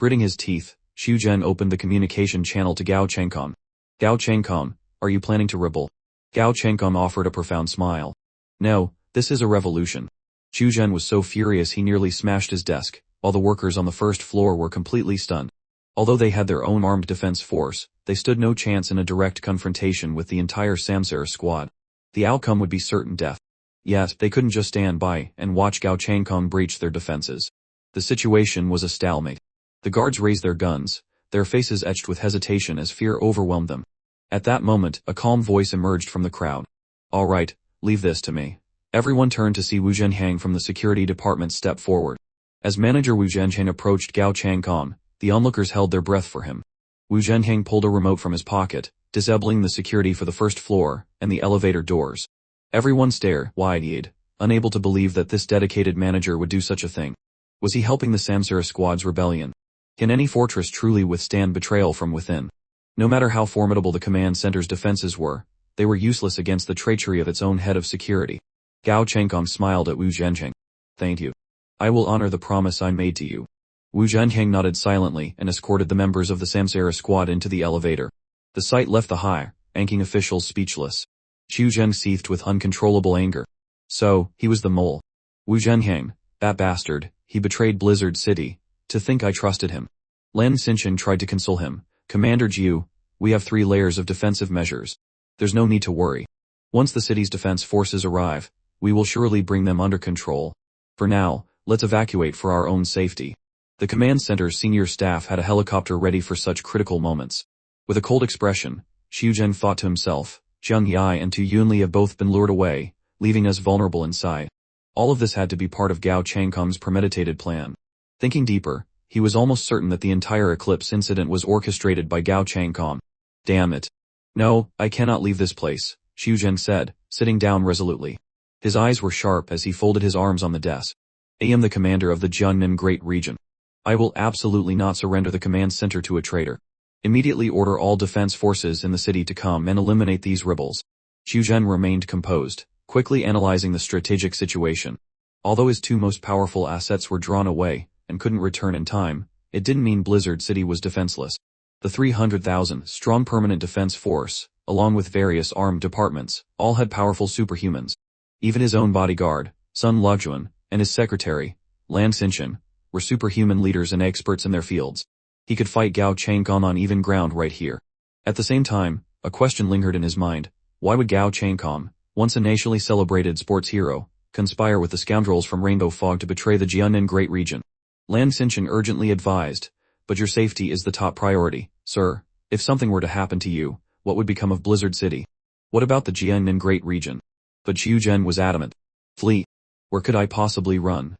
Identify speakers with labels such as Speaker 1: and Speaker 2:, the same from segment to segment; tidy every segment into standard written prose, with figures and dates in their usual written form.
Speaker 1: Gritting his teeth, Xu Zhen opened the communication channel to Gao Chengkong. Gao Chengkong, are you planning to rebel? Gao Chengkong offered a profound smile. No, this is a revolution. Xu Zhen was so furious he nearly smashed his desk, while the workers on the first floor were completely stunned. Although they had their own armed defense force, they stood no chance in a direct confrontation with the entire Samsara squad. The outcome would be certain death. Yet, they couldn't just stand by and watch Gao Chengkong breach their defenses. The situation was a stalemate. The guards raised their guns, their faces etched with hesitation as fear overwhelmed them. At that moment, a calm voice emerged from the crowd. All right, leave this to me. Everyone turned to see Wu Zhenhang from the security department step forward. As manager Wu Zhenhang approached Gao Chengkong, the onlookers held their breath for him. Wu Zhenhang pulled a remote from his pocket, disabling the security for the first floor and the elevator doors. Everyone stared, wide-eyed, unable to believe that this dedicated manager would do such a thing. Was he helping the Samsara squad's rebellion? Can any fortress truly withstand betrayal from within? No matter how formidable the command center's defenses were, they were useless against the treachery of its own head of security. Gao Chengkong smiled at Wu Zhenhang. Thank you. I will honor the promise I made to you. Wu Zhenhang nodded silently and escorted the members of the Samsara squad into the elevator. The sight left the high-ranking officials speechless. Xu Zhen seethed with uncontrollable anger. So, he was the mole. Wu Zhenhang, that bastard, he betrayed Blizzard City. To think I trusted him. Lan Xinchen tried to console him. Commander Jiu, we have 3 layers of defensive measures. There's no need to worry. Once the city's defense forces arrive, we will surely bring them under control. For now, let's evacuate for our own safety. The command center's senior staff had a helicopter ready for such critical moments. With a cold expression, Xu Zhen thought to himself, Jang Yi and Tu Yunli have both been lured away, leaving us vulnerable inside. All of this had to be part of Gao Chengkong's premeditated plan. Thinking deeper, he was almost certain that the entire eclipse incident was orchestrated by Gao Chengkong. Damn it. No, I cannot leave this place, Xu Zhen said, sitting down resolutely. His eyes were sharp as he folded his arms on the desk. I am the commander of the Jiangnan Great Region. I will absolutely not surrender the command center to a traitor. Immediately order all defense forces in the city to come and eliminate these rebels. Xu Zhen remained composed, quickly analyzing the strategic situation. Although his 2 most powerful assets were drawn away and couldn't return in time, it didn't mean Blizzard City was defenseless. The 300,000-strong permanent defense force, along with various armed departments, all had powerful superhumans. Even his own bodyguard, Sun Lujuan, and his secretary, Lan Xinchen, were superhuman leaders and experts in their fields. He could fight Gao Chengkong on even ground right here. At the same time, a question lingered in his mind. Why would Gao Chengkong, once a nationally celebrated sports hero, conspire with the scoundrels from Rainbow Fog to betray the Jiangnan Great Region? Lan Xinchen urgently advised, but your safety is the top priority, sir. If something were to happen to you, what would become of Blizzard City? What about the Jiangnan Great Region? But Xu Zhen was adamant. Flee. Where could I possibly run?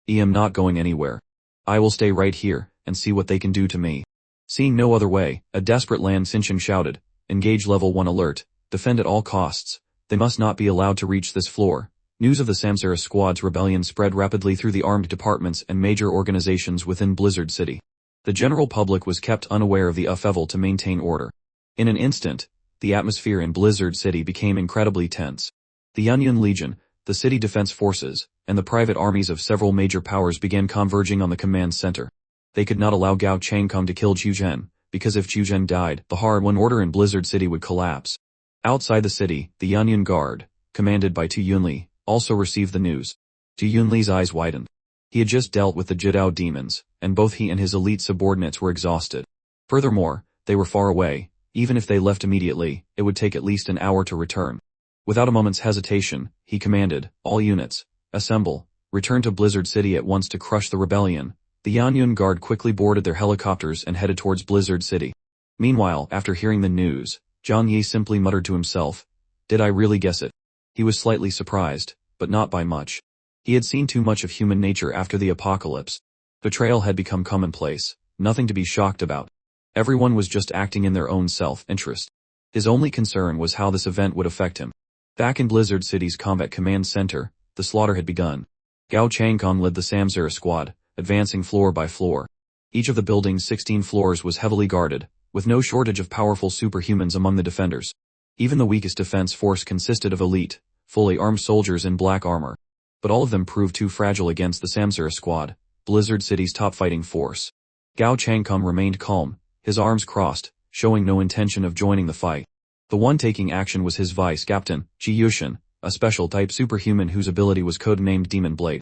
Speaker 1: I am not going anywhere. I will stay right here and see what they can do to me. Seeing no other way, a desperate Lan Xinchen shouted, engage level 1 alert, defend at all costs. They must not be allowed to reach this floor. News of the Samsara squad's rebellion spread rapidly through the armed departments and major organizations within Blizzard City. The general public was kept unaware of the upheaval to maintain order. In an instant, the atmosphere in Blizzard City became incredibly tense. The Yunyun Legion, the city defense forces, and the private armies of several major powers began converging on the command center. They could not allow Gao Chengkong to kill Xu Zhen, because if Xu Zhen died, the hard-won order in Blizzard City would collapse. Outside the city, the Yunyun Guard, commanded by Tu Yunli, also received the news. Tu Yunli's eyes widened. He had just dealt with the Jidao demons, and both he and his elite subordinates were exhausted. Furthermore, they were far away. Even if they left immediately, it would take at least an hour to return. Without a moment's hesitation, he commanded, all units, assemble, return to Blizzard City at once to crush the rebellion. The Yunyun Guard quickly boarded their helicopters and headed towards Blizzard City. Meanwhile, after hearing the news, Jang Yi simply muttered to himself, did I really guess it? He was slightly surprised, but not by much. He had seen too much of human nature after the apocalypse. Betrayal had become commonplace, nothing to be shocked about. Everyone was just acting in their own self-interest. His only concern was how this event would affect him. Back in Blizzard City's combat command center, the slaughter had begun. Gao Chengkong led the Samsara squad, advancing floor by floor. Each of the building's 16 floors was heavily guarded, with no shortage of powerful superhumans among the defenders. Even the weakest defense force consisted of elite, fully armed soldiers in black armor. But all of them proved too fragile against the Samsara squad, Blizzard City's top fighting force. Gao Changkong remained calm, his arms crossed, showing no intention of joining the fight. The one taking action was his vice-captain, Ji Yushin, a special-type superhuman whose ability was codenamed Demon Blade.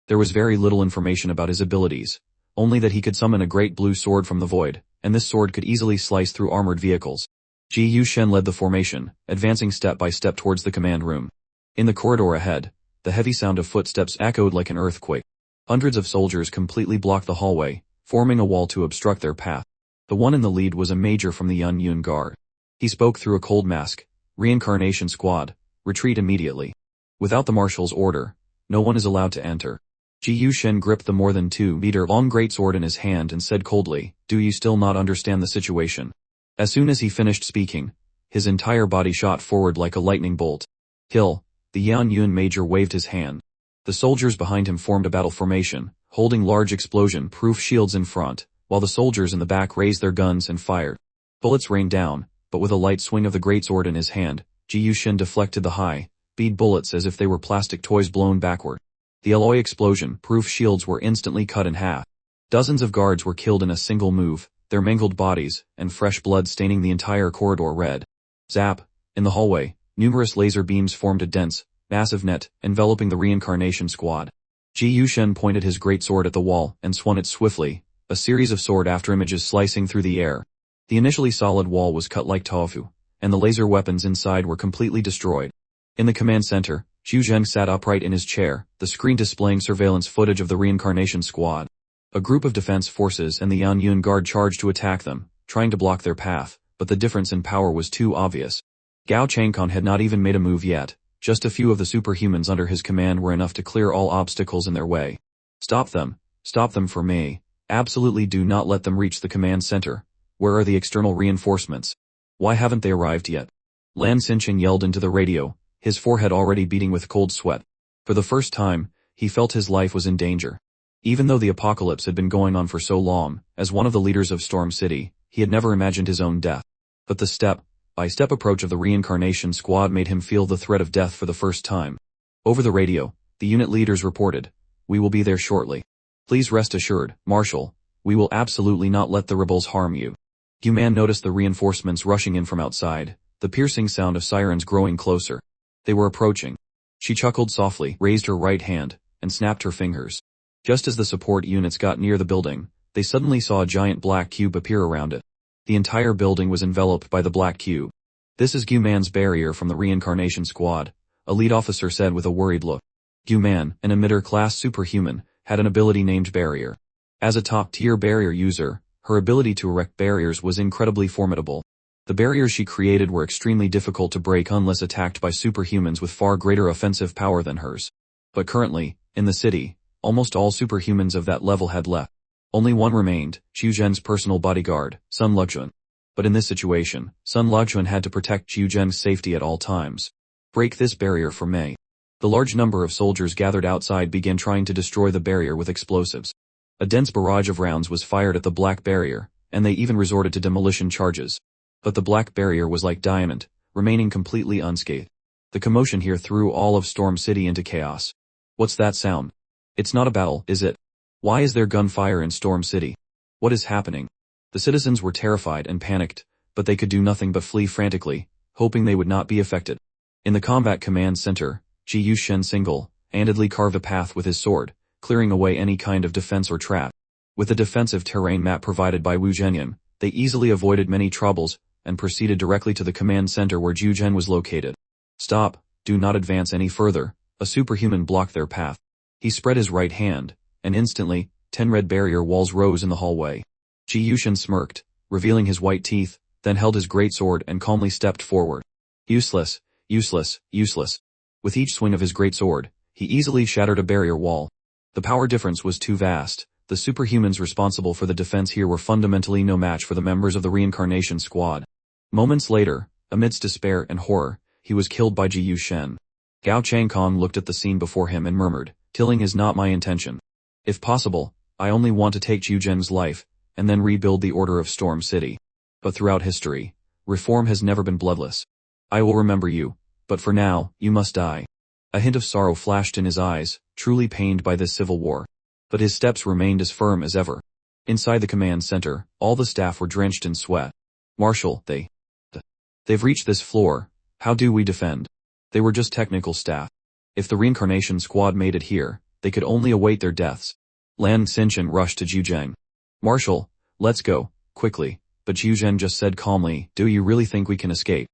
Speaker 1: There was very little information about his abilities, only that he could summon a great blue sword from the void, and this sword could easily slice through armored vehicles. Ji Yushin led the formation, advancing step by step towards the command room. In the corridor ahead, the heavy sound of footsteps echoed like an earthquake. Hundreds of soldiers completely blocked the hallway, forming a wall to obstruct their path. The one in the lead was a major from the Yun Guard. He spoke through a cold mask. Reincarnation squad, retreat immediately. Without the marshal's order, no one is allowed to enter. Ji Yushin gripped the more than 2-meter-long greatsword in his hand and said coldly, "Do you still not understand the situation?" As soon as he finished speaking, his entire body shot forward like a lightning bolt. Kill! The Yun major waved his hand. The soldiers behind him formed a battle formation, holding large explosion-proof shields in front, while the soldiers in the back raised their guns and fired. Bullets rained down, but with a light swing of the greatsword in his hand, Ji Yushin deflected the high-speed bullets as if they were plastic toys blown backward. The alloy explosion-proof shields were instantly cut in half. Dozens of guards were killed in a single move, their mangled bodies and fresh blood staining the entire corridor red. Zap! In the hallway, numerous laser beams formed a dense, massive net, enveloping the reincarnation squad. Ji Yushin pointed his greatsword at the wall and swung it swiftly, a series of sword-after images slicing through the air. The initially solid wall was cut like tofu, and the laser weapons inside were completely destroyed. In the command center, Xu Zheng sat upright in his chair, the screen displaying surveillance footage of the reincarnation squad. A group of defense forces and the Yun Guard charged to attack them, trying to block their path, but the difference in power was too obvious. Gao Changkong had not even made a move yet. Just a few of the superhumans under his command were enough to clear all obstacles in their way. Stop them for me. Absolutely do not let them reach the command center. Where are the external reinforcements? Why haven't they arrived yet? Lan Xinchen yelled into the radio, his forehead already beating with cold sweat. For the first time, he felt his life was in danger. Even though the apocalypse had been going on for so long, as one of the leaders of Storm City, he had never imagined his own death. But the step-by-step approach of the reincarnation squad made him feel the threat of death for the first time. Over the radio, the unit leaders reported, "We will be there shortly. Please rest assured, Marshal, we will absolutely not let the rebels harm you." Guman noticed the reinforcements rushing in from outside, the piercing sound of sirens growing closer. They were approaching. She chuckled softly, raised her right hand, and snapped her fingers. Just as the support units got near the building, they suddenly saw a giant black cube appear around it. The entire building was enveloped by the black cube. "This is Guman's barrier from the reincarnation squad," a lead officer said with a worried look. Guman, an emitter-class superhuman, had an ability named Barrier. As a top-tier barrier user, her ability to erect barriers was incredibly formidable. The barriers she created were extremely difficult to break unless attacked by superhumans with far greater offensive power than hers. But currently, in the city, almost all superhumans of that level had left. Only one remained, Xu Zheng's personal bodyguard, Sun Luxuan. But in this situation, Sun Luxuan had to protect Xu Zheng's safety at all times. "Break this barrier for me." The large number of soldiers gathered outside began trying to destroy the barrier with explosives. A dense barrage of rounds was fired at the black barrier, and they even resorted to demolition charges. But the black barrier was like diamond, remaining completely unscathed. The commotion here threw all of Storm City into chaos. What's that sound? It's not a battle, is it? Why is there gunfire in Storm City? What is happening? The citizens were terrified and panicked, but they could do nothing but flee frantically, hoping they would not be affected. In the combat command center, Ji Yushin single-handedly carved a path with his sword, clearing away any kind of defense or trap. With the defensive terrain map provided by Wu Zhenyan, they easily avoided many troubles, and proceeded directly to the command center where Zhu Zhen was located. "Stop, do not advance any further," a superhuman blocked their path. He spread his right hand, and instantly, 10 red barrier walls rose in the hallway. Ji Yushin smirked, revealing his white teeth, then held his greatsword and calmly stepped forward. Useless, useless, useless. With each swing of his greatsword, he easily shattered a barrier wall. The power difference was too vast. The superhumans responsible for the defense here were fundamentally no match for the members of the reincarnation squad. Moments later, amidst despair and horror, he was killed by Ji Yushin. Gao Changkong looked at the scene before him and murmured, "Killing is not my intention. If possible, I only want to take Zhu Zhen's life, and then rebuild the order of Storm City. But throughout history, reform has never been bloodless. I will remember you, but for now, you must die." A hint of sorrow flashed in his eyes, truly pained by this civil war. But his steps remained as firm as ever. Inside the command center, all the staff were drenched in sweat. Marshal, they've reached this floor. How do we defend? They were just technical staff. If the reincarnation squad made it here, they could only await their deaths. Lan Xinchen rushed to Zhu Zheng. Marshal, let's go, quickly. But Zhu Zheng just said calmly, do you really think we can escape?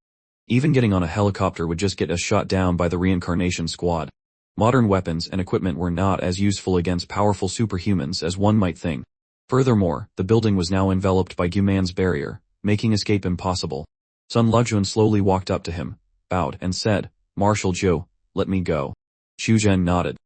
Speaker 1: Even getting on a helicopter would just get us shot down by the reincarnation squad. Modern weapons and equipment were not as useful against powerful superhumans as one might think. Furthermore, the building was now enveloped by Guman's barrier, making escape impossible. Sun Luxuan slowly walked up to him, bowed and said, Marshal Zhou, let me go. Zhu Zheng nodded.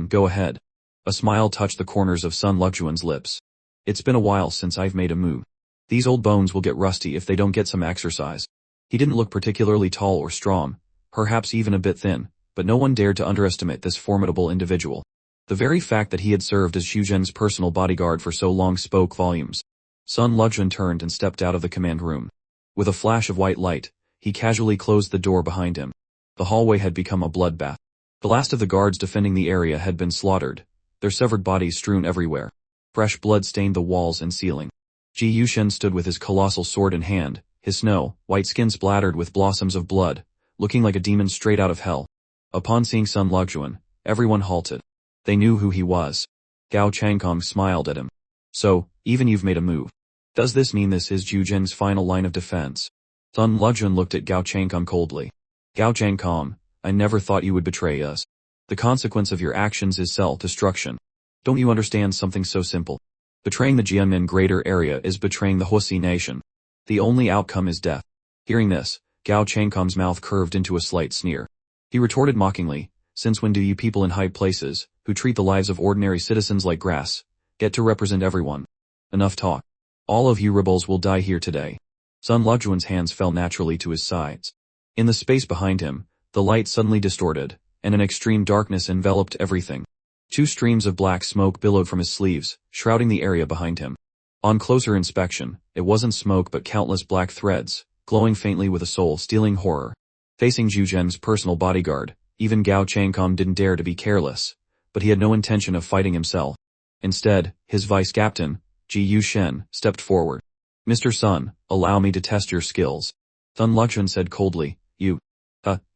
Speaker 1: Go ahead. A smile touched the corners of Sun Luxuan's lips. It's been a while since I've made a move. These old bones will get rusty if they don't get some exercise. He didn't look particularly tall or strong, perhaps even a bit thin, but no one dared to underestimate this formidable individual. The very fact that he had served as Zhu Zheng's personal bodyguard for so long spoke volumes. Sun Luxuan turned and stepped out of the command room. With a flash of white light, he casually closed the door behind him. The hallway had become a bloodbath. The last of the guards defending the area had been slaughtered, their severed bodies strewn everywhere. Fresh blood stained the walls and ceiling. Ji Yushen stood with his colossal sword in hand, his snow-white skin splattered with blossoms of blood, looking like a demon straight out of hell. Upon seeing Sun Luxuan, everyone halted. They knew who he was. Gao Changkong smiled at him. So, even you've made a move. Does this mean this is Zhu Zheng's final line of defense? Sun Luxuan looked at Gao Changkong coldly. Gao Changkong, I never thought you would betray us. The consequence of your actions is self-destruction. Don't you understand something so simple? Betraying the Jianmen greater area is betraying the Huasi nation. The only outcome is death. Hearing this, Gao Changkong's mouth curved into a slight sneer. He retorted mockingly, since when do you people in high places, who treat the lives of ordinary citizens like grass, get to represent everyone? Enough talk. All of you rebels will die here today. Sun Luxuan's hands fell naturally to his sides. In the space behind him, the light suddenly distorted, and an extreme darkness enveloped everything. 2 streams of black smoke billowed from his sleeves, shrouding the area behind him. On closer inspection, it wasn't smoke but countless black threads, glowing faintly with a soul-stealing horror. Facing Zhu Zheng's personal bodyguard, even Gao Changkong didn't dare to be careless, but he had no intention of fighting himself. Instead, his vice-captain, Ji Yushen, stepped forward. Mr. Sun, allow me to test your skills. Sun Luxuan said coldly,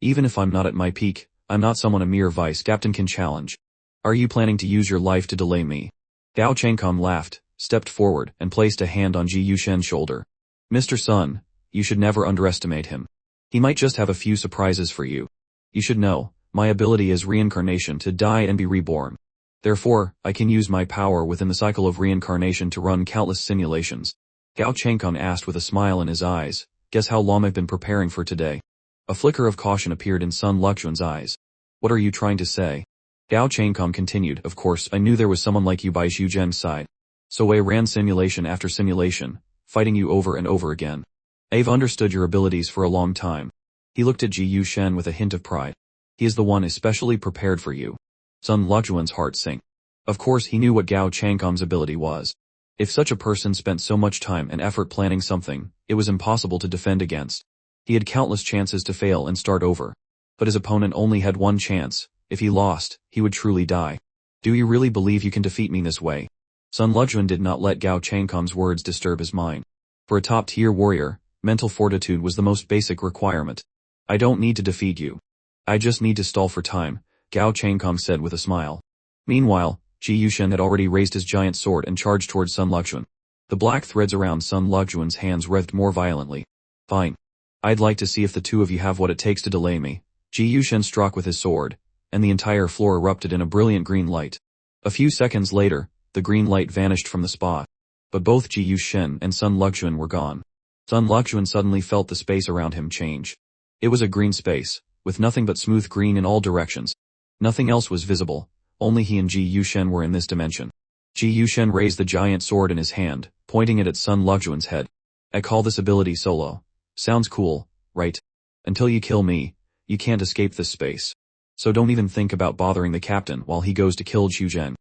Speaker 1: even if I'm not at my peak, I'm not someone a mere vice-captain can challenge. Are you planning to use your life to delay me? Gao Changkong laughed, stepped forward, and placed a hand on Ji Yushen's shoulder. Mr. Sun, you should never underestimate him. He might just have a few surprises for you. You should know, my ability is reincarnation to die and be reborn. Therefore, I can use my power within the cycle of reincarnation to run countless simulations. Gao Changkong asked with a smile in his eyes, guess how long I've been preparing for today? A flicker of caution appeared in Sun Luxuan's eyes. What are you trying to say? Gao Changkong continued, of course I knew there was someone like you by Zhu Zheng's side. So I ran simulation after simulation, fighting you over and over again. I've understood your abilities for a long time. He looked at Ji Yushen with a hint of pride. He is the one especially prepared for you. Sun Luxuan's heart sank. Of course he knew what Gao Changkong's ability was. If such a person spent so much time and effort planning something, it was impossible to defend against. He had countless chances to fail and start over. But his opponent only had one chance. If he lost, he would truly die. Do you really believe you can defeat me this way? Sun Luxuan did not let Gao Changkong's words disturb his mind. For a top-tier warrior, mental fortitude was the most basic requirement. I don't need to defeat you. I just need to stall for time, Gao Changkong said with a smile. Meanwhile, Ji Yushen had already raised his giant sword and charged towards Sun Luxuan. The black threads around Sun Luxuan's hands writhed more violently. Fine. I'd like to see if the two of you have what it takes to delay me. Ji Yushen struck with his sword, and the entire floor erupted in a brilliant green light. A few seconds later, the green light vanished from the spot. But both Ji Yushen and Sun Luxuan were gone. Sun Luxuan suddenly felt the space around him change. It was a green space, with nothing but smooth green in all directions. Nothing else was visible, only he and Ji Yushen were in this dimension. Ji Yushen raised the giant sword in his hand, pointing it at Sun Luxuan's head. I call this ability solo. Sounds cool, right? Until you kill me, you can't escape this space. So don't even think about bothering the captain while he goes to kill Zhu Zheng.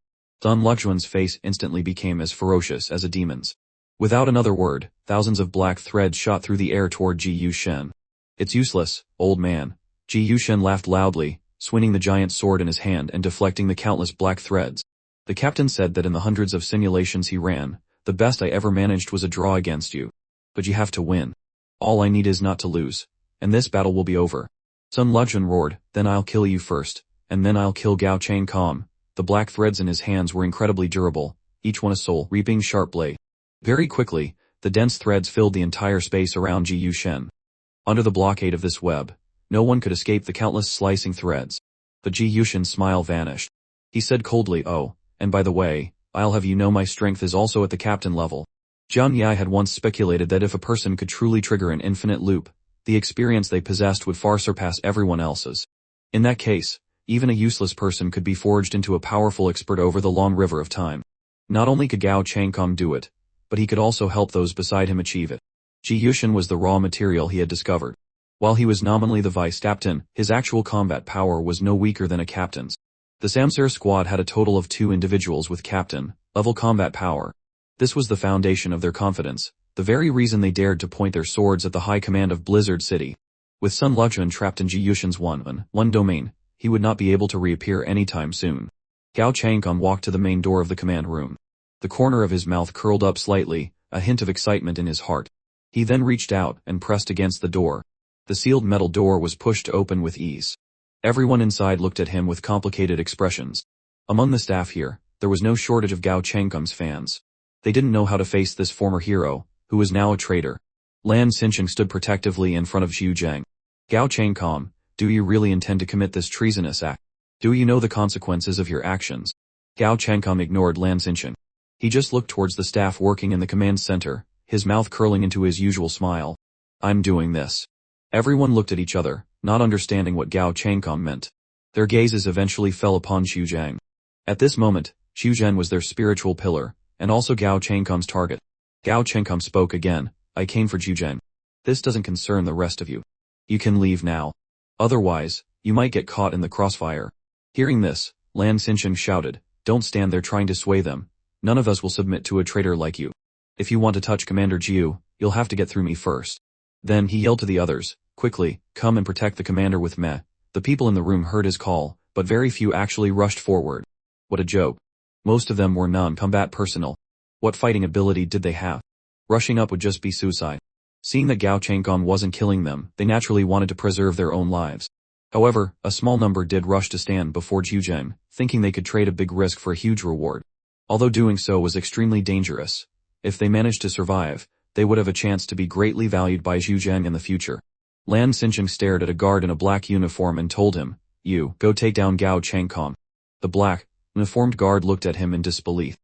Speaker 1: Sun Luxuan's face instantly became as ferocious as a demon's. Without another word, thousands of black threads shot through the air toward Ji Yushen. It's useless, old man. Ji Yushen laughed loudly, swinging the giant sword in his hand and deflecting the countless black threads. The captain said that in the hundreds of simulations he ran, The best I ever managed was a draw against you. But you have to win. All I need is not to lose. And this battle will be over. Sun Luzhen roared, then I'll kill you first, and then I'll kill Gao Changcom. The black threads in his hands were incredibly durable, each one a soul-reaping sharp blade. Very quickly, the dense threads filled the entire space around Ji Yushen. Under the blockade of this web, no one could escape the countless slicing threads. But Ji Yushen's smile vanished. He said coldly, oh, and by the way, I'll have you know my strength is also at the captain level. Jang Yi had once speculated that if a person could truly trigger an infinite loop, the experience they possessed would far surpass everyone else's. In that case, even a useless person could be forged into a powerful expert over the long river of time. Not only could Gao Changcom do it, but he could also help those beside him achieve it. Ji Yushen was the raw material he had discovered. While he was nominally the vice captain, his actual combat power was no weaker than a captain's. The Samsara squad had a total of 2 individuals with captain-level combat power. This was the foundation of their confidence, the very reason they dared to point their swords at the high command of Blizzard City. With Sun Luzhen trapped in Ji Yushen's one domain, he would not be able to reappear anytime soon. Gao Changcom walked to the main door of the command room. The corner of his mouth curled up slightly, a hint of excitement in his heart. He then reached out and pressed against the door. The sealed metal door was pushed open with ease. Everyone inside looked at him with complicated expressions. Among the staff here, there was no shortage of Gao Changcom's fans. They didn't know how to face this former hero, who was now a traitor. Lan Xincheng stood protectively in front of Zhu Zhang. Gao Changcom, do you really intend to commit this treasonous act? Do you know the consequences of your actions? Gao Changcom ignored Lan Xincheng. He just looked towards the staff working in the command center, his mouth curling into his usual smile. I'm doing this. Everyone looked at each other, not understanding what Gao Changcom meant. Their gazes eventually fell upon Zhu Zhang. At this moment, Zhu Zhang was their spiritual pillar, and also Gao Changcom's target. Gao Changcom spoke again, I came for Zhu Zhang. This doesn't concern the rest of you. You can leave now. Otherwise, you might get caught in the crossfire. Hearing this, Lan Xincheng shouted, don't stand there trying to sway them. None of us will submit to a traitor like you. If you want to touch Commander Jiu, you'll have to get through me first. Then he yelled to the others, quickly, come and protect the commander with me. The people in the room heard his call, but very few actually rushed forward. What a joke. Most of them were non-combat personnel. What fighting ability did they have? Rushing up would just be suicide. Seeing that Gao Changcom wasn't killing them, they naturally wanted to preserve their own lives. However, a small number did rush to stand before Zhu Zhang, thinking they could trade a big risk for a huge reward. Although doing so was extremely dangerous, if they managed to survive, they would have a chance to be greatly valued by Zhu Zhang in the future. Lan Xincheng stared at a guard in a black uniform and told him, you, go take down Gao Changcom. The black, uniformed guard looked at him in disbelief.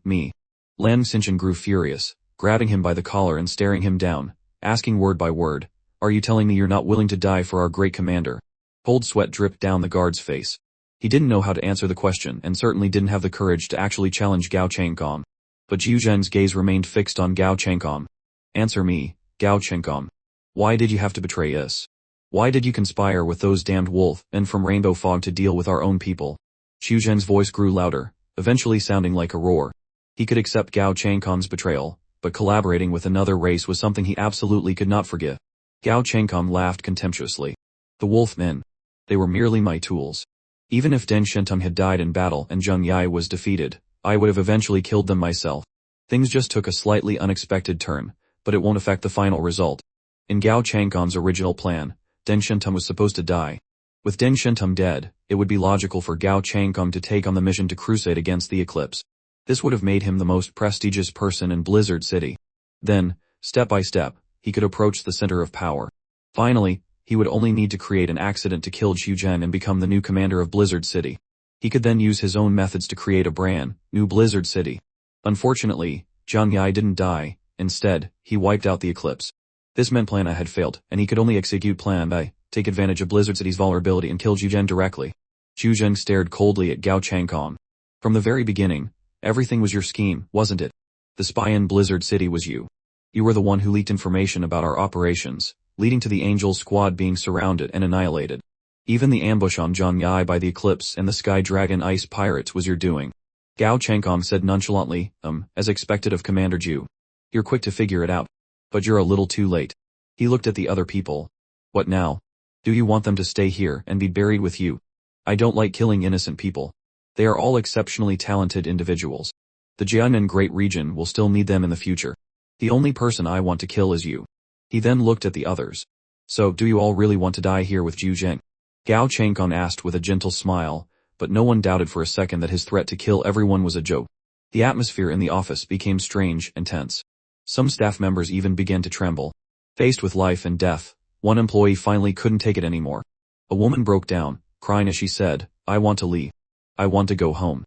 Speaker 1: Me. Lan Xincheng grew furious, grabbing him by the collar and staring him down, asking word by word, are you telling me you're not willing to die for our great commander? Cold sweat dripped down the guard's face. He didn't know how to answer the question and certainly didn't have the courage to actually challenge Gao Changcom. But Zhu Zhang's gaze remained fixed on Gao Changcom. Answer me, Gao Changcom. Why did you have to betray us? Why did you conspire with those damned wolf men from Rainbow Fog to deal with our own people? Zhu Zhang's voice grew louder, eventually sounding like a roar. He could accept Gao Changcom's betrayal, but collaborating with another race was something he absolutely could not forgive. Gao Changcom laughed contemptuously. The wolf men. They were merely my tools. Even if Deng Shen had died in battle and Jang Yi was defeated, I would have eventually killed them myself. Things just took a slightly unexpected turn, but it won't affect the final result. In Gao Changcom's original plan, Deng Shen was supposed to die. With Deng Shen dead, it would be logical for Gao Changcom to take on the mission to crusade against the eclipse. This would have made him the most prestigious person in Blizzard City. Then, step by step, he could approach the center of power. Finally, he would only need to create an accident to kill Zhu Zhang and become the new commander of Blizzard City. He could then use his own methods to create a brand new Blizzard City. Unfortunately, Jang Yi didn't die. Instead, he wiped out the eclipse. This meant Plan A had failed, and he could only execute Plan B, take advantage of Blizzard City's vulnerability and kill Zhu Zhang directly. Zhu Zhang stared coldly at Gao Changcom. From the very beginning, everything was your scheme, wasn't it? The spy in Blizzard City was you. You were the one who leaked information about our operations, leading to the Angel squad being surrounded and annihilated. Even the ambush on Jang Yi by the Eclipse and the Sky Dragon Ice Pirates was your doing. Gao Changcom said nonchalantly, as expected of Commander Zhu. You're quick to figure it out. But you're a little too late. He looked at the other people. What now? Do you want them to stay here and be buried with you? I don't like killing innocent people. They are all exceptionally talented individuals. The Jianmen Great Region will still need them in the future. The only person I want to kill is you. He then looked at the others. So, do you all really want to die here with Zhu Zheng? Gao Changkong asked with a gentle smile, but no one doubted for a second that his threat to kill everyone was a joke. The atmosphere in the office became strange and tense. Some staff members even began to tremble. Faced with life and death, one employee finally couldn't take it anymore. A woman broke down, crying as she said, "I want to leave. I want to go home."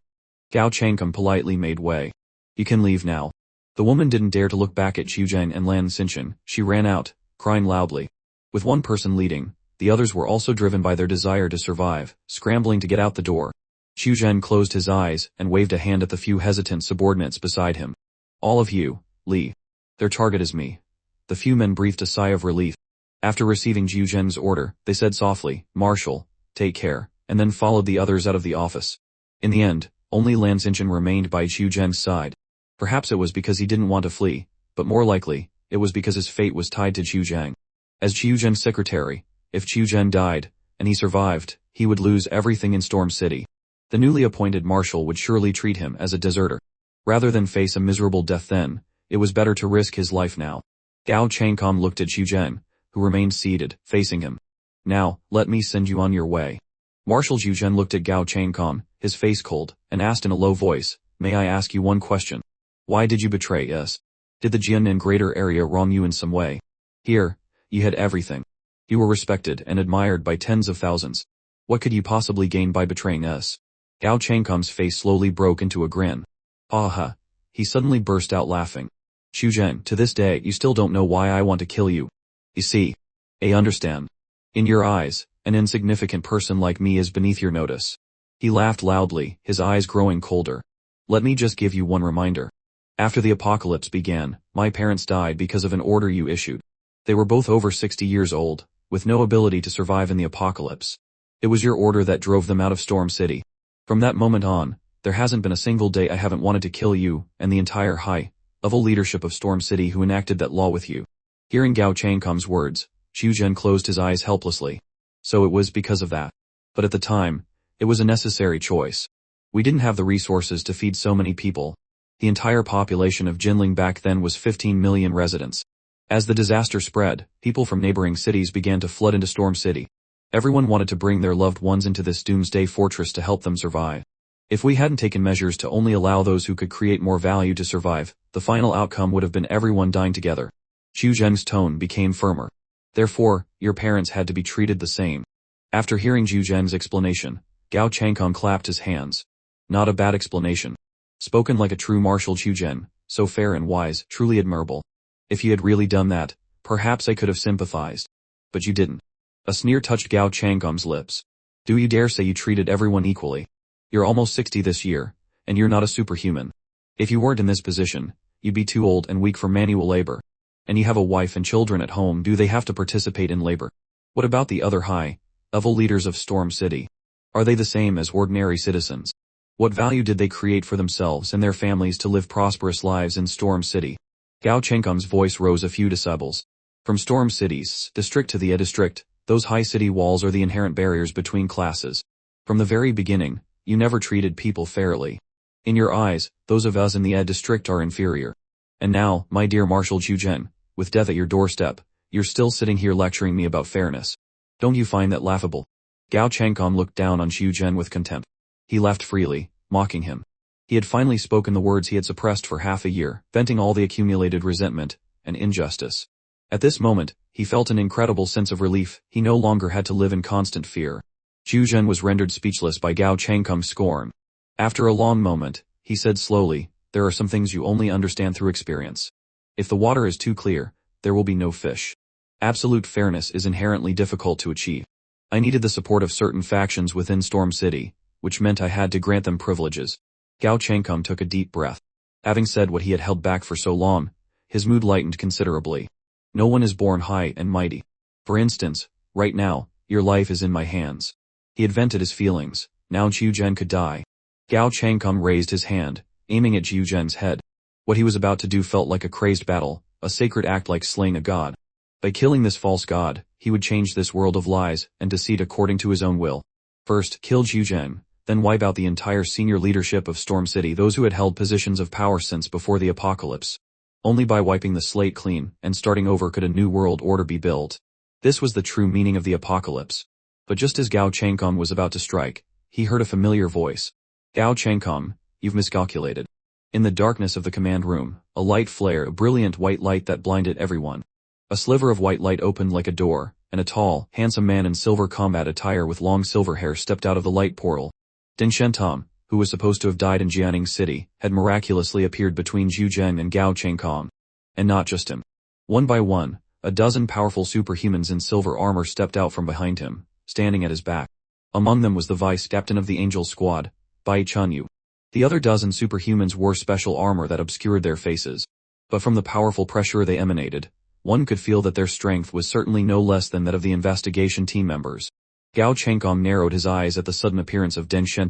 Speaker 1: Gao Changkong politely made way. "You can leave now." The woman didn't dare to look back at Xu Zheng and Lan Xinchen. She ran out, crying loudly. With one person leading, the others were also driven by their desire to survive, scrambling to get out the door. Xu Zheng closed his eyes and waved a hand at the few hesitant subordinates beside him. "All of you, leave. Their target is me." The few men breathed a sigh of relief. After receiving Xu Zheng's order, they said softly, "Marshal, take care," and then followed the others out of the office. In the end, only Lan Xinchen remained by Xu Zheng's side. Perhaps it was because he didn't want to flee, but more likely, it was because his fate was tied to Xu Zheng. As Xu Zheng's secretary, if Xu Zheng died, and he survived, he would lose everything in Storm City. The newly appointed marshal would surely treat him as a deserter. Rather than face a miserable death then, it was better to risk his life now. Gao Changkong looked at Xu Zheng, who remained seated, facing him. "Now, let me send you on your way." Marshal Xu Zheng looked at Gao Changkong, his face cold, and asked in a low voice, "May I ask you one question? Why did you betray us? Did the Jianmen Greater Area wrong you in some way? Here, you had everything. You were respected and admired by tens of thousands. What could you possibly gain by betraying us?" Gao Changkong's face slowly broke into a grin. "Ha ha." He suddenly burst out laughing. "Xu Zheng, to this day you still don't know why I want to kill you. You see, I understand. In your eyes, an insignificant person like me is beneath your notice." He laughed loudly, his eyes growing colder. "Let me just give you one reminder. After the apocalypse began, my parents died because of an order you issued. They were both over 60 years old, with no ability to survive in the apocalypse. It was your order that drove them out of Storm City. From that moment on, there hasn't been a single day I haven't wanted to kill you and the entire high-level leadership of Storm City who enacted that law with you." Hearing Gao Changkong's words, Xu Zheng closed his eyes helplessly. "So it was because of that. But at the time, it was a necessary choice. We didn't have the resources to feed so many people. The entire population of Jinling back then was 15 million residents. As the disaster spread, people from neighboring cities began to flood into Storm City. Everyone wanted to bring their loved ones into this doomsday fortress to help them survive. If we hadn't taken measures to only allow those who could create more value to survive, the final outcome would have been everyone dying together." Xu Zheng's tone became firmer. "Therefore, your parents had to be treated the same." After hearing Xu Zheng's explanation, Gao Changkong clapped his hands. "Not a bad explanation. Spoken like a true marshal. Xu Zheng, so fair and wise, truly admirable. If you had really done that, perhaps I could have sympathized. But you didn't." A sneer touched Gao Changkong's lips. "Do you dare say you treated everyone equally? You're almost 60 this year, and you're not a superhuman. If you weren't in this position, you'd be too old and weak for manual labor. And you have a wife and children at home. Do they have to participate in labor? What about the other high-level leaders of Storm City? Are they the same as ordinary citizens? What value did they create for themselves and their families to live prosperous lives in Storm City?" Gao Changkong's voice rose a few decibels. "From Storm City's district to the district, those high city walls are the inherent barriers between classes. From the very beginning, you never treated people fairly. In your eyes, those of us in the district are inferior. And now, my dear Marshal Xu Zheng, with death at your doorstep, you're still sitting here lecturing me about fairness. Don't you find that laughable?" Gao Changkong looked down on Xu Zheng with contempt. He laughed freely, mocking him. He had finally spoken the words he had suppressed for half a year, venting all the accumulated resentment and injustice. At this moment, he felt an incredible sense of relief. He no longer had to live in constant fear. Xu Zheng was rendered speechless by Gao Changkong's scorn. After a long moment, he said slowly, "There are some things you only understand through experience. If the water is too clear, there will be no fish. Absolute fairness is inherently difficult to achieve. I needed the support of certain factions within Storm City, which meant I had to grant them privileges." Gao Changkong took a deep breath. Having said what he had held back for so long, his mood lightened considerably. "No one is born high and mighty. For instance, right now, your life is in my hands." He had vented his feelings. Now Xu Zheng could die. Gao Changkong raised his hand, aiming at Xu Zheng's head. What he was about to do felt like a crazed battle, a sacred act like slaying a god. By killing this false god, he would change this world of lies and deceit according to his own will. First, kill Xu Zheng, then wipe out the entire senior leadership of Storm City, those who had held positions of power since before the apocalypse. Only by wiping the slate clean and starting over could a new world order be built. This was the true meaning of the apocalypse. But just as Gao Changcom was about to strike, he heard a familiar voice. Gao Changcom, you've miscalculated. In the darkness of the command room, a light flared, a brilliant white light that blinded everyone. A sliver of white light opened like a door, and a tall, handsome man in silver combat attire with long silver hair stepped out of the light portal. Deng Shen, who was supposed to have died in Jianing City, had miraculously appeared between Zhu Zheng and Gao Changcom. And not just him. One by one, a dozen powerful superhumans in silver armor stepped out from behind him, standing at his back. Among them was the vice captain of the Angel Squad, Bai Chunyu. The other dozen superhumans wore special armor that obscured their faces. But from the powerful pressure they emanated, one could feel that their strength was certainly no less than that of the investigation team members. Gao Changcom narrowed his eyes at the sudden appearance of Deng Shen.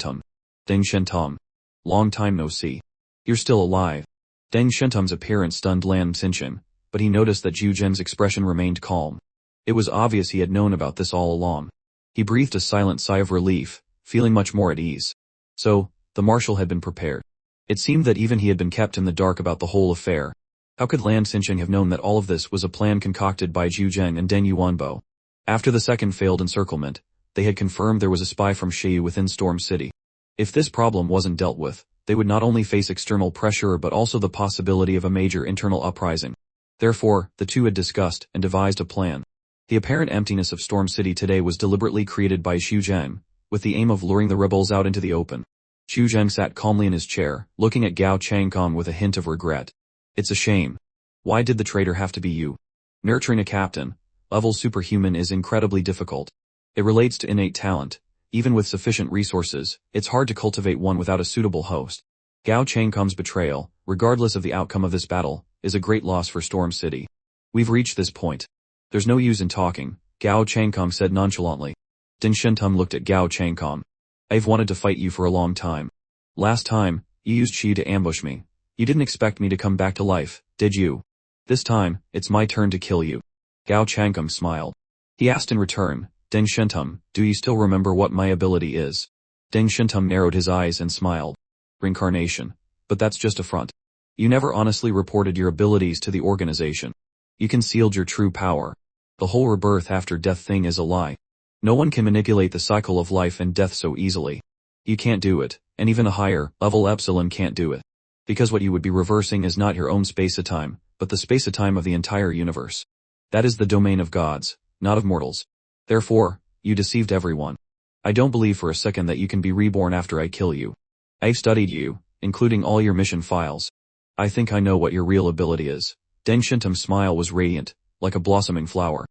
Speaker 1: Deng Shen, long time no see. You're still alive. Deng Shen's appearance stunned Lan Xinchen, but he noticed that Zhu Zheng's expression remained calm. It was obvious he had known about this all along. He breathed a silent sigh of relief, feeling much more at ease. So, the marshal had been prepared. It seemed that even he had been kept in the dark about the whole affair. How could Lan Xinchen have known that all of this was a plan concocted by Zhu Zheng and Deng Yuanbo? After the second failed encirclement, they had confirmed there was a spy from Shiyu within Storm City. If this problem wasn't dealt with, they would not only face external pressure but also the possibility of a major internal uprising. Therefore, the two had discussed and devised a plan. The apparent emptiness of Storm City today was deliberately created by Zhu Zheng, with the aim of luring the rebels out into the open. Zhu Zheng sat calmly in his chair, looking at Gao Changcom with a hint of regret. It's a shame. Why did the traitor have to be you? Nurturing a captain, level superhuman is incredibly difficult. It relates to innate talent. Even with sufficient resources, it's hard to cultivate one without a suitable host. Gao Changcom's betrayal, regardless of the outcome of this battle, is a great loss for Storm City. We've reached this point. There's no use in talking, Gao Changcom said nonchalantly. Deng Shen looked at Gao Changcom. I've wanted to fight you for a long time. Last time, you used Qi to ambush me. You didn't expect me to come back to life, did you? This time, it's my turn to kill you. Gao Changcom smiled. He asked in return, Deng Shen, do you still remember what my ability is? Deng Shen narrowed his eyes and smiled. Reincarnation. But that's just a front. You never honestly reported your abilities to the organization. You concealed your true power. The whole rebirth after death thing is a lie. No one can manipulate the cycle of life and death so easily. You can't do it, and even a higher level epsilon can't do it. Because what you would be reversing is not your own space-time, but the space-time of the entire universe. That is the domain of gods, not of mortals. Therefore, you deceived everyone. I don't believe for a second that you can be reborn after I kill you. I've studied you, including all your mission files. I think I know what your real ability is. Deng Shen's smile was radiant, like a blossoming flower.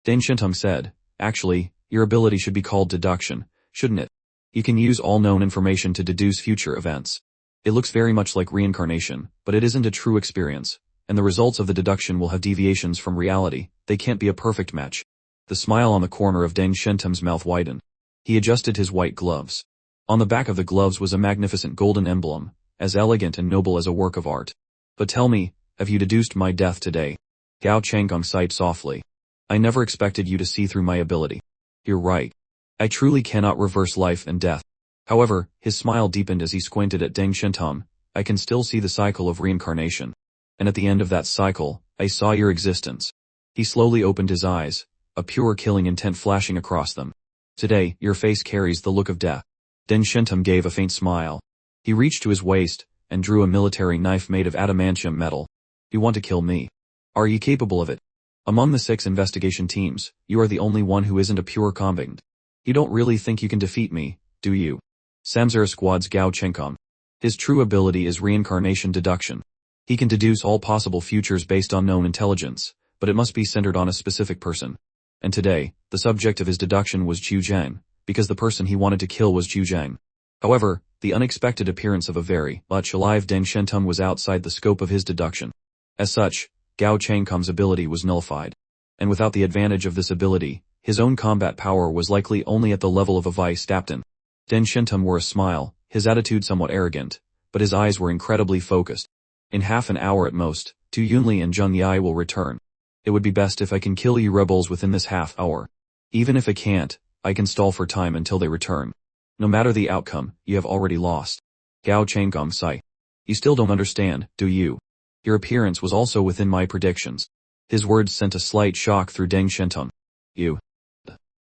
Speaker 1: Deng Shen said, actually, your ability should be called deduction, shouldn't it? You can use all known information to deduce future events. It looks very much like reincarnation, but it isn't a true experience, and the results of the deduction will have deviations from reality. They can't be a perfect match. The smile on the corner of Deng Shen's mouth widened. He adjusted his white gloves. On the back of the gloves was a magnificent golden emblem, as elegant and noble as a work of art. But tell me, have you deduced my death today? Gao Changcom sighed softly. I never expected you to see through my ability. You're right. I truly cannot reverse life and death. However, his smile deepened as he squinted at Deng Shen. I can still see the cycle of reincarnation. And at the end of that cycle, I saw your existence. He slowly opened his eyes, a pure killing intent flashing across them. Today, your face carries the look of death. Deng Shen gave a faint smile. He reached to his waist, and drew a military knife made of adamantium metal. You want to kill me? Are you capable of it? Among the 6 investigation teams, you are the only one who isn't a pure combatant. You don't really think you can defeat me, do you? Samsara Squad's Gao Changcom. His true ability is reincarnation deduction. He can deduce all possible futures based on known intelligence, but it must be centered on a specific person. And today, the subject of his deduction was Zhu Zheng, because the person he wanted to kill was Zhu Zheng. However, the unexpected appearance of a very much alive Deng Shen was outside the scope of his deduction. As such, Gao Changcom's ability was nullified. And without the advantage of this ability, his own combat power was likely only at the level of a vice captain. Deng Shen wore a smile, his attitude somewhat arrogant, but his eyes were incredibly focused. In half an hour at most, Tu Yunli and Jang Yi will return. It would be best if I can kill you rebels within this half hour. Even if I can't, I can stall for time until they return. No matter the outcome, you have already lost. Gao Changkong sighed. You still don't understand, do you? Your appearance was also within my predictions. His words sent a slight shock through Deng Shen. You.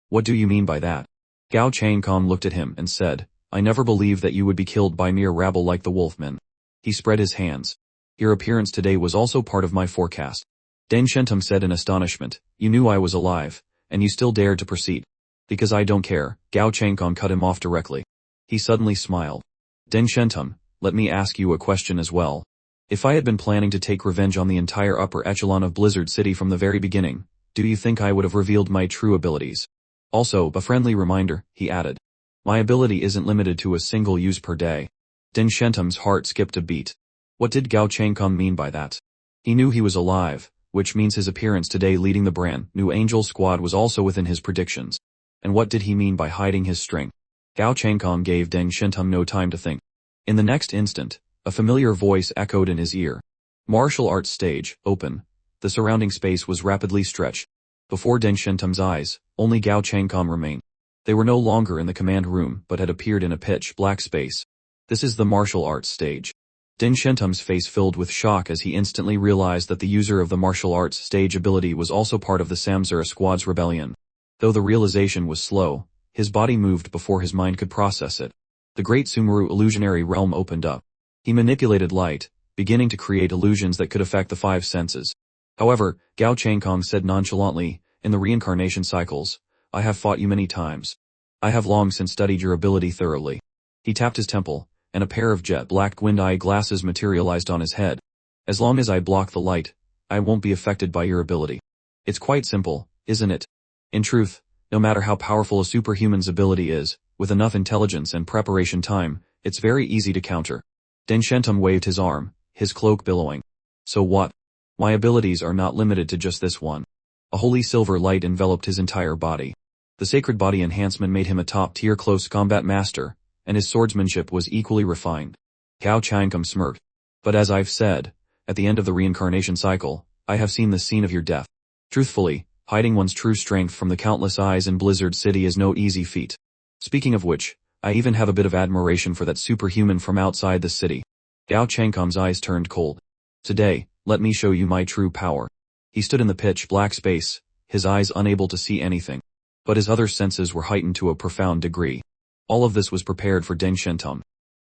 Speaker 1: What do you mean by that? Gao Changkong looked at him and said, I never believed that you would be killed by mere rabble like the wolfmen. He spread his hands. Your appearance today was also part of my forecast. Deng Shen said in astonishment, you knew I was alive, and you still dared to proceed. Because I don't care, Gao Changkong cut him off directly. He suddenly smiled. Deng Shen, let me ask you a question as well. If I had been planning to take revenge on the entire upper echelon of Blizzard City from the very beginning, do you think I would have revealed my true abilities? Also, a friendly reminder, he added. My ability isn't limited to a single use per day. Deng Shen's heart skipped a beat. What did Gao Changkong mean by that? He knew he was alive, which means his appearance today leading the brand new Angel Squad was also within his predictions. And what did he mean by hiding his strength? Gao Changkong gave Deng Shen no time to think. In the next instant, a familiar voice echoed in his ear. Martial arts stage, open. The surrounding space was rapidly stretched. Before Deng Shen's eyes, only Gao Changkong remained. They were no longer in the command room but had appeared in a pitch-black space. This is the martial arts stage. Deng Shen's face filled with shock as he instantly realized that the user of the martial arts stage ability was also part of the Samsara squad's rebellion. Though the realization was slow, his body moved before his mind could process it. The great Sumeru illusionary realm opened up. He manipulated light, beginning to create illusions that could affect the five senses. However, Gao Changkong said nonchalantly, in the reincarnation cycles, I have fought you many times. I have long since studied your ability thoroughly. He tapped his temple, and a pair of jet-black wind-eye glasses materialized on his head. As long as I block the light, I won't be affected by your ability. It's quite simple, isn't it? In truth, no matter how powerful a superhuman's ability is, with enough intelligence and preparation time, it's very easy to counter. Deng Shen waved his arm, his cloak billowing. So what? My abilities are not limited to just this one. A holy silver light enveloped his entire body. The sacred body enhancement made him a top-tier close combat master, and his swordsmanship was equally refined. Gao Changkong smirked. But as I've said, at the end of the reincarnation cycle, I have seen the scene of your death. Truthfully, hiding one's true strength from the countless eyes in Blizzard City is no easy feat. Speaking of which, I even have a bit of admiration for that superhuman from outside the city. Gao Changkong's eyes turned cold. Today, let me show you my true power. He stood in the pitch-black space, his eyes unable to see anything. But his other senses were heightened to a profound degree. All of this was prepared for Deng Shen.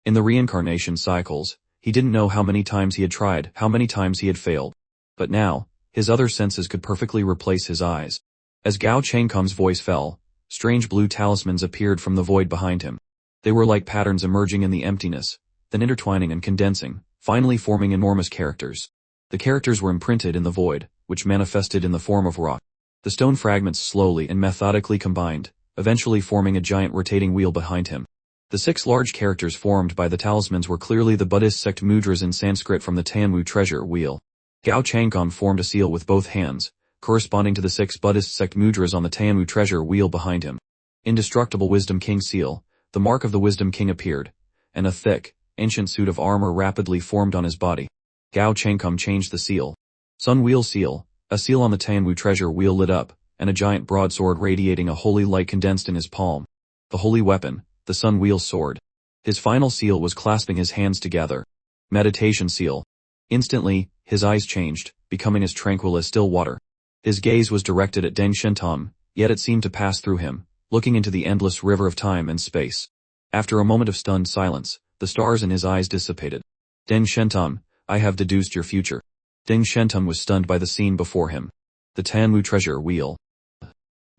Speaker 1: In the reincarnation cycles, he didn't know how many times he had tried, how many times he had failed. But now, his other senses could perfectly replace his eyes. As Gao Changkong's voice fell, strange blue talismans appeared from the void behind him. They were like patterns emerging in the emptiness, then intertwining and condensing, finally forming enormous characters. The characters were imprinted in the void, which manifested in the form of rock. The stone fragments slowly and methodically combined, eventually forming a giant rotating wheel behind him. The 6 large characters formed by the talismans were clearly the Buddhist sect mudras in Sanskrit from the Tianwu treasure wheel. Gao Changkong formed a seal with both hands, corresponding to the 6 Buddhist sect mudras on the Tianwu treasure wheel behind him. Indestructible Wisdom King seal, the mark of the Wisdom King appeared, and a thick, ancient suit of armor rapidly formed on his body. Gao Changkong changed the seal. Sun Wheel seal, a seal on the Tianwu treasure wheel lit up, and a giant broadsword radiating a holy light condensed in his palm. The holy weapon, the Sun Wheel sword. His final seal was clasping his hands together. Meditation seal. Instantly, his eyes changed, becoming as tranquil as still water. His gaze was directed at Deng Shen, yet it seemed to pass through him, looking into the endless river of time and space. After a moment of stunned silence, the stars in his eyes dissipated. Deng Shen, I have deduced your future. Deng Shen was stunned by the scene before him. The Tianwu treasure wheel.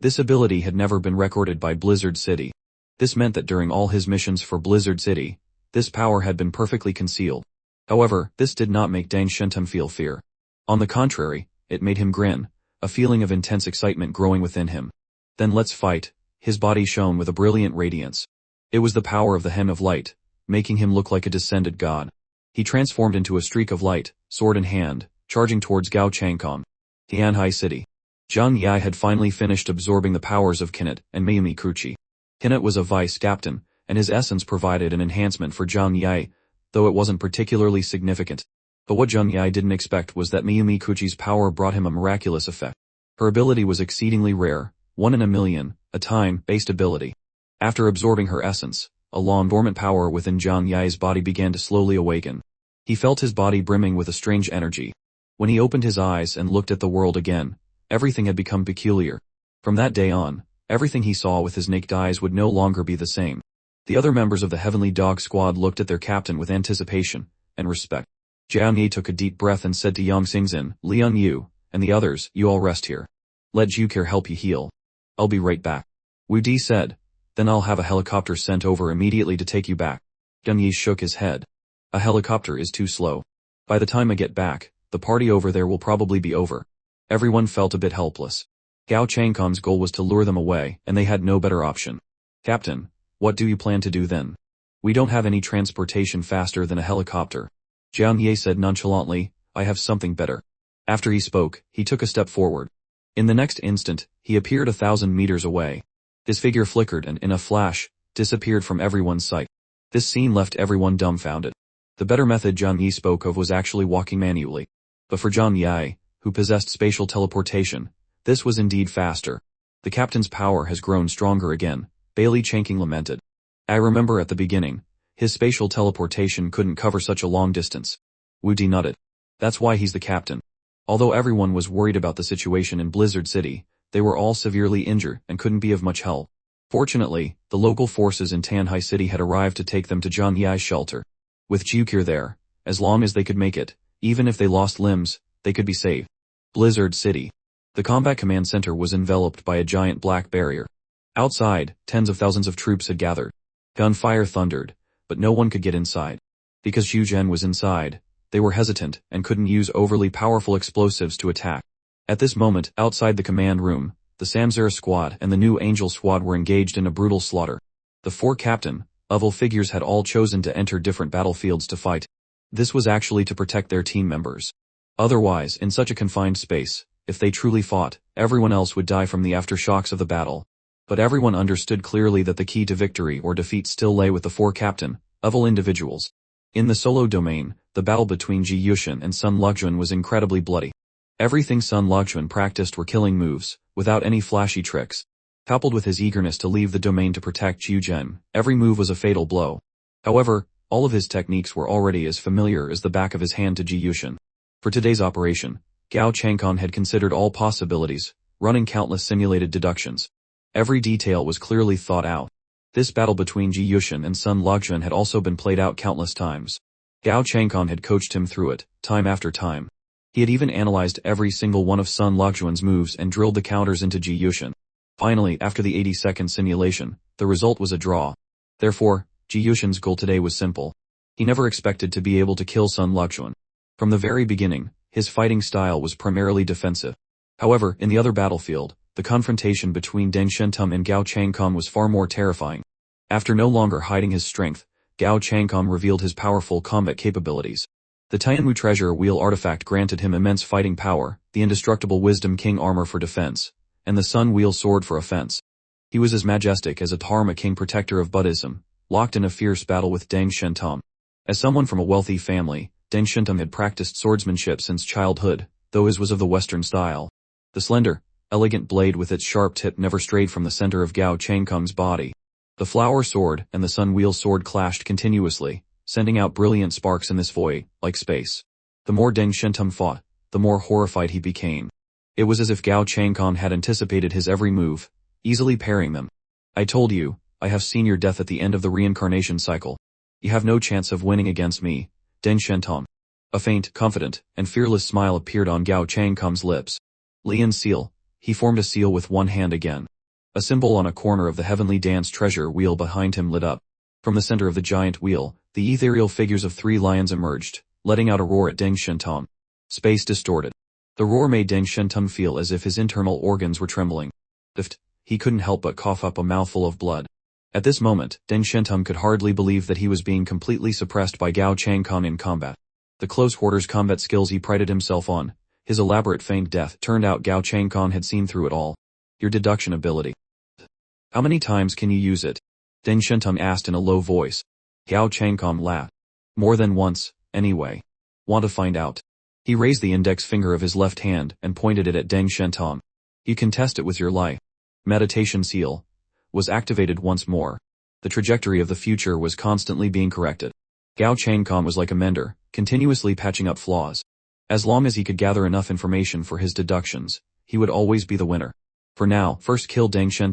Speaker 1: This ability had never been recorded by Blizzard City. This meant that during all his missions for Blizzard City, this power had been perfectly concealed. However, this did not make Deng Shen feel fear. On the contrary, it made him grin, a feeling of intense excitement growing within him. Then let's fight. His body shone with a brilliant radiance. It was the power of the Hen of Light, making him look like a descended god. He transformed into a streak of light, sword in hand, charging towards Gao Changkong. Tianhai City. Jang Yi had finally finished absorbing the powers of Kinet and Mayumi Kuchi. Kinet was a vice captain, and his essence provided an enhancement for Jang Yi, though it wasn't particularly significant. But what Jang Yi didn't expect was that Mayumi Kuchi's power brought him a miraculous effect. Her ability was exceedingly rare, 1 in a million, a time-based ability. After absorbing her essence, a long dormant power within Jang Yi's body began to slowly awaken. He felt his body brimming with a strange energy. When he opened his eyes and looked at the world again, everything had become peculiar. From that day on, everything he saw with his naked eyes would no longer be the same. The other members of the Heavenly Dog Squad looked at their captain with anticipation and respect. Jang Yi took a deep breath and said to Yang Xingzhen, Liang Yu, and the others, you all rest here. Let Jukir help you heal. I'll be right back. Wu Di said. Then I'll have a helicopter sent over immediately to take you back. Jang Yi shook his head. A helicopter is too slow. By the time I get back, the party over there will probably be over. Everyone felt a bit helpless. Gao Changcon's goal was to lure them away, and they had no better option. Captain, what do you plan to do then? We don't have any transportation faster than a helicopter. Jang Yi said nonchalantly, I have something better. After he spoke, he took a step forward. In the next instant, he appeared 1,000 meters away. His figure flickered and, in a flash, disappeared from everyone's sight. This scene left everyone dumbfounded. The better method Jang Yi spoke of was actually walking manually. But for Jang Yi, who possessed spatial teleportation, this was indeed faster. The captain's power has grown stronger again, Bailey Chanking lamented. I remember at the beginning, his spatial teleportation couldn't cover such a long distance. Wu Di nodded. That's why he's the captain. Although everyone was worried about the situation in Blizzard City, they were all severely injured and couldn't be of much help. Fortunately, the local forces in Tanhai City had arrived to take them to Jang Yi's shelter. With Jukir there, as long as they could make it, even if they lost limbs, they could be saved. Blizzard City. The combat command center was enveloped by a giant black barrier. Outside, tens of thousands of troops had gathered. Gunfire thundered, but no one could get inside. Because Xu Zhen was inside, they were hesitant and couldn't use overly powerful explosives to attack. At this moment, outside the command room, the Samzara squad and the new Angel squad were engaged in a brutal slaughter. The four captain-level figures had all chosen to enter different battlefields to fight. This was actually to protect their team members. Otherwise, in such a confined space, if they truly fought, everyone else would die from the aftershocks of the battle. But everyone understood clearly that the key to victory or defeat still lay with the four captain-level individuals. In the solo domain, the battle between Ji Yuxian and Sun Luxuan was incredibly bloody. Everything Sun Luxuan practiced were killing moves, without any flashy tricks. Coupled with his eagerness to leave the domain to protect Xu Zhen, every move was a fatal blow. However, all of his techniques were already as familiar as the back of his hand to Ji Yuxian. For today's operation, Gao Changcon had considered all possibilities, running countless simulated deductions. Every detail was clearly thought out. This battle between Ji Yuxian and Sun Luxuan had also been played out countless times. Gao Changcon had coached him through it, time after time. He had even analyzed every single one of Sun Luxuan's moves and drilled the counters into Ji Yuxian. Finally, after the 80-second simulation, the result was a draw. Therefore, Ji Yuxian's goal today was simple. He never expected to be able to kill Sun Luxuan. From the very beginning, his fighting style was primarily defensive. However, in the other battlefield, the confrontation between Deng Shen and Gao Changcon was far more terrifying. After no longer hiding his strength, Gao Changcon revealed his powerful combat capabilities. The Tianmu treasure wheel artifact granted him immense fighting power, the indestructible Wisdom King armor for defense, and the Sun Wheel sword for offense. He was as majestic as a Dharma King protector of Buddhism, locked in a fierce battle with Deng Shen. As someone from a wealthy family, Deng Shen had practiced swordsmanship since childhood, though his was of the Western style. The slender, elegant blade with its sharp tip never strayed from the center of Gao Changcom's body. The flower sword and the Sun Wheel sword clashed continuously, sending out brilliant sparks in this void, like space. The more Deng Shen fought, the more horrified he became. It was as if Gao Changcon had anticipated his every move, easily parrying them. I told you, I have seen your death at the end of the reincarnation cycle. You have no chance of winning against me, Deng Shen. A faint, confident, and fearless smile appeared on Gao Changcom's lips. Lian's seal. He formed a seal with one hand again. A symbol on a corner of the heavenly dance treasure wheel behind him lit up. From the center of the giant wheel, the ethereal figures of three lions emerged, letting out a roar at Deng Shen. Space distorted. The roar made Deng Shen feel as if his internal organs were trembling. He couldn't help but cough up a mouthful of blood. At this moment, Deng Shen could hardly believe that he was being completely suppressed by Gao Changcon in combat. The close quarters combat skills he prided himself on, his elaborate feigned death, turned out Gao Changcon had seen through it all. Your deduction ability. How many times can you use it? Deng Shen asked in a low voice. Gao Changcon laughed. More than once, anyway. Want to find out? He raised the index finger of his left hand and pointed it at Deng Shen. You can test it with your life. Meditation seal. was activated once more. The trajectory of the future was constantly being corrected. Gao Changcom was like a mender, continuously patching up flaws. As long as he could gather enough information for his deductions, he would always be the winner. For now, first kill Deng Shen,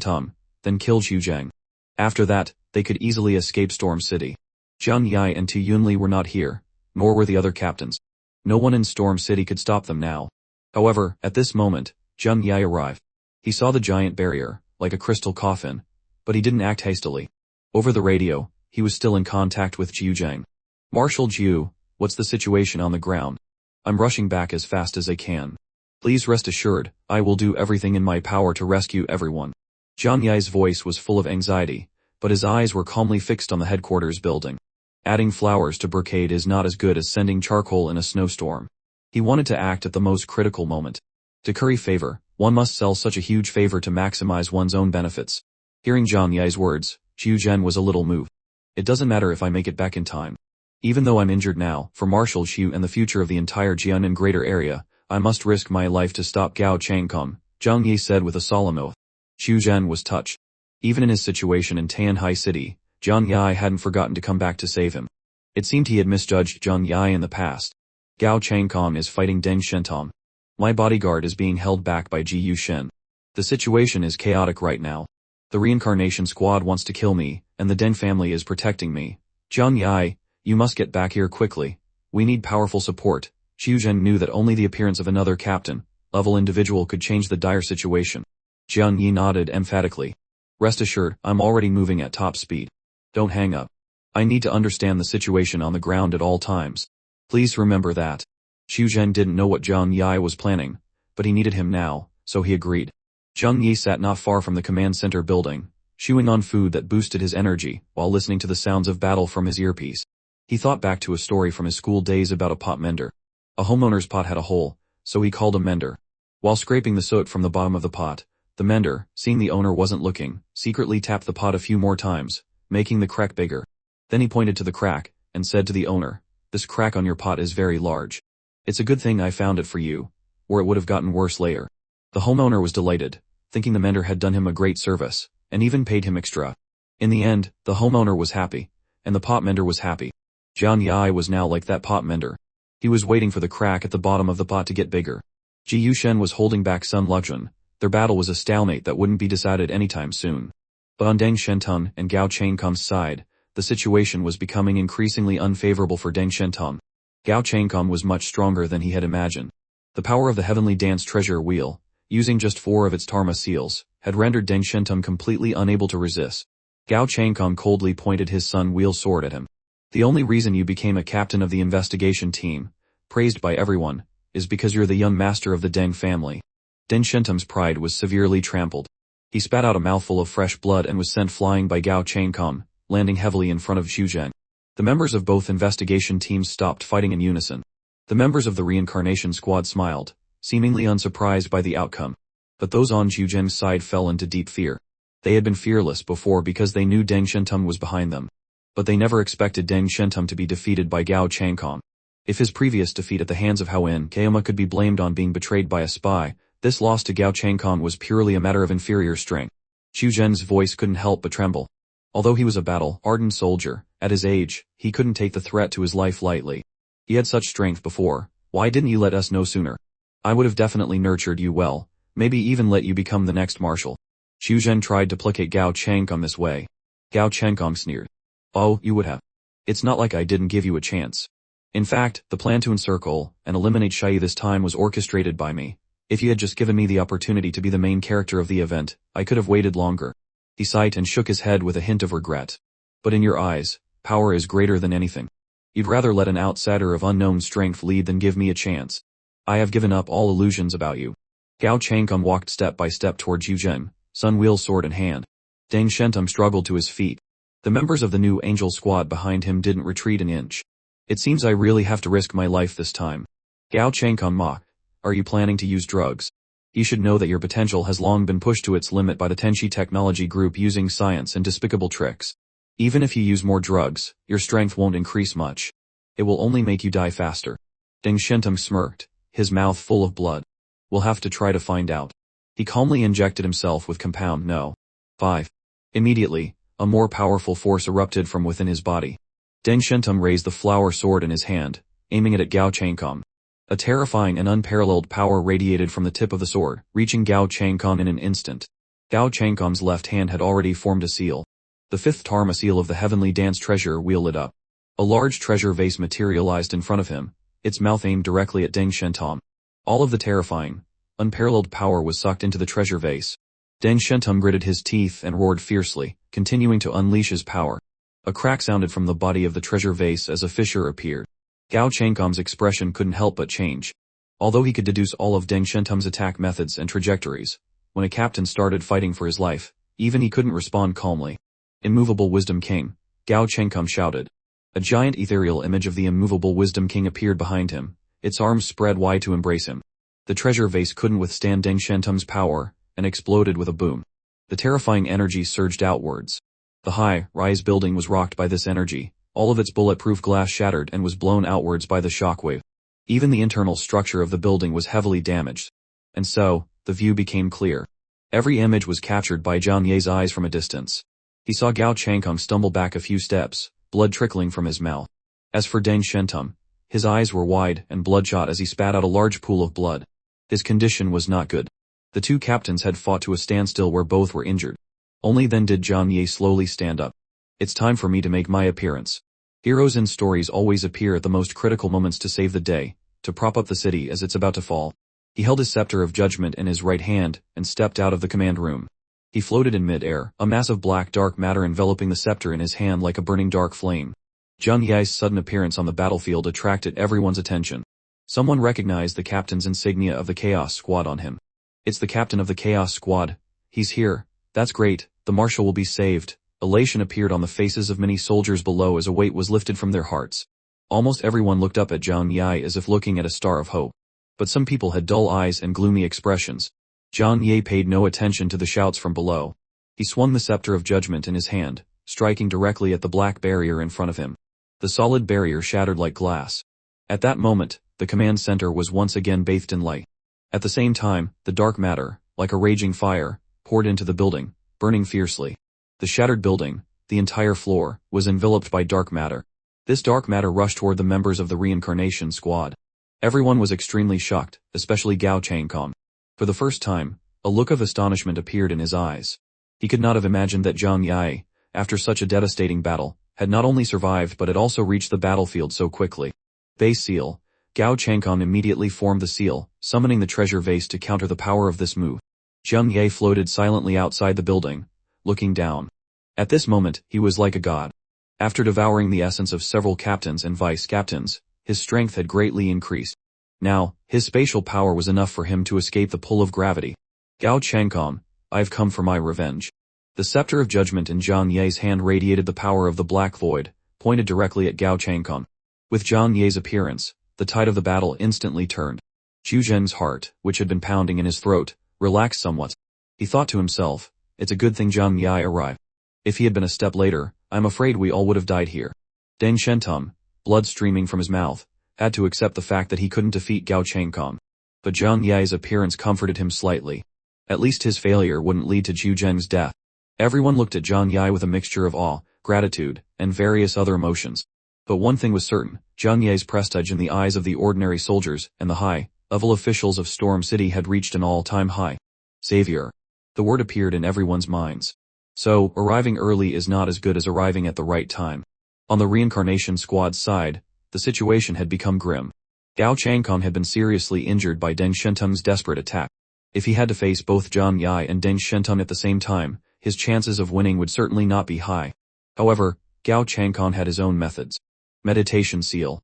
Speaker 1: then kill Zhu Zhang. After that, they could easily escape Storm City. Jang Yi and Tu Yunli were not here, nor were the other captains. No one in Storm City could stop them now. However, at this moment, Jang Yi arrived. He saw the giant barrier, like a crystal coffin, but he didn't act hastily. Over the radio, he was still in contact with Zhu Zhang. Marshal Zhu, what's the situation on the ground? I'm rushing back as fast as I can. Please rest assured, I will do everything in my power to rescue everyone. Jang Yi's voice was full of anxiety, but his eyes were calmly fixed on the headquarters building. Adding flowers to brocade is not as good as sending charcoal in a snowstorm. He wanted to act at the most critical moment. To curry favor, one must sell such a huge favor to maximize one's own benefits. Hearing Jang Yi's words, Zhu Zhen was a little moved. It doesn't matter if I make it back in time. Even though I'm injured now, for Marshal Xu and the future of the entire Jianan greater area, I must risk my life to stop Gao Changcom, Jang Yi said with a solemn oath. Zhu Zhen was touched. Even in his situation in Tianhai City, Jang Yi hadn't forgotten to come back to save him. It seemed he had misjudged Jang Yi in the past. Gao Changcom is fighting Deng Shen. My bodyguard is being held back by Ji Yushen. The situation is chaotic right now. The reincarnation squad wants to kill me, and the Deng family is protecting me. Jang Yi, you must get back here quickly. We need powerful support. Zhu Zhen knew that only the appearance of another captain-level individual could change the dire situation. Jang Yi nodded emphatically. Rest assured, I'm already moving at top speed. Don't hang up. I need to understand the situation on the ground at all times. Please remember that. Zhu Zhen didn't know what Jang Yi was planning, but he needed him now, so he agreed. Jang Yi sat not far from the command center building, chewing on food that boosted his energy while listening to the sounds of battle from his earpiece. He thought back to a story from his school days about a pot mender. A homeowner's pot had a hole, so he called a mender. While scraping the soot from the bottom of the pot, the mender, seeing the owner wasn't looking, secretly tapped the pot a few more times, making the crack bigger. Then he pointed to the crack, and said to the owner, "This crack on your pot is very large. It's a good thing I found it for you, or it would have gotten worse later." The homeowner was delighted, thinking the mender had done him a great service, and even paid him extra. In the end, the homeowner was happy, and the pot mender was happy. Jang Yi was now like that pot mender. He was waiting for the crack at the bottom of the pot to get bigger. Ji Yushen was holding back Sun Luxun. Their battle was a stalemate that wouldn't be decided anytime soon. But on Deng Shen and Gao Changcom's side, the situation was becoming increasingly unfavorable for Deng Shen. Gao Changcom was much stronger than he had imagined. The power of the Heavenly Dance treasure wheel, using just 4 of its Tarma seals, had rendered Deng Shen completely unable to resist. Gao Changcom coldly pointed his sun wheel sword at him. The only reason you became a captain of the investigation team, praised by everyone, is because you're the young master of the Deng family. Deng Shentum's pride was severely trampled. He spat out a mouthful of fresh blood and was sent flying by Gao Changcom, landing heavily in front of Zhu Zhen. The members of both investigation teams stopped fighting in unison. The members of the reincarnation squad smiled, seemingly unsurprised by the outcome. But those on Zhu Zhen's side fell into deep fear. They had been fearless before because they knew Deng Shentum was behind them. But they never expected Deng Shentum to be defeated by Gao Changcom. If his previous defeat at the hands of Houwen Keoma could be blamed on being betrayed by a spy, this loss to Gao Changcom was purely a matter of inferior strength. Zhu Zhen's voice couldn't help but tremble. Although he was a battle-hardened soldier, at his age, he couldn't take the threat to his life lightly. He had such strength before. Why didn't you let us know sooner? I would have definitely nurtured you well, maybe even let you become the next marshal. Zhu Zhen tried to placate Gao Changcom this way. Gao Changcom sneered. Oh, you would have. It's not like I didn't give you a chance. In fact, the plan to encircle and eliminate Shai this time was orchestrated by me. If you had just given me the opportunity to be the main character of the event, I could have waited longer. He sighed and shook his head with a hint of regret. But in your eyes, power is greater than anything. You'd rather let an outsider of unknown strength lead than give me a chance. I have given up all illusions about you. Gao Changcom walked step by step toward Zhu Zhen, sun wheel sword in hand. Deng Shentum struggled to his feet. The members of the new angel squad behind him didn't retreat an inch. It seems I really have to risk my life this time. Gao Changcom mocked. Are you planning to use drugs? You should know that your potential has long been pushed to its limit by the Tenshi Technology Group using science and despicable tricks. Even if you use more drugs, your strength won't increase much. It will only make you die faster. Deng Shentum smirked, his mouth full of blood. We'll have to try to find out. He calmly injected himself with compound No. 5. Immediately, a more powerful force erupted from within his body. Deng Shen raised the flower sword in his hand, aiming it at Gao Changkong. A terrifying and unparalleled power radiated from the tip of the sword, reaching Gao Changkong in an instant. Gao Changkong's left hand had already formed a seal. The fifth Dharma seal of the heavenly dance treasure wheel lit up. A large treasure vase materialized in front of him, its mouth aimed directly at Deng Shen. All of the terrifying, unparalleled power was sucked into the treasure vase. Deng Shen gritted his teeth and roared fiercely, continuing to unleash his power. A crack sounded from the body of the treasure vase as a fissure appeared. Gao Changkom's expression couldn't help but change. Although he could deduce all of Deng Shen's attack methods and trajectories, when a captain started fighting for his life, even he couldn't respond calmly. Immovable Wisdom King, Gao Changkom shouted. A giant ethereal image of the immovable Wisdom King appeared behind him, its arms spread wide to embrace him. The treasure vase couldn't withstand Deng Shen's power, and exploded with a boom. The terrifying energy surged outwards. The high-rise building was rocked by this energy. All of its bulletproof glass shattered and was blown outwards by the shockwave. Even the internal structure of the building was heavily damaged. And so, the view became clear. Every image was captured by Jang Yi's eyes from a distance. He saw Gao Changkong stumble back a few steps, blood trickling from his mouth. As for Deng Shen, his eyes were wide and bloodshot as he spat out a large pool of blood. His condition was not good. The two captains had fought to a standstill where both were injured. Only then did Jang Yi slowly stand up. It's time for me to make my appearance. Heroes in stories always appear at the most critical moments to save the day, to prop up the city as it's about to fall. He held his scepter of judgment in his right hand and stepped out of the command room. He floated in mid-air, a mass of black dark matter enveloping the scepter in his hand like a burning dark flame. Jang Yi's sudden appearance on the battlefield attracted everyone's attention. Someone recognized the captain's insignia of the Chaos Squad on him. It's the captain of the Chaos Squad. He's here. That's great, the marshal will be saved. Elation appeared on the faces of many soldiers below as a weight was lifted from their hearts. Almost everyone looked up at Jang Yi as if looking at a star of hope. But some people had dull eyes and gloomy expressions. Jang Yi paid no attention to the shouts from below. He swung the scepter of judgment in his hand, striking directly at the black barrier in front of him. The solid barrier shattered like glass. At that moment, the command center was once again bathed in light. At the same time, the dark matter, like a raging fire, poured into the building, burning fiercely. The shattered building, the entire floor, was enveloped by dark matter. This dark matter rushed toward the members of the reincarnation squad. Everyone was extremely shocked, especially Gao Changkong. For the first time, a look of astonishment appeared in his eyes. He could not have imagined that Jang Yi, after such a devastating battle, had not only survived but had also reached the battlefield so quickly. Base seal. Gao Changkong immediately formed the seal, summoning the treasure vase to counter the power of this move. Jang Yi floated silently outside the building, looking down. At this moment, he was like a god. After devouring the essence of several captains and vice-captains, his strength had greatly increased. Now, his spatial power was enough for him to escape the pull of gravity. Gao Changkong, I've come for my revenge. The scepter of judgment in Jang Yi's hand radiated the power of the black void, pointed directly at Gao Changkong. With Jang Yi's appearance, the tide of the battle instantly turned. Zhu Zheng's heart, which had been pounding in his throat, relaxed somewhat. He thought to himself, it's a good thing Jang Yi arrived. If he had been a step later, I'm afraid we all would have died here. Deng Shen, blood streaming from his mouth, had to accept the fact that he couldn't defeat Gao Changkong. But Jang Yi's appearance comforted him slightly. At least his failure wouldn't lead to Zhu Zheng's death. Everyone looked at Jang Yi with a mixture of awe, gratitude, and various other emotions. But one thing was certain, Jang Yi's prestige in the eyes of the ordinary soldiers and the high-level officials of Storm City had reached an all-time high. Savior. The word appeared in everyone's minds. So, arriving early is not as good as arriving at the right time. On the reincarnation squad's side, the situation had become grim. Gao Changkong had been seriously injured by Deng Shen's desperate attack. If he had to face both Jang Yi and Deng Shen at the same time, his chances of winning would certainly not be high. However, Gao Changkong had his own methods. Meditation seal.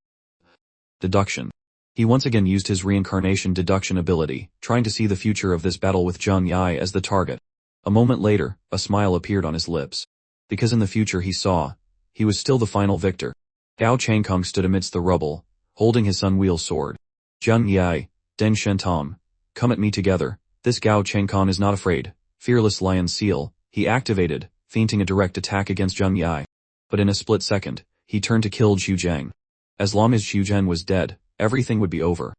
Speaker 1: Deduction. He once again used his reincarnation deduction ability, trying to see the future of this battle with Jang Yi as the target. A moment later, a smile appeared on his lips. Because in the future he saw, he was still the final victor. Gao Changkong stood amidst the rubble, holding his sun-wheel sword. Jang Yi, Deng Shen, come at me together. This Gao Changkong is not afraid. Fearless lion seal, he activated, feinting a direct attack against Jang Yi. But in a split second, he turned to kill Zhu Zheng. As long as Zhu Zheng was dead, everything would be over.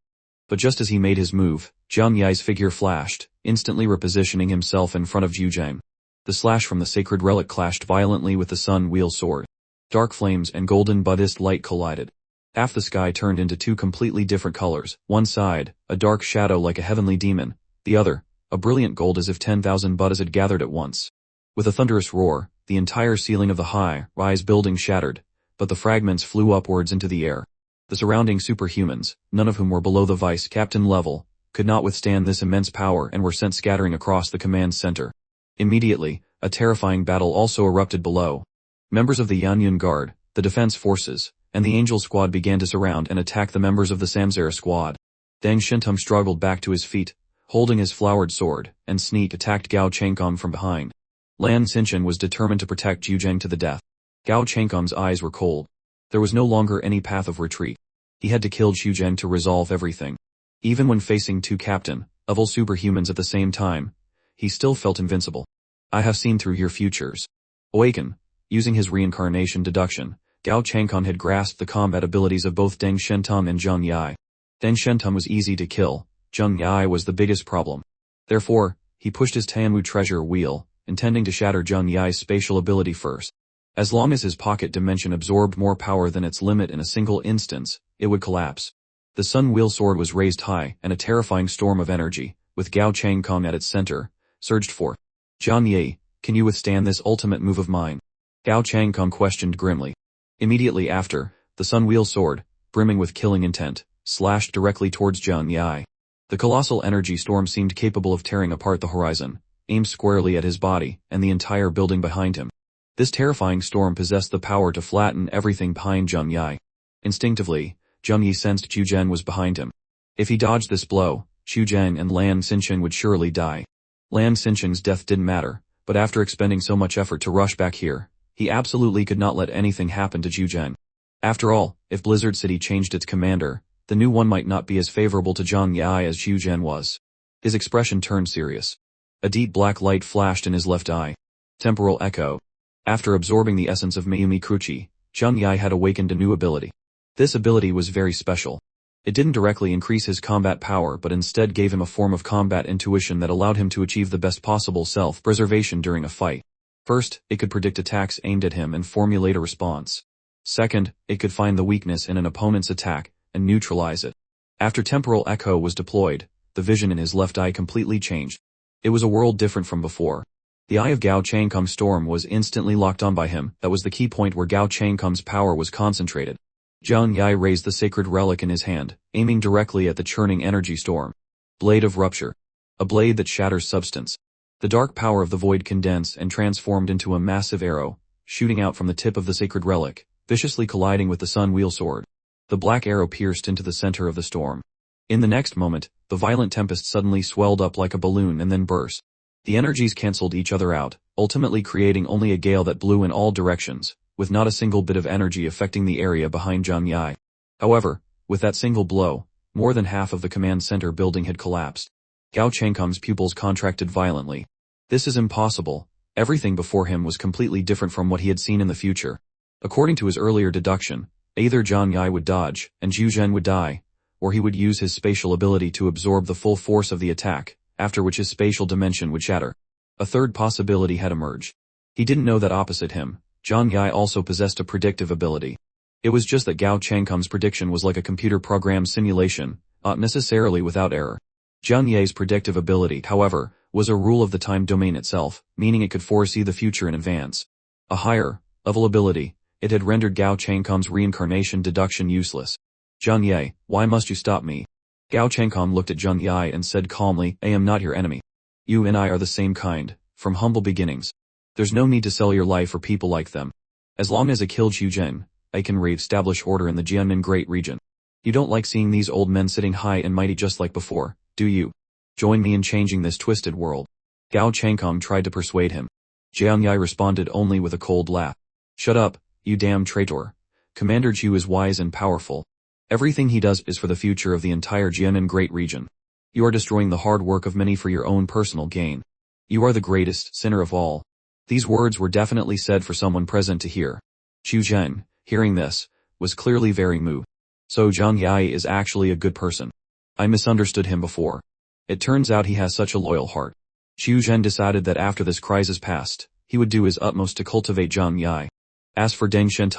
Speaker 1: But just as he made his move, Jang Yi's figure flashed, instantly repositioning himself in front of Zhu Zheng. The slash from the sacred relic clashed violently with the sun wheel sword. Dark flames and golden Buddhist light collided. Half the sky turned into two completely different colors, one side, a dark shadow like a heavenly demon, the other, a brilliant gold as if 10,000 Buddhas had gathered at once. With a thunderous roar, the entire ceiling of the high-rise building shattered, but the fragments flew upwards into the air. The surrounding superhumans, none of whom were below the vice-captain level, could not withstand this immense power and were sent scattering across the command center. Immediately, a terrifying battle also erupted below. Members of the Yanyun Guard, the defense forces, and the Angel Squad began to surround and attack the members of the Samsara Squad. Deng Shen struggled back to his feet, holding his flowered sword, and sneak attacked Gao Changkong from behind. Lan Xinchen was determined to protect Zhu Zheng to the death. Gao Changkong's eyes were cold. There was no longer any path of retreat. He had to kill Zhu Zheng to resolve everything. Even when facing two captain-level superhumans at the same time, he still felt invincible. I have seen through your futures. Awaken. Using his reincarnation deduction, Gao Changkong had grasped the combat abilities of both Deng Shen and Zhang Yi. Deng Shen was easy to kill, Zhang Yi was the biggest problem. Therefore, he pushed his Tianwu treasure wheel, intending to shatter Zhang Yi's spatial ability first. As long as his pocket dimension absorbed more power than its limit in a single instance, it would collapse. The sun wheel sword was raised high, and a terrifying storm of energy, with Gao Changkong at its center, surged forth. Zhang Yi, can you withstand this ultimate move of mine? Gao Changkong questioned grimly. Immediately after, the sun wheel sword, brimming with killing intent, slashed directly towards Zhang Yi. The colossal energy storm seemed capable of tearing apart the horizon, aimed squarely at his body and the entire building behind him. This terrifying storm possessed the power to flatten everything behind Zhang Yi. Instinctively, Zhang Yi sensed Zhu Zheng was behind him. If he dodged this blow, Zhu Zheng and Lan Xinchen would surely die. Lan Xinchen's death didn't matter, but after expending so much effort to rush back here, he absolutely could not let anything happen to Zhu Zheng. After all, if Blizzard City changed its commander, the new one might not be as favorable to Zhang Yi as Zhu Zheng was. His expression turned serious. A deep black light flashed in his left eye. Temporal echo. After absorbing the essence of Mayumi Kruchi, Zhang Yi had awakened a new ability. This ability was very special. It didn't directly increase his combat power but instead gave him a form of combat intuition that allowed him to achieve the best possible self-preservation during a fight. First, it could predict attacks aimed at him and formulate a response. Second, it could find the weakness in an opponent's attack and neutralize it. After Temporal Echo was deployed, the vision in his left eye completely changed. It was a world different from before. The eye of Gao Changkong's storm was instantly locked on by him. That was the key point where Gao Changkong's power was concentrated. Zhang Yi raised the sacred relic in his hand, aiming directly at the churning energy storm. Blade of Rupture. A blade that shatters substance. The dark power of the void condensed and transformed into a massive arrow, shooting out from the tip of the sacred relic, viciously colliding with the sun wheel sword. The black arrow pierced into the center of the storm. In the next moment, the violent tempest suddenly swelled up like a balloon and then burst. The energies canceled each other out, ultimately creating only a gale that blew in all directions, with not a single bit of energy affecting the area behind Zhang Yi. However, with that single blow, more than half of the command center building had collapsed. Gao Changkong's pupils contracted violently. This is impossible. Everything before him was completely different from what he had seen in the future. According to his earlier deduction, either Zhang Yi would dodge, and Zhu Zheng would die, or he would use his spatial ability to absorb the full force of the attack, after which his spatial dimension would shatter. A third possibility had emerged. He didn't know that opposite him, Zhang Yi also possessed a predictive ability. It was just that Gao Changkong's prediction was like a computer-programmed simulation, not necessarily without error. Zhang Yi's predictive ability, however, was a rule of the time domain itself, meaning it could foresee the future in advance. A higher level ability, it had rendered Gao Changkong's reincarnation deduction useless. Zhang Yi, why must you stop me? Gao Changkong looked at Zhang Yi and said calmly, I am not your enemy. You and I are the same kind, from humble beginnings. There's no need to sell your life for people like them. As long as I kill Zhu Zheng, I can re-establish order in the Jianmen Great Region. You don't like seeing these old men sitting high and mighty just like before, do you? Join me in changing this twisted world. Gao Changkong tried to persuade him. Zhang Yi responded only with a cold laugh. Shut up, you damn traitor. Commander Zhu is wise and powerful. Everything he does is for the future of the entire Jianmen Great Region. You are destroying the hard work of many for your own personal gain. You are the greatest sinner of all. These words were definitely said for someone present to hear. Zhu Zheng, hearing this, was clearly very moved. So Zhang Yi is actually a good person. I misunderstood him before. It turns out he has such a loyal heart. Xiu Zhen decided that after this crisis passed, he would do his utmost to cultivate Jang Yi. As for Deng Shen,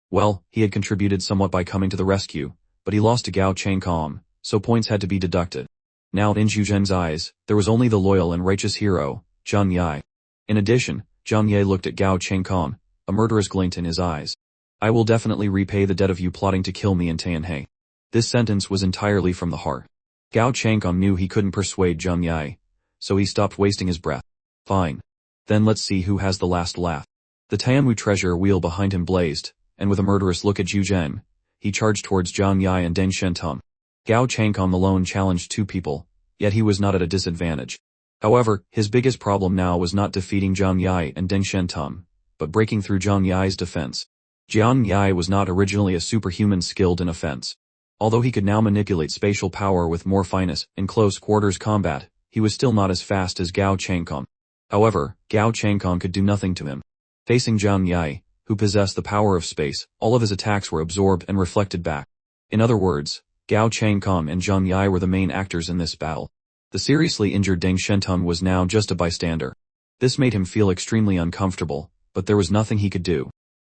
Speaker 1: well, he had contributed somewhat by coming to the rescue, but he lost to Gao Changcom, so points had to be deducted. Now in Xiu Zhen's eyes, there was only the loyal and righteous hero, Jang Yi. In addition, Jang Yi looked at Gao Changcom, a murderous glint in his eyes. I will definitely repay the debt of you plotting to kill me in Tianhe. This sentence was entirely from the heart. Gao Changcom knew he couldn't persuade Jang Yi, so he stopped wasting his breath. Fine. Then let's see who has the last laugh. The Tianmu treasure wheel behind him blazed, and with a murderous look at Zhu Zhen, he charged towards Jang Yi and Deng Shen. Gao Changcom alone challenged two people, yet he was not at a disadvantage. However, his biggest problem now was not defeating Jang Yi and Deng Shen, but breaking through Jang Yi's defense. Jang Yi was not originally a superhuman skilled in offense. Although he could now manipulate spatial power with more finesse in close quarters combat, he was still not as fast as Gao Changcom. However, Gao Changcom could do nothing to him. Facing Jang Yi, who possessed the power of space, all of his attacks were absorbed and reflected back. In other words, Gao Changcom and Jang Yi were the main actors in this battle. The seriously injured Deng Shen was now just a bystander. This made him feel extremely uncomfortable, but there was nothing he could do.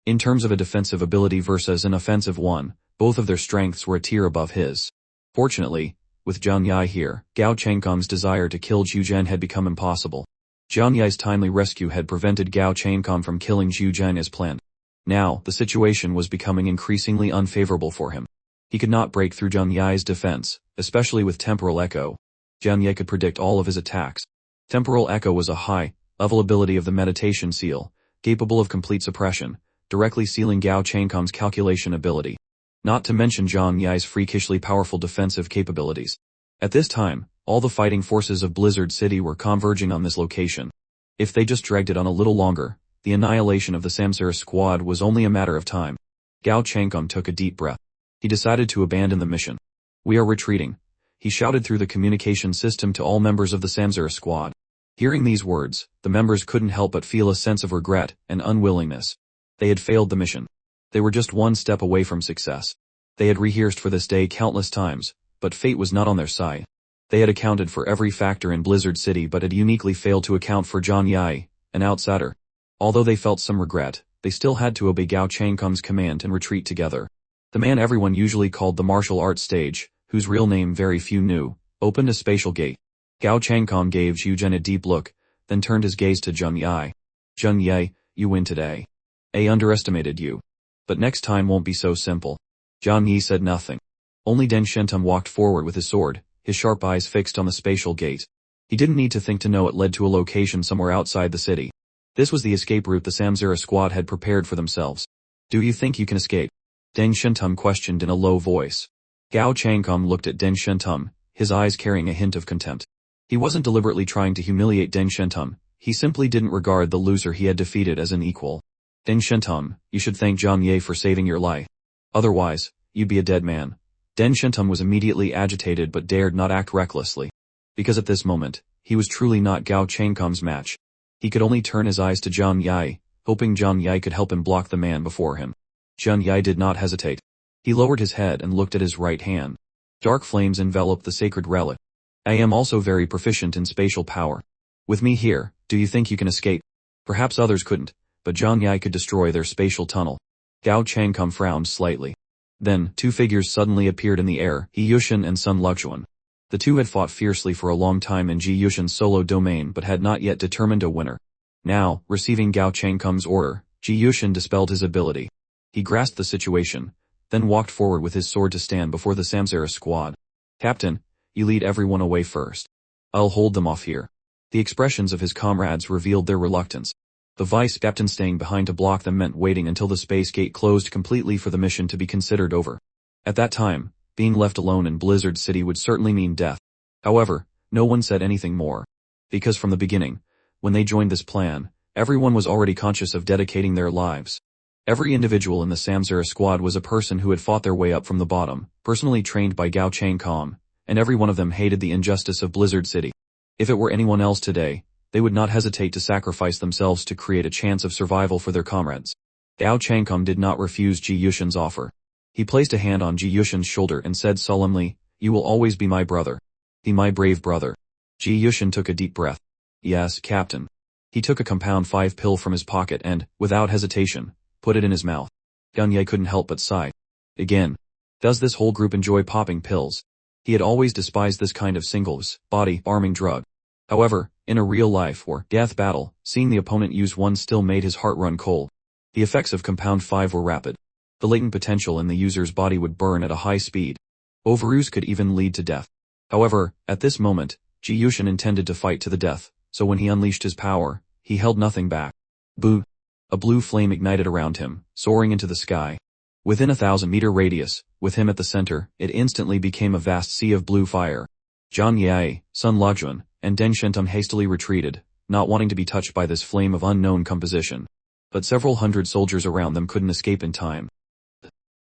Speaker 1: In terms of a defensive ability versus an offensive one, both of their strengths were a tier above his. Fortunately, with Jang Yi here, Gao Changcom's desire to kill Zhu Zhen had become impossible. Jang Yi's timely rescue had prevented Gao Changcom from killing Zhu Zhen as planned. Now, the situation was becoming increasingly unfavorable for him. He could not break through Jang Yi's defense, especially with Temporal Echo. Jang Yi could predict all of his attacks. Temporal Echo was a high-level ability of the meditation seal, capable of complete suppression, directly sealing Gao Changcom's calculation ability. Not to mention Jang Yi's freakishly powerful defensive capabilities. At this time, all the fighting forces of Blizzard City were converging on this location. If they just dragged it on a little longer, the annihilation of the Samsara squad was only a matter of time. Gao Changcom took a deep breath. He decided to abandon the mission. We are retreating, he shouted through the communication system to all members of the Samsara squad. Hearing these words, the members couldn't help but feel a sense of regret and unwillingness. They had failed the mission. They were just one step away from success. They had rehearsed for this day countless times, but fate was not on their side. They had accounted for every factor in Blizzard City but had uniquely failed to account for Jang Yi, an outsider. Although they felt some regret, they still had to obey Gao Changcom's command and retreat together. The man everyone usually called the martial arts stage, whose real name very few knew, opened a spatial gate. Gao Changcom gave Zhu Zhen a deep look, then turned his gaze to Jang Yi. Jang Yi, you win today. I underestimated you. But next time won't be so simple. Jang Yi said nothing. Only Deng Shen walked forward with his sword, his sharp eyes fixed on the spatial gate. He didn't need to think to know it led to a location somewhere outside the city. This was the escape route the Samsara squad had prepared for themselves. Do you think you can escape? Deng Shen questioned in a low voice. Gao Changcom looked at Deng Shen, his eyes carrying a hint of contempt. He wasn't deliberately trying to humiliate Deng Shen, he simply didn't regard the loser he had defeated as an equal. Deng Shen, you should thank Jang Yi for saving your life. Otherwise, you'd be a dead man. Deng Shen was immediately agitated but dared not act recklessly. Because at this moment, he was truly not Gao Changcom's match. He could only turn his eyes to Jang Yi, hoping Jang Yi could help him block the man before him. Jang Yi did not hesitate. He lowered his head and looked at his right hand. Dark flames enveloped the sacred relic. I am also very proficient in spatial power. With me here, do you think you can escape? Perhaps others couldn't, but Jang Yi could destroy their spatial tunnel. Gao Changcom frowned slightly. Then, two figures suddenly appeared in the air, He Yushin and Sun Luxuan. The two had fought fiercely for a long time in Ji Yushin's solo domain but had not yet determined a winner. Now, receiving Gao Changcom's order, Ji Yushin dispelled his ability. He grasped the situation, then walked forward with his sword to stand before the Samsara squad. Captain, you lead everyone away first. I'll hold them off here. The expressions of his comrades revealed their reluctance. The vice captain staying behind to block them meant waiting until the space gate closed completely for the mission to be considered over. At that time, being left alone in Blizzard City would certainly mean death. However, no one said anything more. Because from the beginning, when they joined this plan, everyone was already conscious of dedicating their lives. Every individual in the Samsara squad was a person who had fought their way up from the bottom, personally trained by Gao Changcom, and every one of them hated the injustice of Blizzard City. If it were anyone else today, they would not hesitate to sacrifice themselves to create a chance of survival for their comrades. Gao Changcom did not refuse Ji Yushin's offer. He placed a hand on Ji Yushin's shoulder and said solemnly, "You will always be my brother. Be my brave brother." Ji Yushin took a deep breath. Yes, Captain. He took a compound 5 pill from his pocket and, without hesitation, put it in his mouth. Jang Yi couldn't help but sigh. Again. Does this whole group enjoy popping pills? He had always despised this kind of singles, body-arming drug. However, in a real-life or death battle, seeing the opponent use one still made his heart run cold. The effects of compound 5 were rapid. The latent potential in the user's body would burn at a high speed. Overuse could even lead to death. However, at this moment, Jang Yi intended to fight to the death, so when he unleashed his power, he held nothing back. Boo! A blue flame ignited around him, soaring into the sky. Within a 1,000-meter radius, with him at the center, it instantly became a vast sea of blue fire. Jang Yi, Sun Luojuan, and Deng Shen hastily retreated, not wanting to be touched by this flame of unknown composition. But several hundred soldiers around them couldn't escape in time.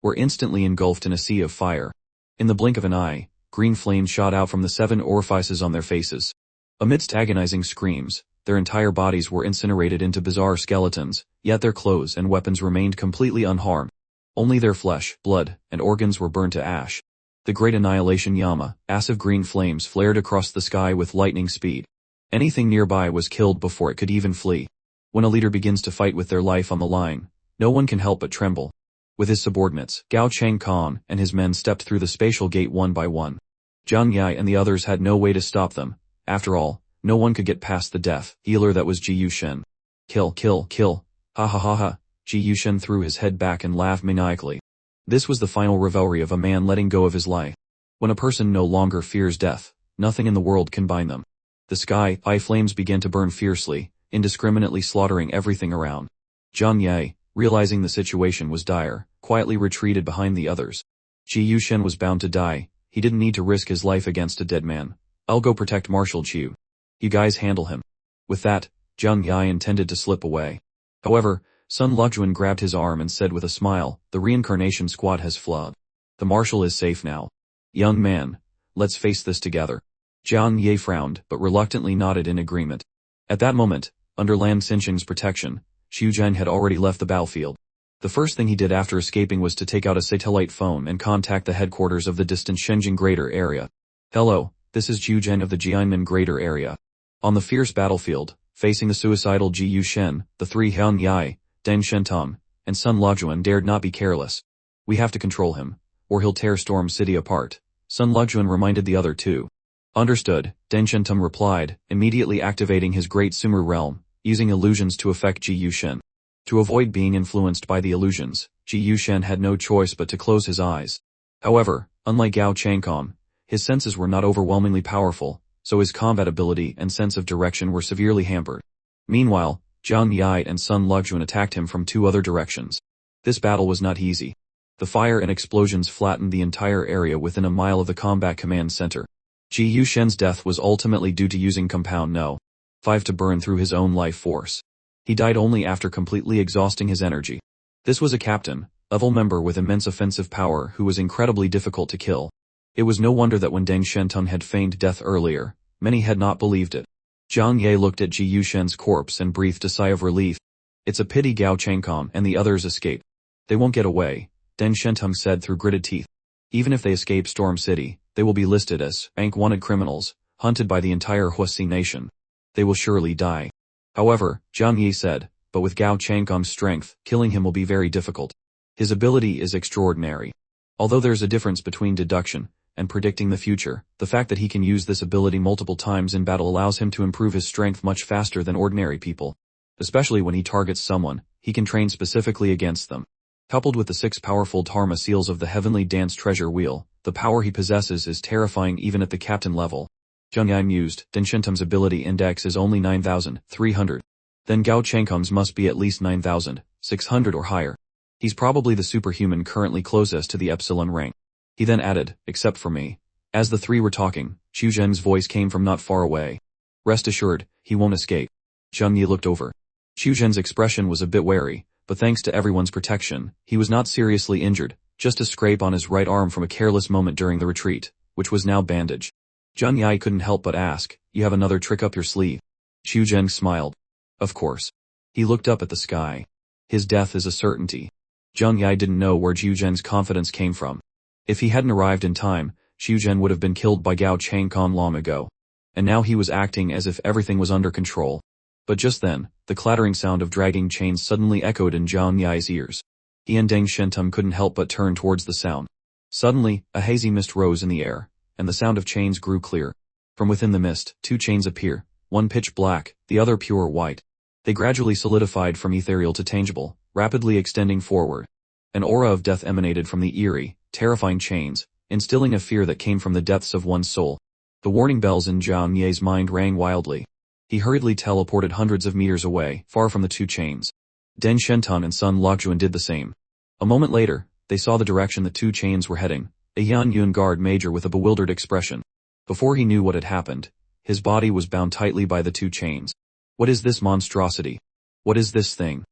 Speaker 1: Were instantly engulfed in a sea of fire. In the blink of an eye, green flames shot out from the 7 orifices on their faces. Amidst agonizing screams, their entire bodies were incinerated into bizarre skeletons, yet their clothes and weapons remained completely unharmed. Only their flesh, blood, and organs were burned to ash. The Great Annihilation Yama, massive green flames flared across the sky with lightning speed. Anything nearby was killed before it could even flee. When a leader begins to fight with their life on the line, no one can help but tremble. With his subordinates, Gao Changkong and his men stepped through the spatial gate one by one. Jang Yi and the others had no way to stop them. After all, no one could get past the death healer that was Jang Yi. Kill, kill, kill. Ha ha ha ha. Jang Yi threw his head back and laughed maniacally. This was the final revelry of a man letting go of his life. When a person no longer fears death, nothing in the world can bind them. The sky, flames began to burn fiercely, indiscriminately slaughtering everything around. Jang Yi, realizing the situation was dire, quietly retreated behind the others. Jang Yi was bound to die. He didn't need to risk his life against a dead man. I'll go protect Marshal Chu. You guys handle him. With that, Jang Yi intended to slip away. However, Sun Luojuan grabbed his arm and said with a smile, the reincarnation squad has fled. The marshal is safe now. Young man, let's face this together. Jang Yi frowned, but reluctantly nodded in agreement. At that moment, under Lan Xinsheng's protection, Xu Zheng had already left the battlefield. The first thing he did after escaping was to take out a satellite phone and contact the headquarters of the distant Shenzhen Greater Area. Hello, this is Xu Zheng of the Jianmen Greater Area. On the fierce battlefield, facing the suicidal Jang Yi, the three Jang Yi, Deng Shen, and Sun Luojuan dared not be careless. We have to control him, or he'll tear Storm City apart. Sun Luojuan reminded the other two. Understood, Deng Shen replied, immediately activating his great Sumer realm, using illusions to affect Jang Yi. To avoid being influenced by the illusions, Jang Yi had no choice but to close his eyes. However, unlike Gao Changkong, his senses were not overwhelmingly powerful, so his combat ability and sense of direction were severely hampered. Meanwhile, Jang Yi and Sun Luojuan attacked him from two other directions. This battle was not easy. The fire and explosions flattened the entire area within a mile of the combat command center. Jang Yi's death was ultimately due to using compound No. 5 to burn through his own life force. He died only after completely exhausting his energy. This was a captain, level member with immense offensive power who was incredibly difficult to kill. It was no wonder that when Deng Shen had feigned death earlier, many had not believed it. Jang Yi looked at Jang Yi's corpse and breathed a sigh of relief. It's a pity Gao Changkong and the others escaped. They won't get away, Deng Shen said through gritted teeth. Even if they escape Storm City, they will be listed as bank-wanted criminals, hunted by the entire Huasi nation. They will surely die. However, Jang Yi said, but with Gao Changkong's strength, killing him will be very difficult. His ability is extraordinary. Although there's a difference between deduction and predicting the future, the fact that he can use this ability multiple times in battle allows him to improve his strength much faster than ordinary people. Especially when he targets someone, he can train specifically against them. Coupled with the 6 powerful Dharma seals of the Heavenly Dance Treasure Wheel, the power he possesses is terrifying even at the captain level. Jang Yi mused, Deng Shen's ability index is only 9,300. Then Gao Changkong's must be at least 9,600 or higher. He's probably the superhuman currently closest to the Epsilon rank. He then added, except for me. As the three were talking, Xu Zheng's voice came from not far away. Rest assured, he won't escape. Jang Yi looked over. Xu Zheng's expression was a bit wary, but thanks to everyone's protection, he was not seriously injured, just a scrape on his right arm from a careless moment during the retreat, which was now bandaged. Jang Yi couldn't help but ask, you have another trick up your sleeve? Xu Zheng smiled. Of course. He looked up at the sky. His death is a certainty. Jang Yi didn't know where Xu Zheng's confidence came from. If he hadn't arrived in time, Xu Zheng would have been killed by Gao Changkong long ago. and now he was acting as if everything was under control. But just then, the clattering sound of dragging chains suddenly echoed in Jang Yi's ears. He and Deng Shen couldn't help but turn towards the sound. Suddenly, a hazy mist rose in the air, and the sound of chains grew clear. From within the mist, 2 chains appear, one pitch black, the other pure white. They gradually solidified from ethereal to tangible, rapidly extending forward. An aura of death emanated from the eerie, terrifying chains, instilling a fear that came from the depths of one's soul. The warning bells in Jang Yi's mind rang wildly. He hurriedly teleported hundreds of meters away, far from the 2 chains. Deng Shen and Sun Luxuan did the same. A moment later, they saw the direction the 2 chains were heading, a Yan guard major with a bewildered expression. Before he knew what had happened, his body was bound tightly by the 2 chains. What is this monstrosity? What is this thing?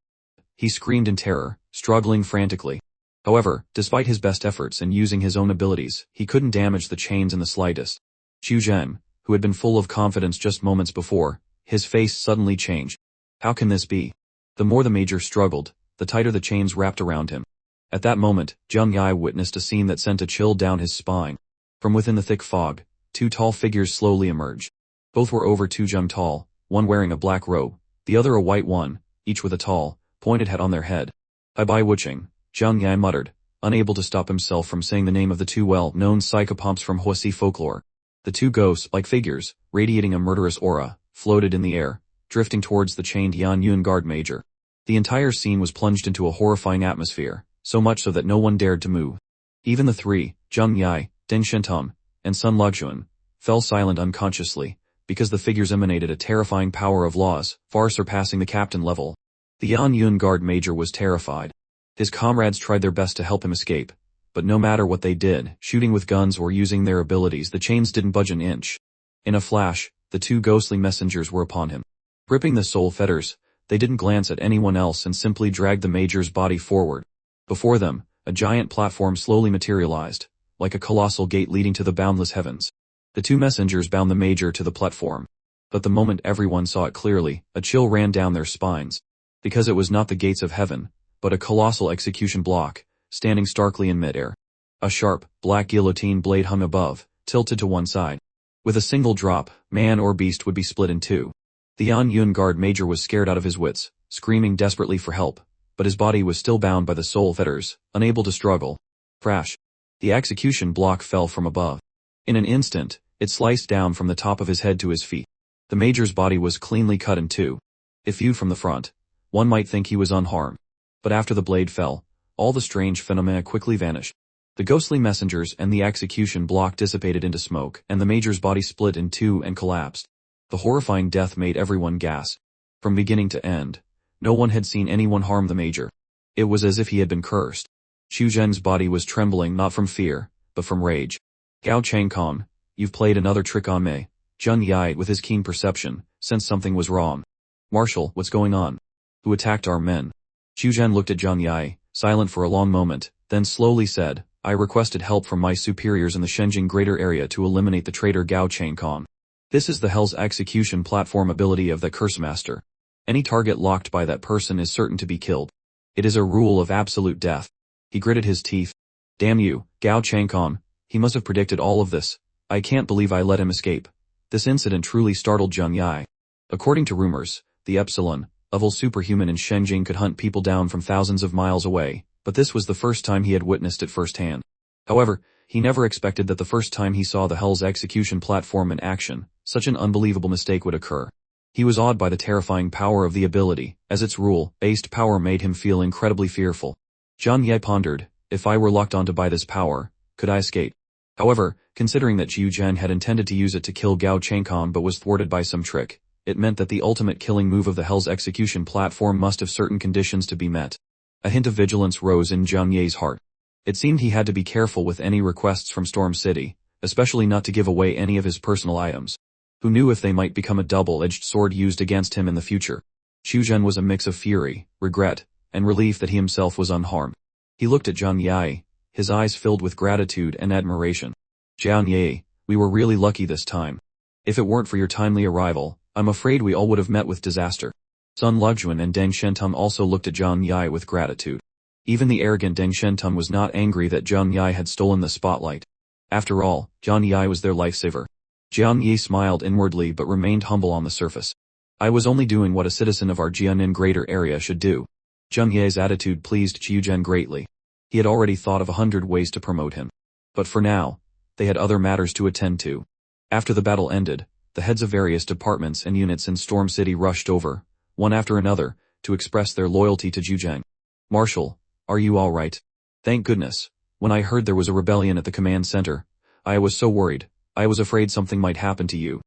Speaker 1: He screamed in terror, struggling frantically. However, despite his best efforts and using his own abilities, he couldn't damage the chains in the slightest. Qiu Zhen, who had been full of confidence just moments before, his face suddenly changed. How can this be? The more the major struggled, the tighter the chains wrapped around him. At that moment, Jang Yi witnessed a scene that sent a chill down his spine. From within the thick fog, 2 tall figures slowly emerged. Both were over 2 jung tall, one wearing a black robe, the other a white one, each with a tall, pointed hat on their head. Bai Wuching, Jang Yi muttered, unable to stop himself from saying the name of the 2 well-known psychopomps from Huasi folklore. The 2 ghost-like figures, radiating a murderous aura, floated in the air, drifting towards the chained Yan guard major. The entire scene was plunged into a horrifying atmosphere, so much so that no one dared to move. Even the 3, Jang Yi, Deng Shen, and Sun Luxuan, fell silent unconsciously, because the figures emanated a terrifying power of laws, far surpassing the captain level. The Yan guard major was terrified. His comrades tried their best to help him escape, but no matter what they did, shooting with guns or using their abilities, the chains didn't budge an inch. In a flash, the 2 ghostly messengers were upon him. Gripping the soul fetters, they didn't glance at anyone else and simply dragged the major's body forward. Before them, a giant platform slowly materialized, like a colossal gate leading to the boundless heavens. The 2 messengers bound the major to the platform. But the moment everyone saw it clearly, a chill ran down their spines. Because it was not the gates of heaven, but a colossal execution block, standing starkly in midair. A sharp, black guillotine blade hung above, tilted to one side. With a single drop, man or beast would be split in 2. The Yan guard major was scared out of his wits, screaming desperately for help, but his body was still bound by the soul fetters, unable to struggle. Crash. The execution block fell from above. In an instant, it sliced down from the top of his head to his feet. The major's body was cleanly cut in 2. If viewed from the front, one might think he was unharmed. But after the blade fell, all the strange phenomena quickly vanished. The ghostly messengers and the execution block dissipated into smoke, and the major's body split in 2 and collapsed. The horrifying death made everyone gasp. From beginning to end, no one had seen anyone harm the major. It was as if he had been cursed. Qiu Zhen's body was trembling not from fear, but from rage. Gao Changkong, you've played another trick on me. Jang Yi, with his keen perception, sensed something was wrong. Marshal, what's going on? Who attacked our men? Qiu Zhen looked at Jang Yi, silent for a long moment, then slowly said, I requested help from my superiors in the Shenjing Greater Area to eliminate the traitor Gao Changkong. This is the Hell's execution platform ability of the Curse Master. Any target locked by that person is certain to be killed. It is a rule of absolute death. He gritted his teeth. Damn you, Gao Changkong, he must have predicted all of this. I can't believe I let him escape. This incident truly startled Jang Yi. According to rumors, the Epsilon, level superhuman in Shenjing could hunt people down from thousands of miles away, but this was the first time he had witnessed it firsthand. However, he never expected that the first time he saw the Hell's execution platform in action, such an unbelievable mistake would occur. He was awed by the terrifying power of the ability, as its rule-based power made him feel incredibly fearful. Jang Yi pondered, if I were locked onto by this power, could I escape? However, considering that Qiu Zhen had intended to use it to kill Gao Changkong but was thwarted by some trick, it meant that the ultimate killing move of the Hell's execution platform must have certain conditions to be met. A hint of vigilance rose in Jang Yi's heart. It seemed he had to be careful with any requests from Storm City, especially not to give away any of his personal items. Who knew if they might become a double-edged sword used against him in the future? Qiu Zhen was a mix of fury, regret, and relief that he himself was unharmed. He looked at Jang Yi, his eyes filled with gratitude and admiration. Jang Yi, we were really lucky this time. If it weren't for your timely arrival, I'm afraid we all would have met with disaster. Sun Luxuan and Deng Shen also looked at Jang Yi with gratitude. Even the arrogant Deng Shen was not angry that Jang Yi had stolen the spotlight. After all, Jang Yi was their lifesaver. Jang Yi smiled inwardly but remained humble on the surface. I was only doing what a citizen of our Jianin greater area should do. Jang Yi's attitude pleased Qiuzhen greatly. He had already thought of 100 ways to promote him. But for now, they had other matters to attend to. After the battle ended, the heads of various departments and units in Storm City rushed over, one after another, to express their loyalty to Qiuzhen. Marshal, are you all right? Thank goodness. When I heard there was a rebellion at the command center, I was so worried. I was afraid something might happen to you.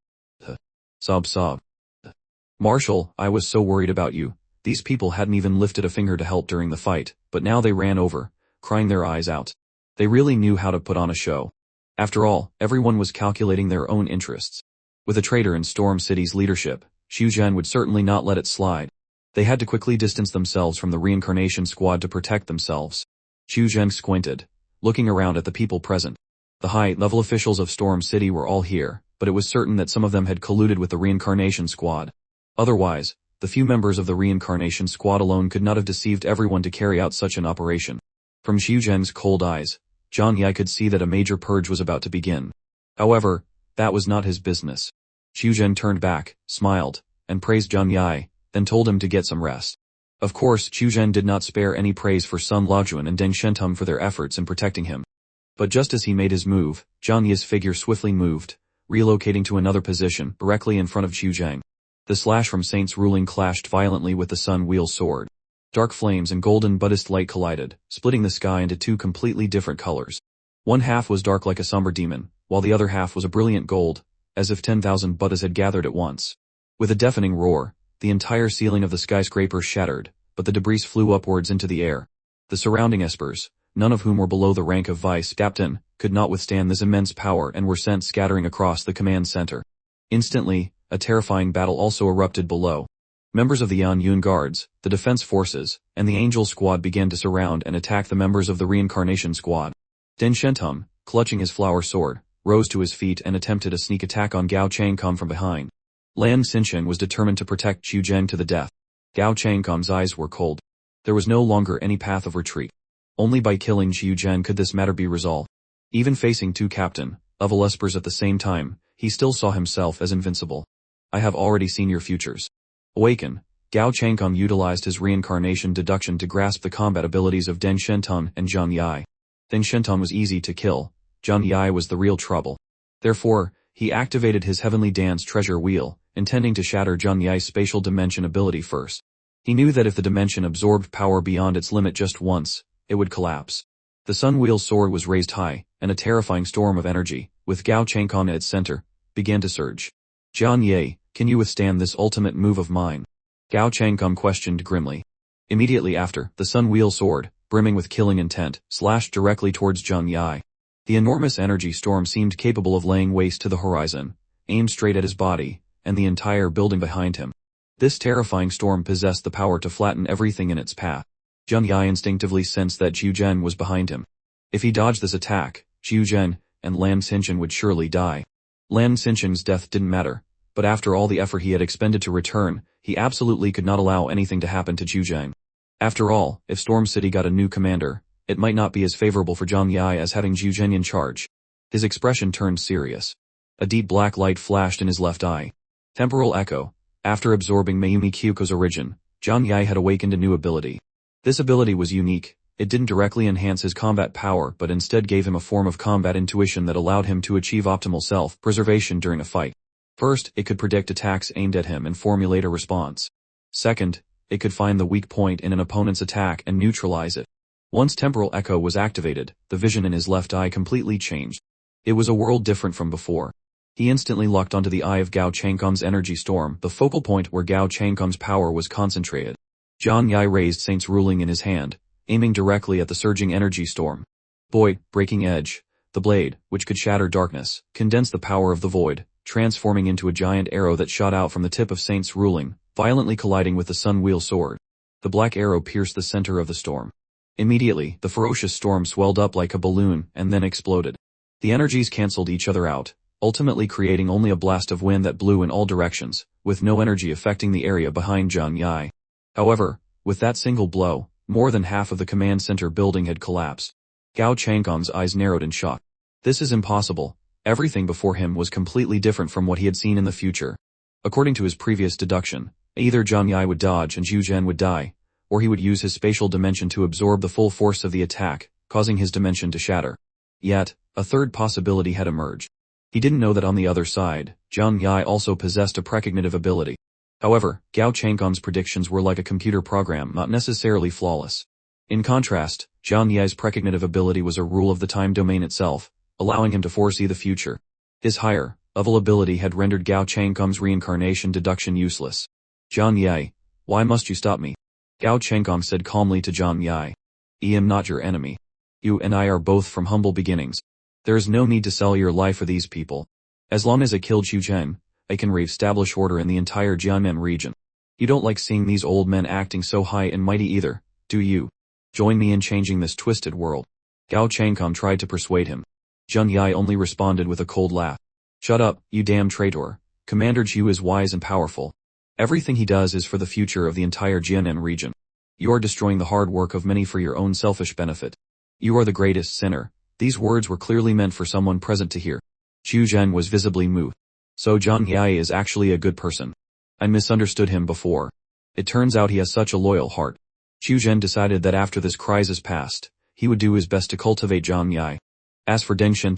Speaker 1: Sob. Marshal, I was so worried about you. These people hadn't even lifted a finger to help during the fight, but now they ran over, crying their eyes out. They really knew how to put on a show. After all, everyone was calculating their own interests. With a traitor in Storm City's leadership, Qiuzhen would certainly not let it slide. They had to quickly distance themselves from the reincarnation squad to protect themselves. Qiuzhen squinted, looking around at the people present. The high-level officials of Storm City were all here, but it was certain that some of them had colluded with the reincarnation squad. Otherwise, the few members of the reincarnation squad alone could not have deceived everyone to carry out such an operation. From Qiuzhen's cold eyes, Jang Yi could see that a major purge was about to begin. However, that was not his business. Qiuzhen turned back, smiled, and praised Jang Yi, then told him to get some rest. Of course, Qiuzhen did not spare any praise for Sun Laojuan and Deng Shen for their efforts in protecting him. But just as he made his move, Jang Yi's figure swiftly moved, relocating to another position directly in front of Qiuzhen. The slash from Saint's ruling clashed violently with the sun wheel sword. Dark flames and golden Buddhist light collided, splitting the sky into two completely different colors. One half was dark like a somber demon, while the other half was a brilliant gold, as if 10,000 Buddhas had gathered at once. With a deafening roar, the entire ceiling of the skyscraper shattered, but the debris flew upwards into the air. The surrounding espers, none of whom were below the rank of vice captain, could not withstand this immense power and were sent scattering across the command center. Instantly, a terrifying battle also erupted below. Members of the Yan Yun Guards, the defense forces, and the Angel Squad began to surround and attack the members of the Reincarnation Squad. Deng Shen, clutching his flower sword, rose to his feet and attempted a sneak attack on Gao Changcom from behind. Lan Xinchen was determined to protect Qiuzhen to the death. Gao Changcom's eyes were cold. There was no longer any path of retreat. Only by killing Qiuzhen could this matter be resolved. Even facing two captain-level espers at the same time, he still saw himself as invincible. I have already seen your futures. Awaken. Gao Changcom utilized his reincarnation deduction to grasp the combat abilities of Deng Shen and Jang Yi. Deng Shen was easy to kill, Jang Yi was the real trouble. Therefore, he activated his Heavenly Dance treasure wheel, intending to shatter Jang Yi's spatial dimension ability first. He knew that if the dimension absorbed power beyond its limit just once, it would collapse. The Sun Wheel sword was raised high, and a terrifying storm of energy, with Gao Changcom at its center, began to surge. Jang Yi, can you withstand this ultimate move of mine? Gao Changcom questioned grimly. Immediately after, the Sun Wheel sword, brimming with killing intent, slashed directly towards Jang Yi. The enormous energy storm seemed capable of laying waste to the horizon, aimed straight at his body, and the entire building behind him. This terrifying storm possessed the power to flatten everything in its path. Jang Yi instinctively sensed that Qiuzhen was behind him. If he dodged this attack, Qiuzhen and Lan Xinchen would surely die. Lan Xinchen's death didn't matter, but after all the effort he had expended to return, he absolutely could not allow anything to happen to Qiuzhen. After all, if Storm City got a new commander, it might not be as favorable for Jang Yi as having Qiuzhen in charge. His expression turned serious. A deep black light flashed in his left eye. Temporal Echo. After absorbing Mayumi Kyuko's origin, Jang Yi had awakened a new ability. This ability was unique. It didn't directly enhance his combat power but instead gave him a form of combat intuition that allowed him to achieve optimal self-preservation during a fight. First, it could predict attacks aimed at him and formulate a response. Second, it could find the weak point in an opponent's attack and neutralize it. Once Temporal Echo was activated, the vision in his left eye completely changed. It was a world different from before. He instantly locked onto the eye of Gao Changcom's energy storm, the focal point where Gao Changcom's power was concentrated. Jang Yi raised Saint's ruling in his hand, aiming directly at the surging energy storm. Void, breaking edge. The blade, which could shatter darkness, condensed the power of the void, transforming into a giant arrow that shot out from the tip of Saint's ruling, violently colliding with the Sun Wheel sword. The black arrow pierced the center of the storm. Immediately, the ferocious storm swelled up like a balloon and then exploded. The energies cancelled each other out, ultimately creating only a blast of wind that blew in all directions, with no energy affecting the area behind Jang Yi. However, with that single blow, more than half of the command center building had collapsed. Gao Changcom's eyes narrowed in shock. This is impossible. Everything before him was completely different from what he had seen in the future. According to his previous deduction, either Jang Yi would dodge and Zhu Zhen would die, or he would use his spatial dimension to absorb the full force of the attack, causing his dimension to shatter. Yet, a third possibility had emerged. He didn't know that on the other side, Jang Yi also possessed a precognitive ability. However, Gao Changkon's predictions were like a computer program, not necessarily flawless. In contrast, Jang Yi's precognitive ability was a rule of the time domain itself, allowing him to foresee the future. His higher, level ability had rendered Gao Changkon's reincarnation deduction useless. Jang Yi, why must you stop me? Gao Changkong said calmly to Jang Yi. I am not your enemy. You and I are both from humble beginnings. There is no need to sell your life for these people. As long as I killed Zhu Zhen, I can re-establish order in the entire Jianmen region. You don't like seeing these old men acting so high and mighty either, do you? Join me in changing this twisted world. Gao Changkong tried to persuade him. Jang Yi only responded with a cold laugh. Shut up, you damn traitor. Commander Zhu is wise and powerful. Everything he does is for the future of the entire Jianmen region. You are destroying the hard work of many for your own selfish benefit. You are the greatest sinner. These words were clearly meant for someone present to hear. Zhu Zhen was visibly moved. So Jang Yi is actually a good person. I misunderstood him before. It turns out he has such a loyal heart. Zhu Zhen decided that after this crisis passed, he would do his best to cultivate Jang Yi. As for Deng Shen,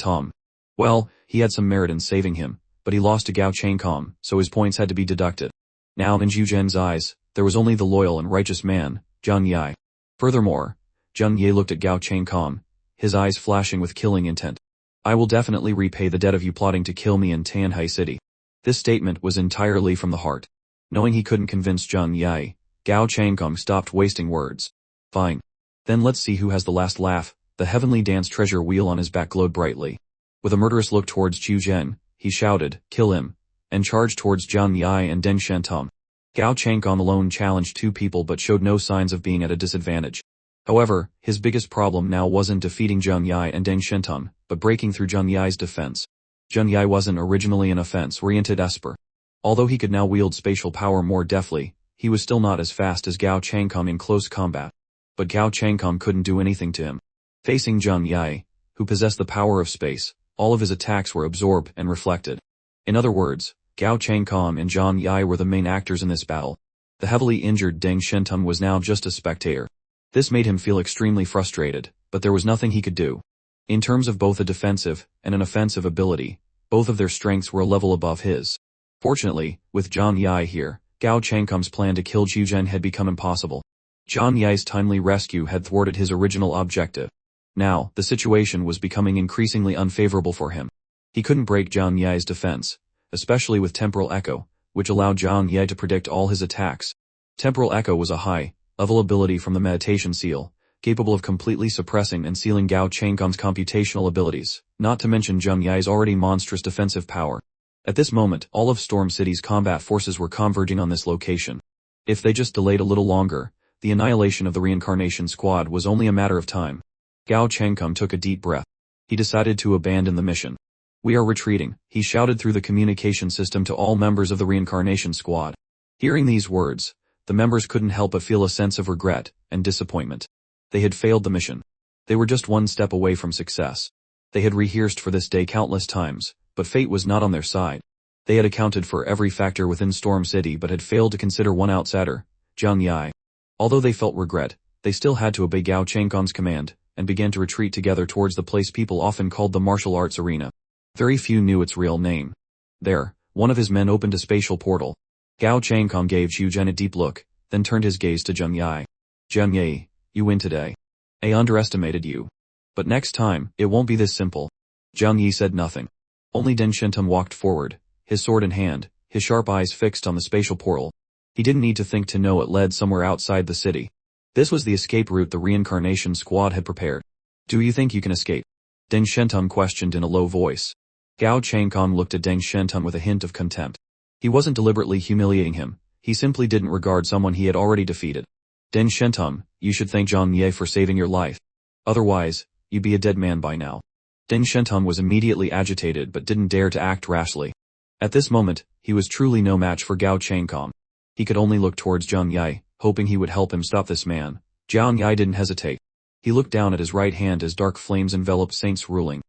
Speaker 1: well, he had some merit in saving him, but he lost to Gao Changkong, so his points had to be deducted. Now in Zhu Zhen's eyes, there was only the loyal and righteous man, Jang Yi. Furthermore, Jang Yi looked at Gao Changkong, his eyes flashing with killing intent. I will definitely repay the debt of you plotting to kill me in Tianhai City. This statement was entirely from the heart. Knowing he couldn't convince Jang Yi, Gao Changkong stopped wasting words. Fine. Then let's see who has the last laugh. The heavenly dance treasure wheel on his back glowed brightly. With a murderous look towards Zhu Zhen, he shouted, kill him, and charged towards Jang Yi and Deng Shen. Gao Changkong alone challenged two people but showed no signs of being at a disadvantage. However, his biggest problem now wasn't defeating Jang Yi and Deng Shen, but breaking through Jang Yi's defense. Jang Yi wasn't originally an offense-oriented esper. Although he could now wield spatial power more deftly, he was still not as fast as Gao Changkong in close combat. But Gao Changkong couldn't do anything to him. Facing Jang Yi, who possessed the power of space, all of his attacks were absorbed and reflected. In other words, Gao Changkong and Jang Yi were the main actors in this battle. The heavily injured Deng Shen was now just a spectator. This made him feel extremely frustrated, but there was nothing he could do. In terms of both a defensive and an offensive ability, both of their strengths were a level above his. Fortunately, with Jang Yi here, Gao Changkong's plan to kill Zhu Zhen had become impossible. Jang Yi's timely rescue had thwarted his original objective. Now, the situation was becoming increasingly unfavorable for him. He couldn't break Jang Yi's defense, especially with Temporal Echo, which allowed Jang Yi to predict all his attacks. Temporal Echo was a high-level ability from the meditation seal, capable of completely suppressing and sealing Gao Changkong's computational abilities, not to mention Jang Yi's already monstrous defensive power. At this moment, all of Storm City's combat forces were converging on this location. If they just delayed a little longer, the annihilation of the reincarnation squad was only a matter of time. Gao Changkong took a deep breath. He decided to abandon the mission. We are retreating, he shouted through the communication system to all members of the reincarnation squad. Hearing these words, the members couldn't help but feel a sense of regret and disappointment. They had failed the mission. They were just one step away from success. They had rehearsed for this day countless times, but fate was not on their side. They had accounted for every factor within Storm City but had failed to consider one outsider, Jang Yi. Although they felt regret, they still had to obey Gao Changkong's command, and began to retreat together towards the place people often called the martial arts arena. Very few knew its real name. There, one of his men opened a spatial portal. Gao Changkong gave Zhu Zhen a deep look, then turned his gaze to Jang Yi. Jang Yi, you win today. I underestimated you. But next time, it won't be this simple. Jang Yi said nothing. Only Deng Shen walked forward, his sword in hand, his sharp eyes fixed on the spatial portal. He didn't need to think to know it led somewhere outside the city. This was the escape route the reincarnation squad had prepared. Do you think you can escape? Deng Shen questioned in a low voice. Gao Changkong looked at Deng Shen with a hint of contempt. He wasn't deliberately humiliating him, he simply didn't regard someone he had already defeated. Deng Shen, you should thank Jang Yi for saving your life. Otherwise, you'd be a dead man by now. Deng Shen was immediately agitated but didn't dare to act rashly. At this moment, he was truly no match for Gao Changkong. He could only look towards Jang Yi, hoping he would help him stop this man. Jang Yi didn't hesitate. He looked down at his right hand as dark flames enveloped Saint's ruling.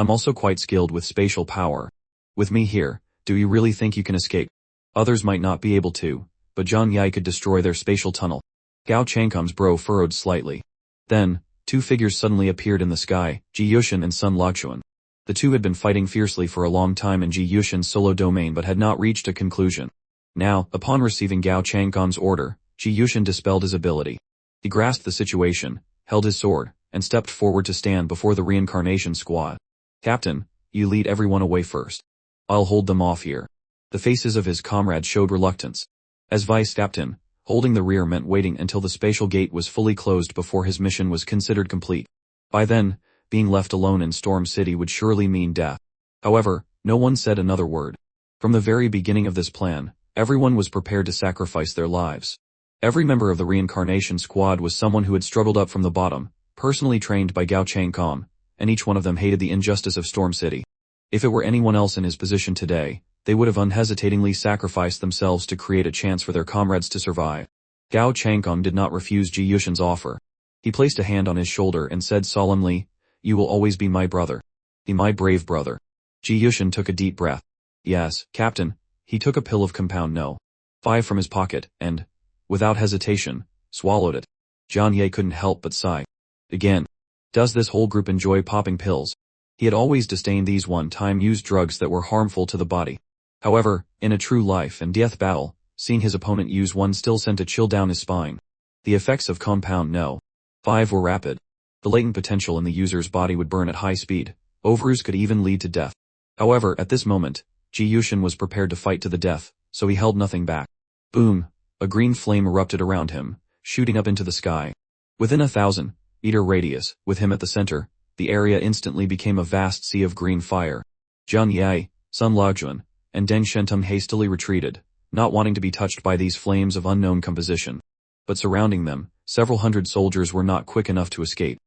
Speaker 1: I'm also quite skilled with spatial power. With me here, do you really think you can escape? Others might not be able to, but Jang Yi could destroy their spatial tunnel. Gao Changkom's brow furrowed slightly. Then, two figures suddenly appeared in the sky, Ji Yuxian and Sun Luxuan. The two had been fighting fiercely for a long time in Ji Yuxian's solo domain but had not reached a conclusion. Now, upon receiving Gao Changkom's order, Ji Yuxian dispelled his ability. He grasped the situation, held his sword, and stepped forward to stand before the reincarnation squad. Captain, you lead everyone away first. I'll hold them off here. The faces of his comrades showed reluctance. As vice captain, holding the rear meant waiting until the spatial gate was fully closed before his mission was considered complete. By then, being left alone in Storm City would surely mean death. However, no one said another word. From the very beginning of this plan, everyone was prepared to sacrifice their lives. Every member of the reincarnation squad was someone who had struggled up from the bottom, personally trained by Gao Changkom, and each one of them hated the injustice of Storm City. If it were anyone else in his position today, they would have unhesitatingly sacrificed themselves to create a chance for their comrades to survive. Gao Changkom did not refuse Ji Yuxian's offer. He placed a hand on his shoulder and said solemnly, "You will always be my brother. Be my brave brother." Ji Yuxian took a deep breath. "Yes, Captain." He took a pill of compound No. 5 from his pocket, and, without hesitation, swallowed it. Jang Yi couldn't help but sigh. Again. Does this whole group enjoy popping pills? He had always disdained these one-time used drugs that were harmful to the body. However, in a true life and death battle, seeing his opponent use one still sent a chill down his spine. The effects of compound No. 5 were rapid. The latent potential in the user's body would burn at high speed. Overuse could even lead to death. However, at this moment, Ji Yuxian was prepared to fight to the death, so he held nothing back. Boom! A green flame erupted around him, shooting up into the sky. Within a 1,000-meter radius, with him at the center, the area instantly became a vast sea of green fire. Jang Yi, Sun Luxuan, and Deng Shen hastily retreated, not wanting to be touched by these flames of unknown composition. But surrounding them, several hundred soldiers were not quick enough to escape.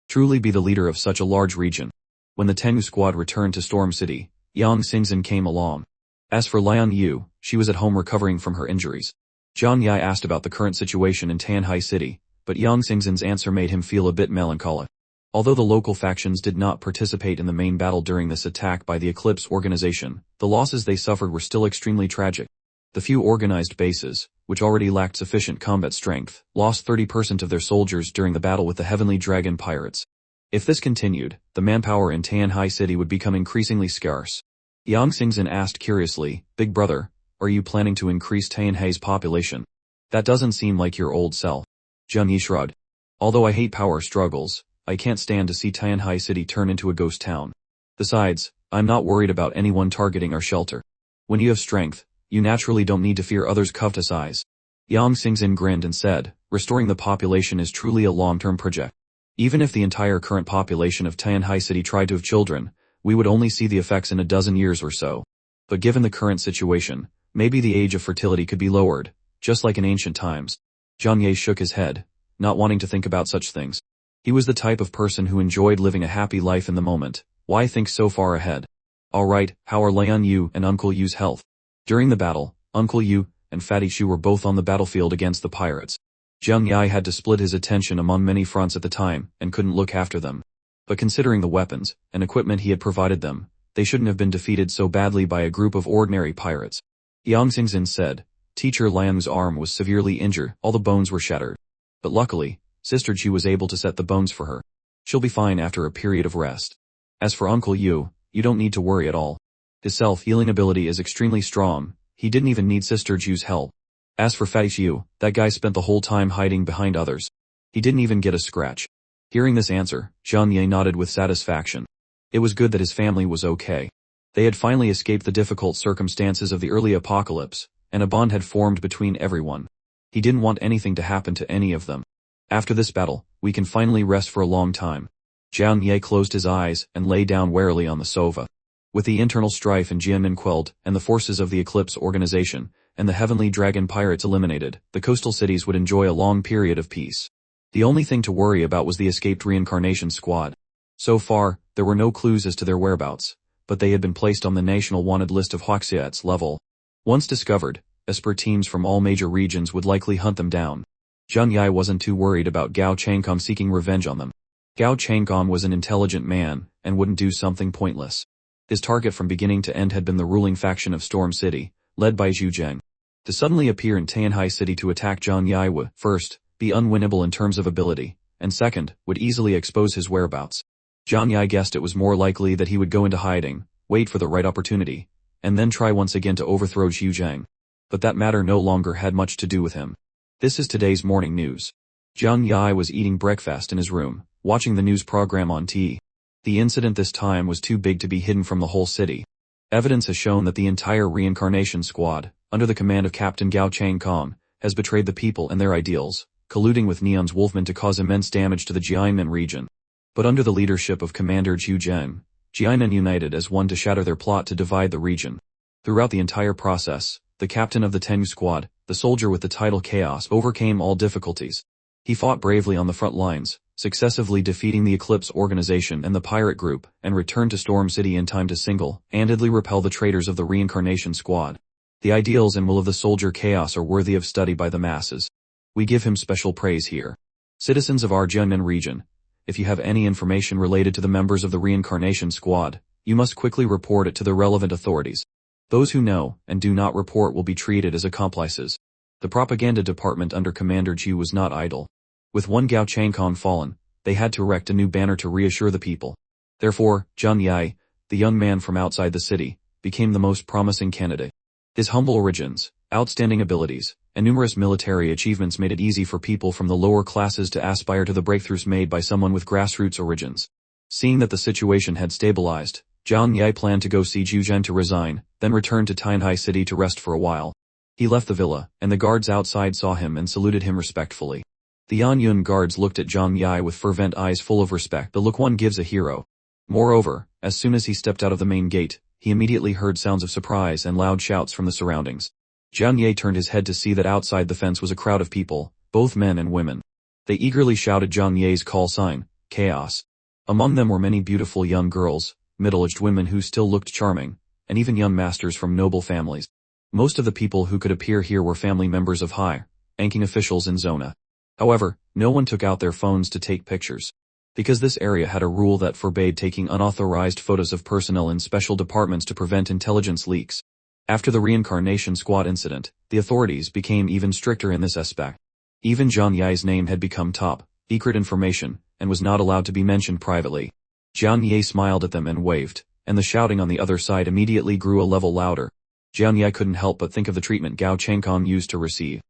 Speaker 1: Truly be the leader of such a large region. When the Tengu squad returned to Storm City, Yang Xingzhen came along. As for Liang Yu, she was at home recovering from her injuries. Jang Yi asked about the current situation in Tanhai City, but Yang Xingzhen's answer made him feel a bit melancholic. Although the local factions did not participate in the main battle during this attack by the Eclipse organization, the losses they suffered were still extremely tragic. The few organized bases, which already lacked sufficient combat strength, lost 30% of their soldiers during the battle with the Heavenly Dragon pirates. If this continued, the manpower in Tanhai City would become increasingly scarce. Yang Xingzhen asked curiously, "Big brother, are you planning to increase Tanhai's population? That doesn't seem like your old self." Jang Yi shrugged. "Although I hate power struggles, I can't stand to see Tanhai City turn into a ghost town. Besides, I'm not worried about anyone targeting our shelter. When you have strength, you naturally don't need to fear others' covetous eyes." Yang Xingzhen grinned and said, "Restoring the population is truly a long-term project. Even if the entire current population of Tanhai City tried to have children, we would only see the effects in a dozen years or so. But given the current situation, maybe the age of fertility could be lowered, just like in ancient times." Jang Yi shook his head, not wanting to think about such things. He was the type of person who enjoyed living a happy life in the moment. Why think so far ahead? "Alright, how are Liang Yu and Uncle Yu's health?" During the battle, Uncle Yu and Fatty Shu were both on the battlefield against the pirates. Jang Yi had to split his attention among many fronts at the time, and couldn't look after them. But considering the weapons and equipment he had provided them, they shouldn't have been defeated so badly by a group of ordinary pirates. Yang Xingzhen said, "Teacher Liang's arm was severely injured, all the bones were shattered. But luckily, Sister Chu was able to set the bones for her. She'll be fine after a period of rest. As for Uncle Yu, you don't need to worry at all. His self-healing ability is extremely strong, he didn't even need Sister Chu's help. As for Fatty Shu, that guy spent the whole time hiding behind others. He didn't even get a scratch." Hearing this answer, Jang Yi nodded with satisfaction. It was good that his family was okay. They had finally escaped the difficult circumstances of the early apocalypse, and a bond had formed between everyone. He didn't want anything to happen to any of them. "After this battle, we can finally rest for a long time." Jang Yi closed his eyes and lay down wearily on the sofa. With the internal strife in Jianmin quelled, and the forces of the Eclipse organization, and the Heavenly Dragon pirates eliminated, the coastal cities would enjoy a long period of peace. The only thing to worry about was the escaped reincarnation squad. So far, there were no clues as to their whereabouts, but they had been placed on the national wanted list of Huaxia's level. Once discovered, esper teams from all major regions would likely hunt them down. Jang Yi wasn't too worried about Gao Changkom seeking revenge on them. Gao Chang'an was an intelligent man, and wouldn't do something pointless. His target from beginning to end had been the ruling faction of Storm City, led by Zhu Zheng. To suddenly appear in Tianhai City to attack Zhang Yi would, first, be unwinnable in terms of ability, and second, would easily expose his whereabouts. Zhang Yi guessed it was more likely that he would go into hiding, wait for the right opportunity, and then try once again to overthrow Zhu Zheng. But that matter no longer had much to do with him. This is today's morning news. Zhang Yi was eating breakfast in his room, watching the news program on TV. The incident this time was too big to be hidden from the whole city. Evidence has shown that the entire reincarnation squad, under the command of Captain Gao Chang'an, has betrayed the people and their ideals, colluding with Neon's wolfmen to cause immense damage to the Jianmen region. But under the leadership of Commander Zhu Zheng, Jianmen united as one to shatter their plot to divide the region. Throughout the entire process, the captain of the Tengu squad, the soldier with the title Chaos, overcame all difficulties. He fought bravely on the front lines, successively defeating the Eclipse organization and the pirate group, and returned to Storm City in time to single-handedly repel the traitors of the reincarnation squad. The ideals and will of the soldier Chaos are worthy of study by the masses. We give him special praise here. Citizens of our Jianmen region, if you have any information related to the members of the reincarnation squad, you must quickly report it to the relevant authorities. Those who know and do not report will be treated as accomplices. The propaganda department under Commander Zhu was not idle. With one Gao Chang'an fallen, they had to erect a new banner to reassure the people. Therefore, Zhang Yi, the young man from outside the city, became the most promising candidate. His humble origins, outstanding abilities, and numerous military achievements made it easy for people from the lower classes to aspire to the breakthroughs made by someone with grassroots origins. Seeing that the situation had stabilized, Zhang Yi planned to go see Zhu Zheng to resign, then return to Tianhai City to rest for a while. He left the villa, and the guards outside saw him and saluted him respectfully. The Yanyun guards looked at Zhang Yi with fervent eyes full of respect, the look one gives a hero. Moreover, as soon as he stepped out of the main gate, he immediately heard sounds of surprise and loud shouts from the surroundings. Zhang Yi turned his head to see that outside the fence was a crowd of people, both men and women. They eagerly shouted Zhang Yi's call sign, Chaos. Among them were many beautiful young girls, middle-aged women who still looked charming, and even young masters from noble families. Most of the people who could appear here were family members of high-ranking officials in Zona. However, no one took out their phones to take pictures. Because this area had a rule that forbade taking unauthorized photos of personnel in special departments to prevent intelligence leaks. After the reincarnation squad incident, the authorities became even stricter in this aspect. Even Zhang Yi's name had become top secret information, and was not allowed to be mentioned privately. Zhang Yi smiled at them and waved, and the shouting on the other side immediately grew a level louder. Zhang Yi couldn't help but think of the treatment Gao Chang'an used to receive.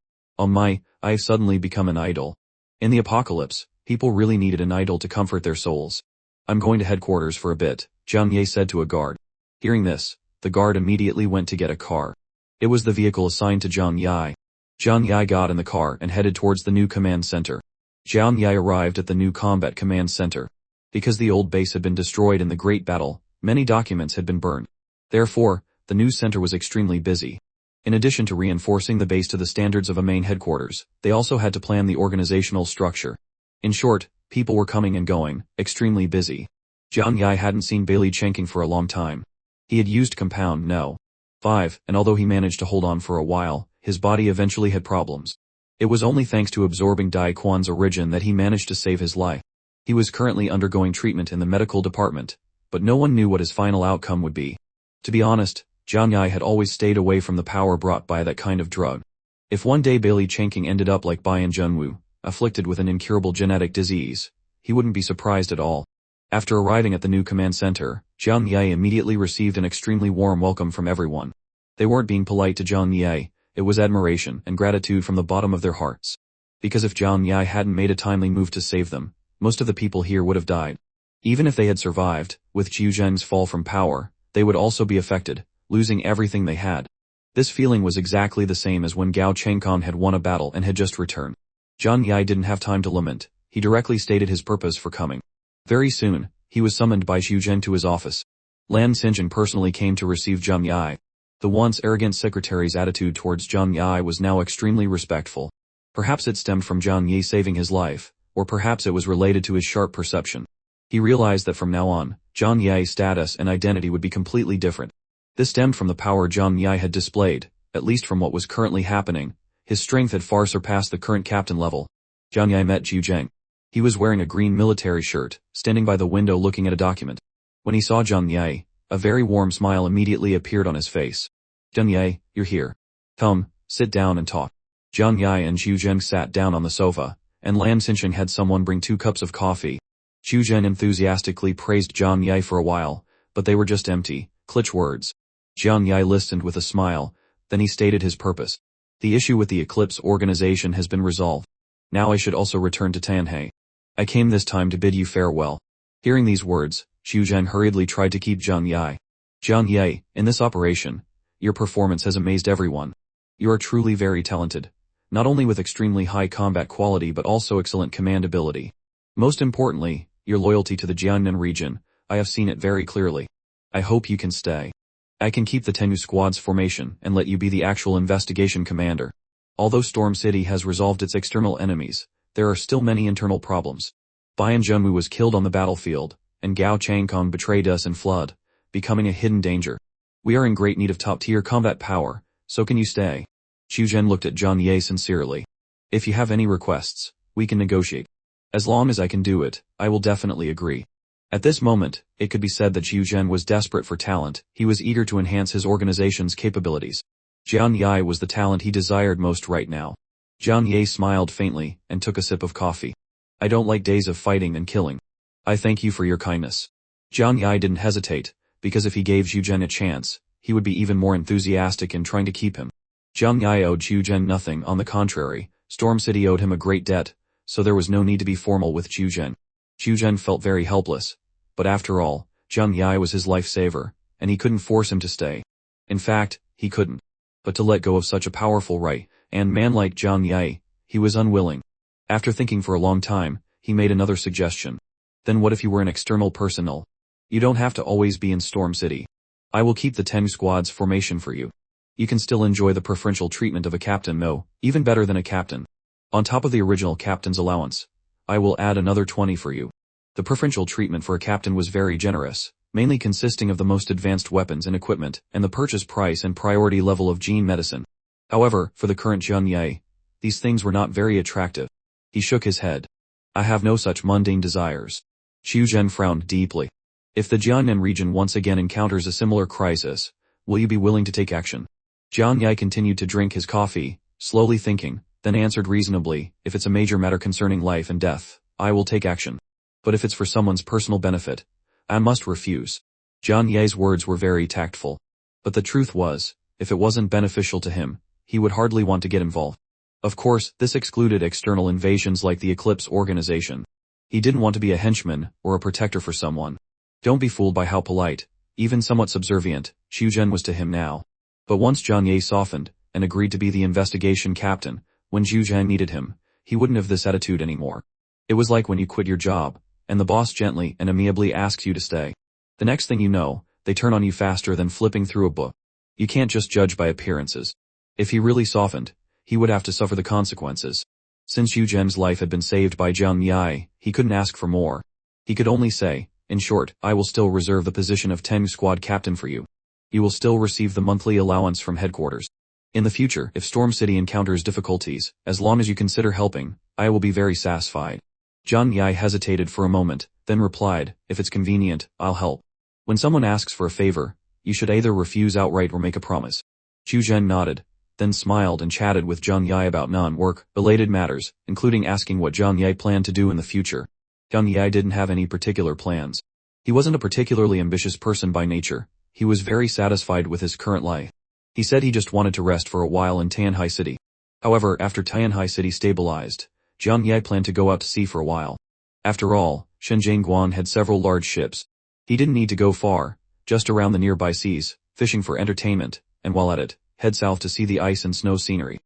Speaker 1: I've suddenly become an idol. In the apocalypse, people really needed an idol to comfort their souls. I'm going to headquarters for a bit, Zhang Yi said to a guard. Hearing this, the guard immediately went to get a car. It was the vehicle assigned to Zhang Yi. Zhang Yi got in the car and headed towards the new command center. Zhang Yi arrived at the new combat command center. Because the old base had been destroyed in the Great Battle, many documents had been burned. Therefore, the new center was extremely busy. In addition to reinforcing the base to the standards of a main headquarters, they also had to plan the organizational structure. In short, people were coming and going, extremely busy. Zhang Yi hadn't seen Bailey Chenking for a long time. He had used compound No. 5, and although he managed to hold on for a while, his body eventually had problems. It was only thanks to absorbing Dai Quan's origin that he managed to save his life. He was currently undergoing treatment in the medical department, but no one knew what his final outcome would be. To be honest, Zhang Yi had always stayed away from the power brought by that kind of drug. If one day Bailey Chenking ended up like Bai and Junwu, afflicted with an incurable genetic disease, he wouldn't be surprised at all. After arriving at the new command center, Zhang Yi immediately received an extremely warm welcome from everyone. They weren't being polite to Zhang Yi, it was admiration and gratitude from the bottom of their hearts. Because if Zhang Yi hadn't made a timely move to save them, most of the people here would have died. Even if they had survived, with Zhu Zheng's fall from power, they would also be affected, losing everything they had. This feeling was exactly the same as when Gao Chang'an had won a battle and had just returned. Zhang Yi didn't have time to lament, he directly stated his purpose for coming. Very soon, he was summoned by Zhu Zheng to his office. Lan Xinjun personally came to receive Zhang Yi. The once arrogant secretary's attitude towards Zhang Yi was now extremely respectful. Perhaps it stemmed from Zhang Yi saving his life, or perhaps it was related to his sharp perception. He realized that from now on, Zhang Yi's status and identity would be completely different. This stemmed from the power Zhang Yi had displayed, at least from what was currently happening. His strength had far surpassed the current captain level. Zhang Yi met Zhu Zheng. He was wearing a green military shirt, standing by the window looking at a document. When he saw Jang Yi, a very warm smile immediately appeared on his face. "Jang Yi, you're here. Come, sit down and talk." Jang Yi and Xu Zhen sat down on the sofa, and Lan Xinsheng had someone bring 2 cups of coffee. Xu Zhen enthusiastically praised Jang Yi for a while, but they were just empty, cliché words. Jang Yi listened with a smile, then he stated his purpose. "The issue with the Eclipse organization has been resolved. Now I should also return to Tanhei. I came this time to bid you farewell." Hearing these words, Xu Zhen hurriedly tried to keep Jang Yi. "Jang Yi, in this operation, your performance has amazed everyone. You are truly very talented, not only with extremely high combat quality but also excellent command ability. Most importantly, your loyalty to the Jiangnan region, I have seen it very clearly. I hope you can stay. I can keep the Tengu Squad's formation and let you be the actual investigation commander. Although Storm City has resolved its external enemies, there are still many internal problems. Bian Zhenwu was killed on the battlefield, and Gao Changkong betrayed us and fled, becoming a hidden danger. We are in great need of top-tier combat power, so can you stay?" Xu Zhen looked at Jang Yi sincerely. "If you have any requests, we can negotiate. As long as I can do it, I will definitely agree." At this moment, it could be said that Xu Zhen was desperate for talent. He was eager to enhance his organization's capabilities. Jang Yi was the talent he desired most right now. Jang Yi smiled faintly, and took a sip of coffee. "I don't like days of fighting and killing. I thank you for your kindness." Jang Yi didn't hesitate, because if he gave Xu Zhen a chance, he would be even more enthusiastic in trying to keep him. Jang Yi owed Xu Zhen nothing, on the contrary, Storm City owed him a great debt, so there was no need to be formal with Xu Zhen. Xu Zhen felt very helpless, but after all, Jang Yi was his lifesaver, and he couldn't force him to stay. In fact, he couldn't. But to let go of such a powerful right-hand man like Jang Yi, he was unwilling. After thinking for a long time, he made another suggestion. "Then what if you were an external personnel? You don't have to always be in Storm City. I will keep the Tengu Squad's formation for you. You can still enjoy the preferential treatment of a captain, no, even better than a captain. On top of the original captain's allowance, I will add another 20 for you." The preferential treatment for a captain was very generous, mainly consisting of the most advanced weapons and equipment, and the purchase price and priority level of gene medicine. However, for the current Jang Yi, these things were not very attractive. He shook his head. "I have no such mundane desires." Xu Zhen frowned deeply. "If the Jiangnan region once again encounters a similar crisis, will you be willing to take action?" Jang Yi continued to drink his coffee, slowly thinking, then answered reasonably, "If it's a major matter concerning life and death, I will take action. But if it's for someone's personal benefit, I must refuse." Jang Yi's words were very tactful. But the truth was, if it wasn't beneficial to him, he would hardly want to get involved. Of course, this excluded external invasions like the Eclipse organization. He didn't want to be a henchman or a protector for someone. Don't be fooled by how polite, even somewhat subservient, Xu Zhen was to him now. But once Jang Yi softened, and agreed to be the investigation captain, when Xu Zhen needed him, he wouldn't have this attitude anymore. It was like when you quit your job, and the boss gently and amiably asks you to stay. The next thing you know, they turn on you faster than flipping through a book. You can't just judge by appearances. If he really softened, he would have to suffer the consequences. Since Xu Zhen's life had been saved by Jang Yi, he couldn't ask for more. He could only say, "In short, I will still reserve the position of Tengu Squad captain for you. You will still receive the monthly allowance from headquarters. In the future, if Storm City encounters difficulties, as long as you consider helping, I will be very satisfied." Jang Yi hesitated for a moment, then replied, "If it's convenient, I'll help. When someone asks for a favor, you should either refuse outright or make a promise." Xu Zhen nodded, then smiled and chatted with Jang Yi about non-work related matters, including asking what Jang Yi planned to do in the future. Jang Yi didn't have any particular plans. He wasn't a particularly ambitious person by nature. He was very satisfied with his current life. He said he just wanted to rest for a while in Tanhai City. However, after Tanhai City stabilized, Jang Yi planned to go out to sea for a while. After all, Shenzhen Guan had several large ships. He didn't need to go far, just around the nearby seas, fishing for entertainment, and while at it, head south to see the ice and snow scenery.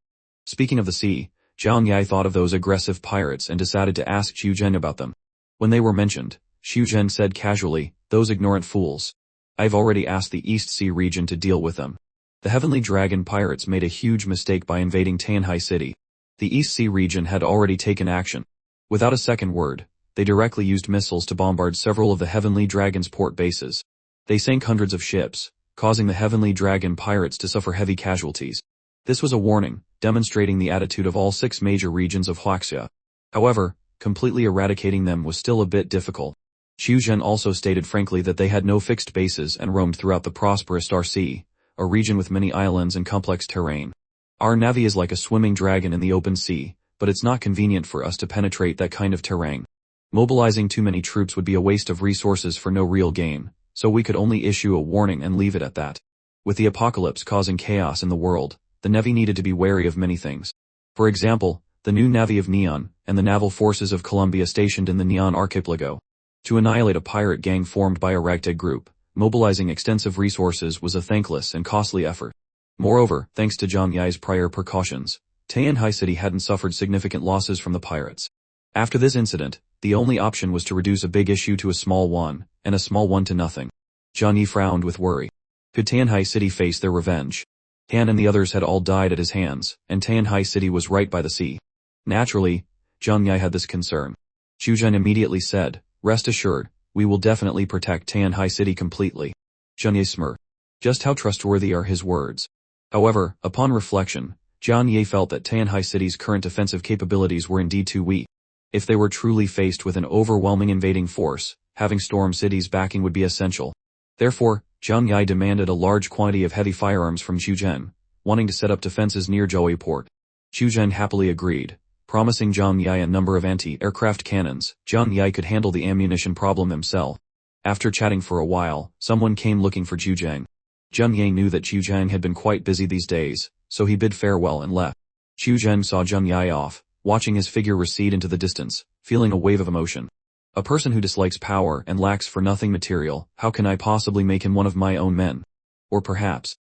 Speaker 1: Speaking of the sea, Jang Yi thought of those aggressive pirates and decided to ask Xu Zhen about them. When they were mentioned, Xu Zhen said casually, "Those ignorant fools. I've already asked the East Sea region to deal with them." The Heavenly Dragon pirates made a huge mistake by invading Tanhai City. The East Sea region had already taken action. Without a second word, they directly used missiles to bombard several of the Heavenly Dragon's port bases. They sank hundreds of ships, causing the Heavenly Dragon pirates to suffer heavy casualties. This was a warning, demonstrating the attitude of all 6 major regions of Huaxia. However, completely eradicating them was still a bit difficult. Xiu Zhen also stated frankly that they had no fixed bases and roamed throughout the prosperous Star Sea, a region with many islands and complex terrain. Our navy is like a swimming dragon in the open sea, but it's not convenient for us to penetrate that kind of terrain. Mobilizing too many troops would be a waste of resources for no real gain, so we could only issue a warning and leave it at that. With the apocalypse causing chaos in the world, the Navy needed to be wary of many things. For example, the new Navy of Neon, and the naval forces of Columbia stationed in the Neon Archipelago. To annihilate a pirate gang formed by a ragtag group, mobilizing extensive resources was a thankless and costly effort. Moreover, thanks to Jang Yi's prior precautions, Tianhai City hadn't suffered significant losses from the pirates. After this incident, the only option was to reduce a big issue to a small one, and a small one to nothing. Jang Yi frowned with worry. Could Tianhai City face their revenge? Han and the others had all died at his hands, and Tianhai City was right by the sea. Naturally, Jang Yi had this concern. Xiu Zhen immediately said, "Rest assured, we will definitely protect Tianhai City completely." Jang Yi smirked. Just how trustworthy are his words? However, upon reflection, Jang Yi felt that Tianhai City's current defensive capabilities were indeed too weak. If they were truly faced with an overwhelming invading force, having Storm City's backing would be essential. Therefore, Jang Yi demanded a large quantity of heavy firearms from Xiu Zhen, wanting to set up defenses near Zhou port. Xiu Zhen happily agreed, promising Jang Yi a number of anti-aircraft cannons. Jang Yi could handle the ammunition problem himself. After chatting for a while, someone came looking for Zhu Zhang. Jang Yi knew that Zhu Zhang had been quite busy these days, so he bid farewell and left. Zhu Zhang saw Jang Yi off, watching his figure recede into the distance, feeling a wave of emotion. A person who dislikes power and lacks for nothing material, how can I possibly make him one of my own men? Or perhaps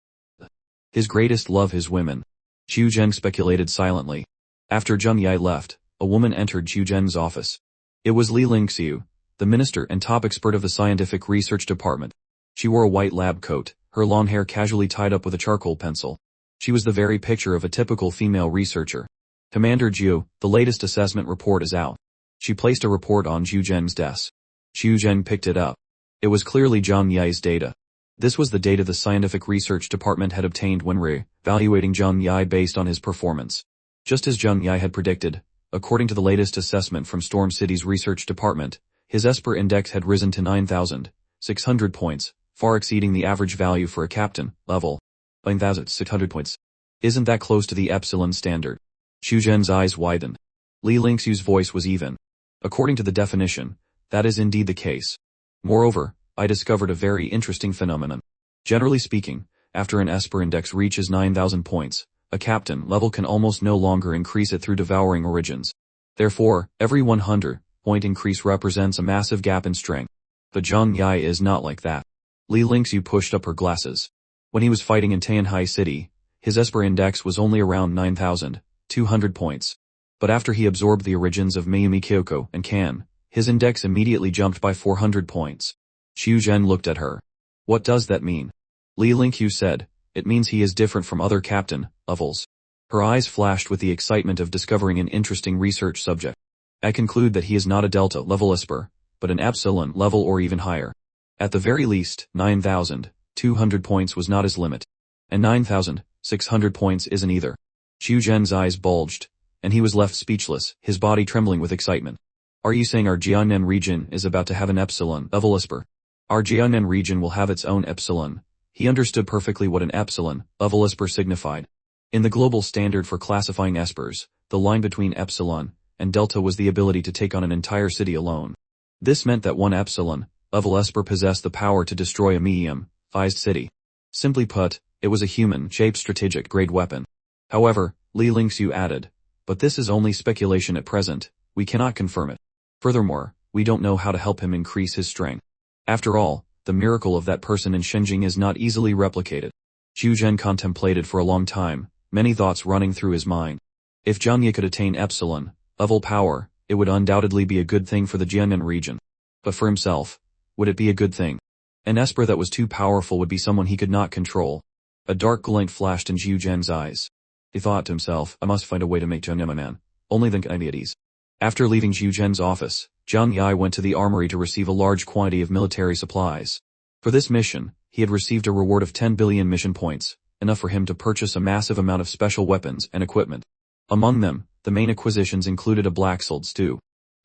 Speaker 1: his greatest love is women. Zhu Zhang speculated silently. After Jang Yi left, a woman entered Zhu Zhang's office. It was Li Lingxiu, the minister and top expert of the scientific research department. She wore a white lab coat, her long hair casually tied up with a charcoal pencil. She was the very picture of a typical female researcher. "Commander Zhu, the latest assessment report is out." She placed a report on Zhu Zheng's desk. Zhu Zheng picked it up. It was clearly Jang Yi's data. This was the data the scientific research department had obtained when re-evaluating Jang Yi based on his performance. Just as Jang Yi had predicted, according to the latest assessment from Storm City's research department, his Esper index had risen to 9,600 points, far exceeding the average value for a captain level. 9,600 points. Isn't that close to the Epsilon standard? Xiu Zhen's eyes widened. Li Lingxiu's voice was even. According to the definition, that is indeed the case. Moreover, I discovered a very interesting phenomenon. Generally speaking, after an Esper index reaches 9,000 points, a captain level can almost no longer increase it through devouring origins. Therefore, every 100-point increase represents a massive gap in strength. But Jang Yi is not like that. Li Lingxiu pushed up her glasses. When he was fighting in Tianhai City, his Esper index was only around 9,200 points. But after he absorbed the origins of Mayumi Kyoko and Kan, his index immediately jumped by 400 points. Xiu Zhen looked at her. What does that mean? Li Lingqiu said, it means he is different from other captain levels. Her eyes flashed with the excitement of discovering an interesting research subject. I conclude that he is not a delta level Esper, but an epsilon level or even higher. At the very least, 9,200 points was not his limit. And 9,600 points isn't either. Xiu Zhen's eyes bulged, and he was left speechless, his body trembling with excitement. Are you saying our Jiangnan region is about to have an epsilon level Esper? Our Jiangnan region will have its own epsilon. He understood perfectly what an epsilon level Esper signified. In the global standard for classifying Espers, the line between epsilon and delta was the ability to take on an entire city alone. This meant that one epsilon level Esper possessed the power to destroy a medium-sized city. Simply put, it was a human-shaped strategic-grade weapon. However, Li Lingxiu added, but this is only speculation at present, we cannot confirm it. Furthermore, we don't know how to help him increase his strength. After all, the miracle of that person in Shenjing is not easily replicated. Xiu Zhen contemplated for a long time, many thoughts running through his mind. If Jang Yi could attain epsilon level power, it would undoubtedly be a good thing for the Jiangnan region. But for himself, would it be a good thing? An Esper that was too powerful would be someone he could not control. A dark glint flashed in Xiu Zhen's eyes. He thought to himself, I must find a way to make Jang Yi my man. Only then can I be at ease. After leaving Xiu Zhen's office, Jang Yi went to the armory to receive a large quantity of military supplies. For this mission, he had received a reward of 10 billion mission points, enough for him to purchase a massive amount of special weapons and equipment. Among them, the main acquisitions included a black sold stew.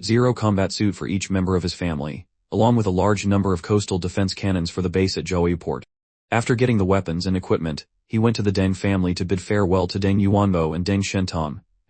Speaker 1: 0 combat suit for each member of his family, along with a large number of coastal defense cannons for the base at Zhou port. After getting the weapons and equipment, he went to the Deng family to bid farewell to Deng Yuanbo and Deng Shen,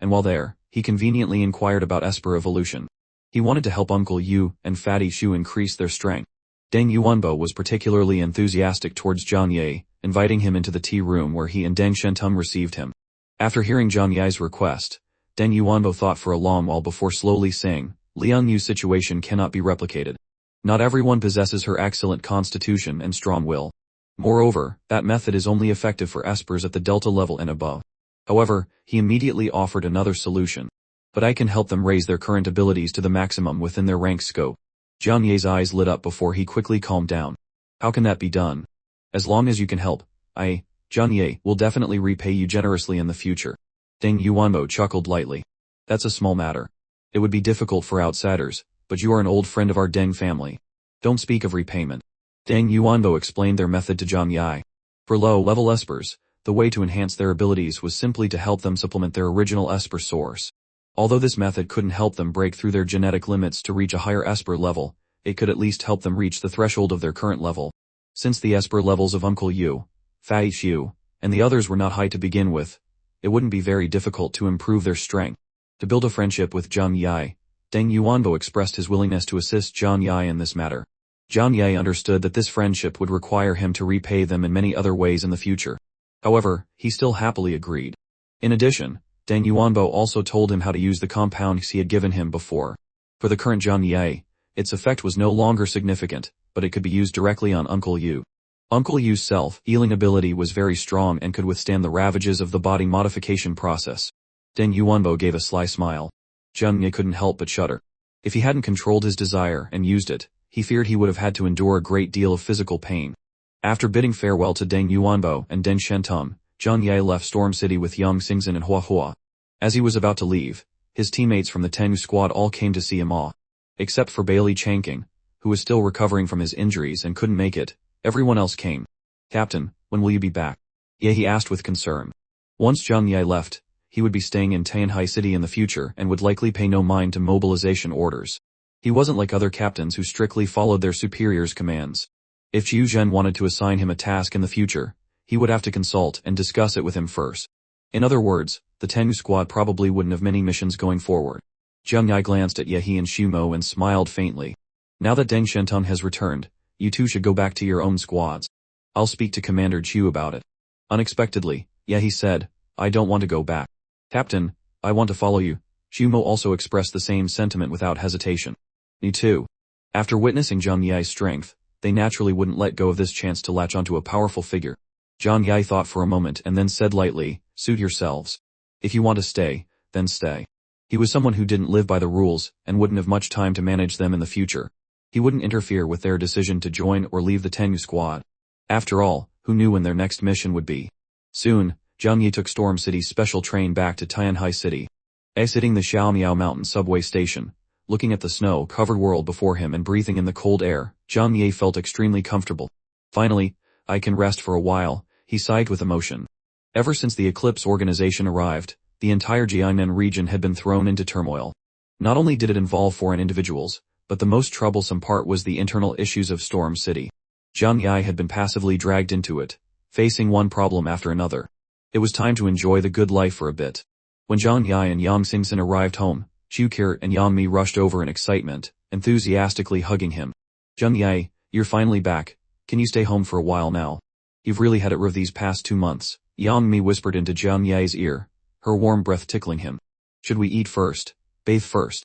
Speaker 1: and while there, he conveniently inquired about Esper evolution. He wanted to help Uncle Yu and Fatty Shu increase their strength. Deng Yuanbo was particularly enthusiastic towards Jang Yi, inviting him into the tea room where he and Deng Shen received him. After hearing Jang Yi's request, Deng Yuanbo thought for a long while before slowly saying, Liang Yu's situation cannot be replicated. Not everyone possesses her excellent constitution and strong will. Moreover, that method is only effective for espers at the delta level and above. However, he immediately offered another solution. But I can help them raise their current abilities to the maximum within their rank scope. Jang Yi's eyes lit up before he quickly calmed down. How can that be done? As long as you can help, Jang Yi, will definitely repay you generously in the future. Deng Yuanbo chuckled lightly. That's a small matter. It would be difficult for outsiders, but you are an old friend of our Deng family. Don't speak of repayment. Deng Yuanbo explained their method to Jang Yi. For low-level espers, the way to enhance their abilities was simply to help them supplement their original esper source. Although this method couldn't help them break through their genetic limits to reach a higher esper level, it could at least help them reach the threshold of their current level. Since the esper levels of Uncle Yu, Fatty Shu, and the others were not high to begin with, it wouldn't be very difficult to improve their strength. To build a friendship with Jang Yi, Deng Yuanbo expressed his willingness to assist Jang Yi in this matter. Jang Yi understood that this friendship would require him to repay them in many other ways in the future. However, he still happily agreed. In addition, Deng Yuanbo also told him how to use the compounds he had given him before. For the current Jang Yi, its effect was no longer significant, but it could be used directly on Uncle Yu. Uncle Yu's self-healing ability was very strong and could withstand the ravages of the body modification process. Deng Yuanbo gave a sly smile. Jang Yi couldn't help but shudder. If he hadn't controlled his desire and used it, he feared he would have had to endure a great deal of physical pain. After bidding farewell to Deng Yuanbo and Deng Shen, Jang Yi left Storm City with Yang Xingzhen and Hua. As he was about to leave, his teammates from the Tengu squad all came to see him off. Except for Bailey Changqing, who was still recovering from his injuries and couldn't make it, everyone else came. Captain, when will you be back? Yeah, he asked with concern. Once Jang Yi left, he would be staying in Tianhai City in the future and would likely pay no mind to mobilization orders. He wasn't like other captains who strictly followed their superiors' commands. If Zhu Zhen wanted to assign him a task in the future, he would have to consult and discuss it with him first. In other words, the Tengu squad probably wouldn't have many missions going forward. Jang Yi glanced at Yehi and Shumo and smiled faintly. Now that Deng Shen has returned, you two should go back to your own squads. I'll speak to Commander Chu about it. Unexpectedly, Yehi said, I don't want to go back. Captain, I want to follow you. Shumo also expressed the same sentiment without hesitation. Me too. After witnessing Jang Yi's strength, they naturally wouldn't let go of this chance to latch onto a powerful figure. Jang Yi thought for a moment and then said lightly, suit yourselves. If you want to stay, then stay. He was someone who didn't live by the rules and wouldn't have much time to manage them in the future. He wouldn't interfere with their decision to join or leave the Tengu squad. After all, who knew when their next mission would be? Soon, Jang Yi took Storm City's special train back to Tianhai City. Exiting the Xiaomiao Mountain subway station, looking at the snow-covered world before him and breathing in the cold air, Jang Yi felt extremely comfortable. Finally, I can rest for a while, he sighed with emotion. Ever since the Eclipse organization arrived, the entire Jiangnan region had been thrown into turmoil. Not only did it involve foreign individuals, but the most troublesome part was the internal issues of Storm City. Jang Yi had been passively dragged into it, facing one problem after another. It was time to enjoy the good life for a bit. When Jang Yi and Yang Xingzhen arrived home, Qukir and Yang Mi rushed over in excitement, enthusiastically hugging him. Jang Yi, you're finally back. Can you stay home for a while now? You've really had it rough these past 2 months, Yang Mi whispered into Jang Yi's ear, her warm breath tickling him. Should we eat first, bathe first,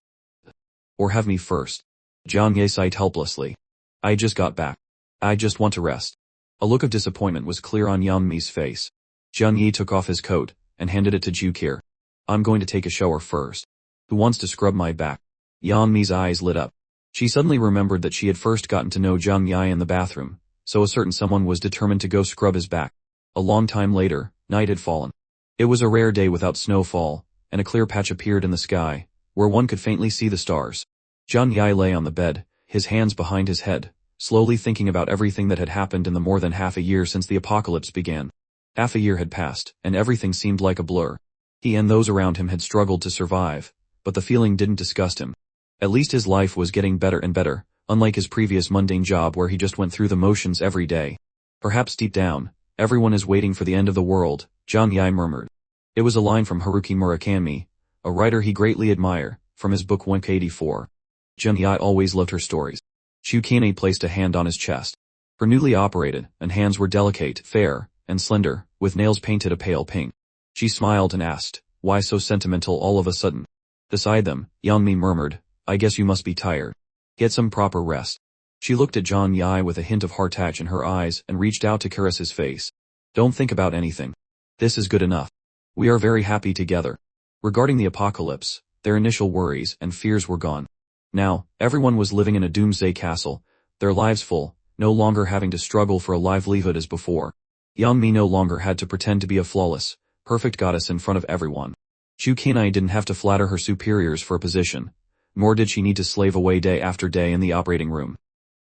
Speaker 1: or have me first? Jang Yi sighed helplessly. I just got back. I just want to rest. A look of disappointment was clear on Yang Mi's face. Jang Yi took off his coat and handed it to Qukir. I'm going to take a shower first. Who wants to scrub my back? Yang Mi's eyes lit up. She suddenly remembered that she had first gotten to know Jang Yi in the bathroom, so a certain someone was determined to go scrub his back. A long time later, night had fallen. It was a rare day without snowfall, and a clear patch appeared in the sky, where one could faintly see the stars. Jang Yi lay on the bed, his hands behind his head, slowly thinking about everything that had happened in the more than half a year since the apocalypse began. Half a year had passed, and everything seemed like a blur. He and those around him had struggled to survive, but the feeling didn't disgust him. At least his life was getting better and better, unlike his previous mundane job where he just went through the motions every day. Perhaps deep down, everyone is waiting for the end of the world, Jang Yi murmured. It was a line from Haruki Murakami, a writer he greatly admired, from his book 184. Jang Yi always loved her stories. Tsukine placed a hand on his chest. Her newly operated, and hands were delicate, fair, and slender, with nails painted a pale pink. She smiled and asked, "Why so sentimental all of a sudden?" Beside them, Yeonmi murmured, "I guess you must be tired. Get some proper rest." She looked at Jang Yi with a hint of heart-touch in her eyes and reached out to caress his face. "Don't think about anything. This is good enough. We are very happy together." Regarding the apocalypse, their initial worries and fears were gone. Now, everyone was living in a doomsday castle, their lives full, no longer having to struggle for a livelihood as before. Yeonmi no longer had to pretend to be a flawless, perfect goddess in front of everyone. Tsukine didn't have to flatter her superiors for a position, nor did she need to slave away day after day in the operating room.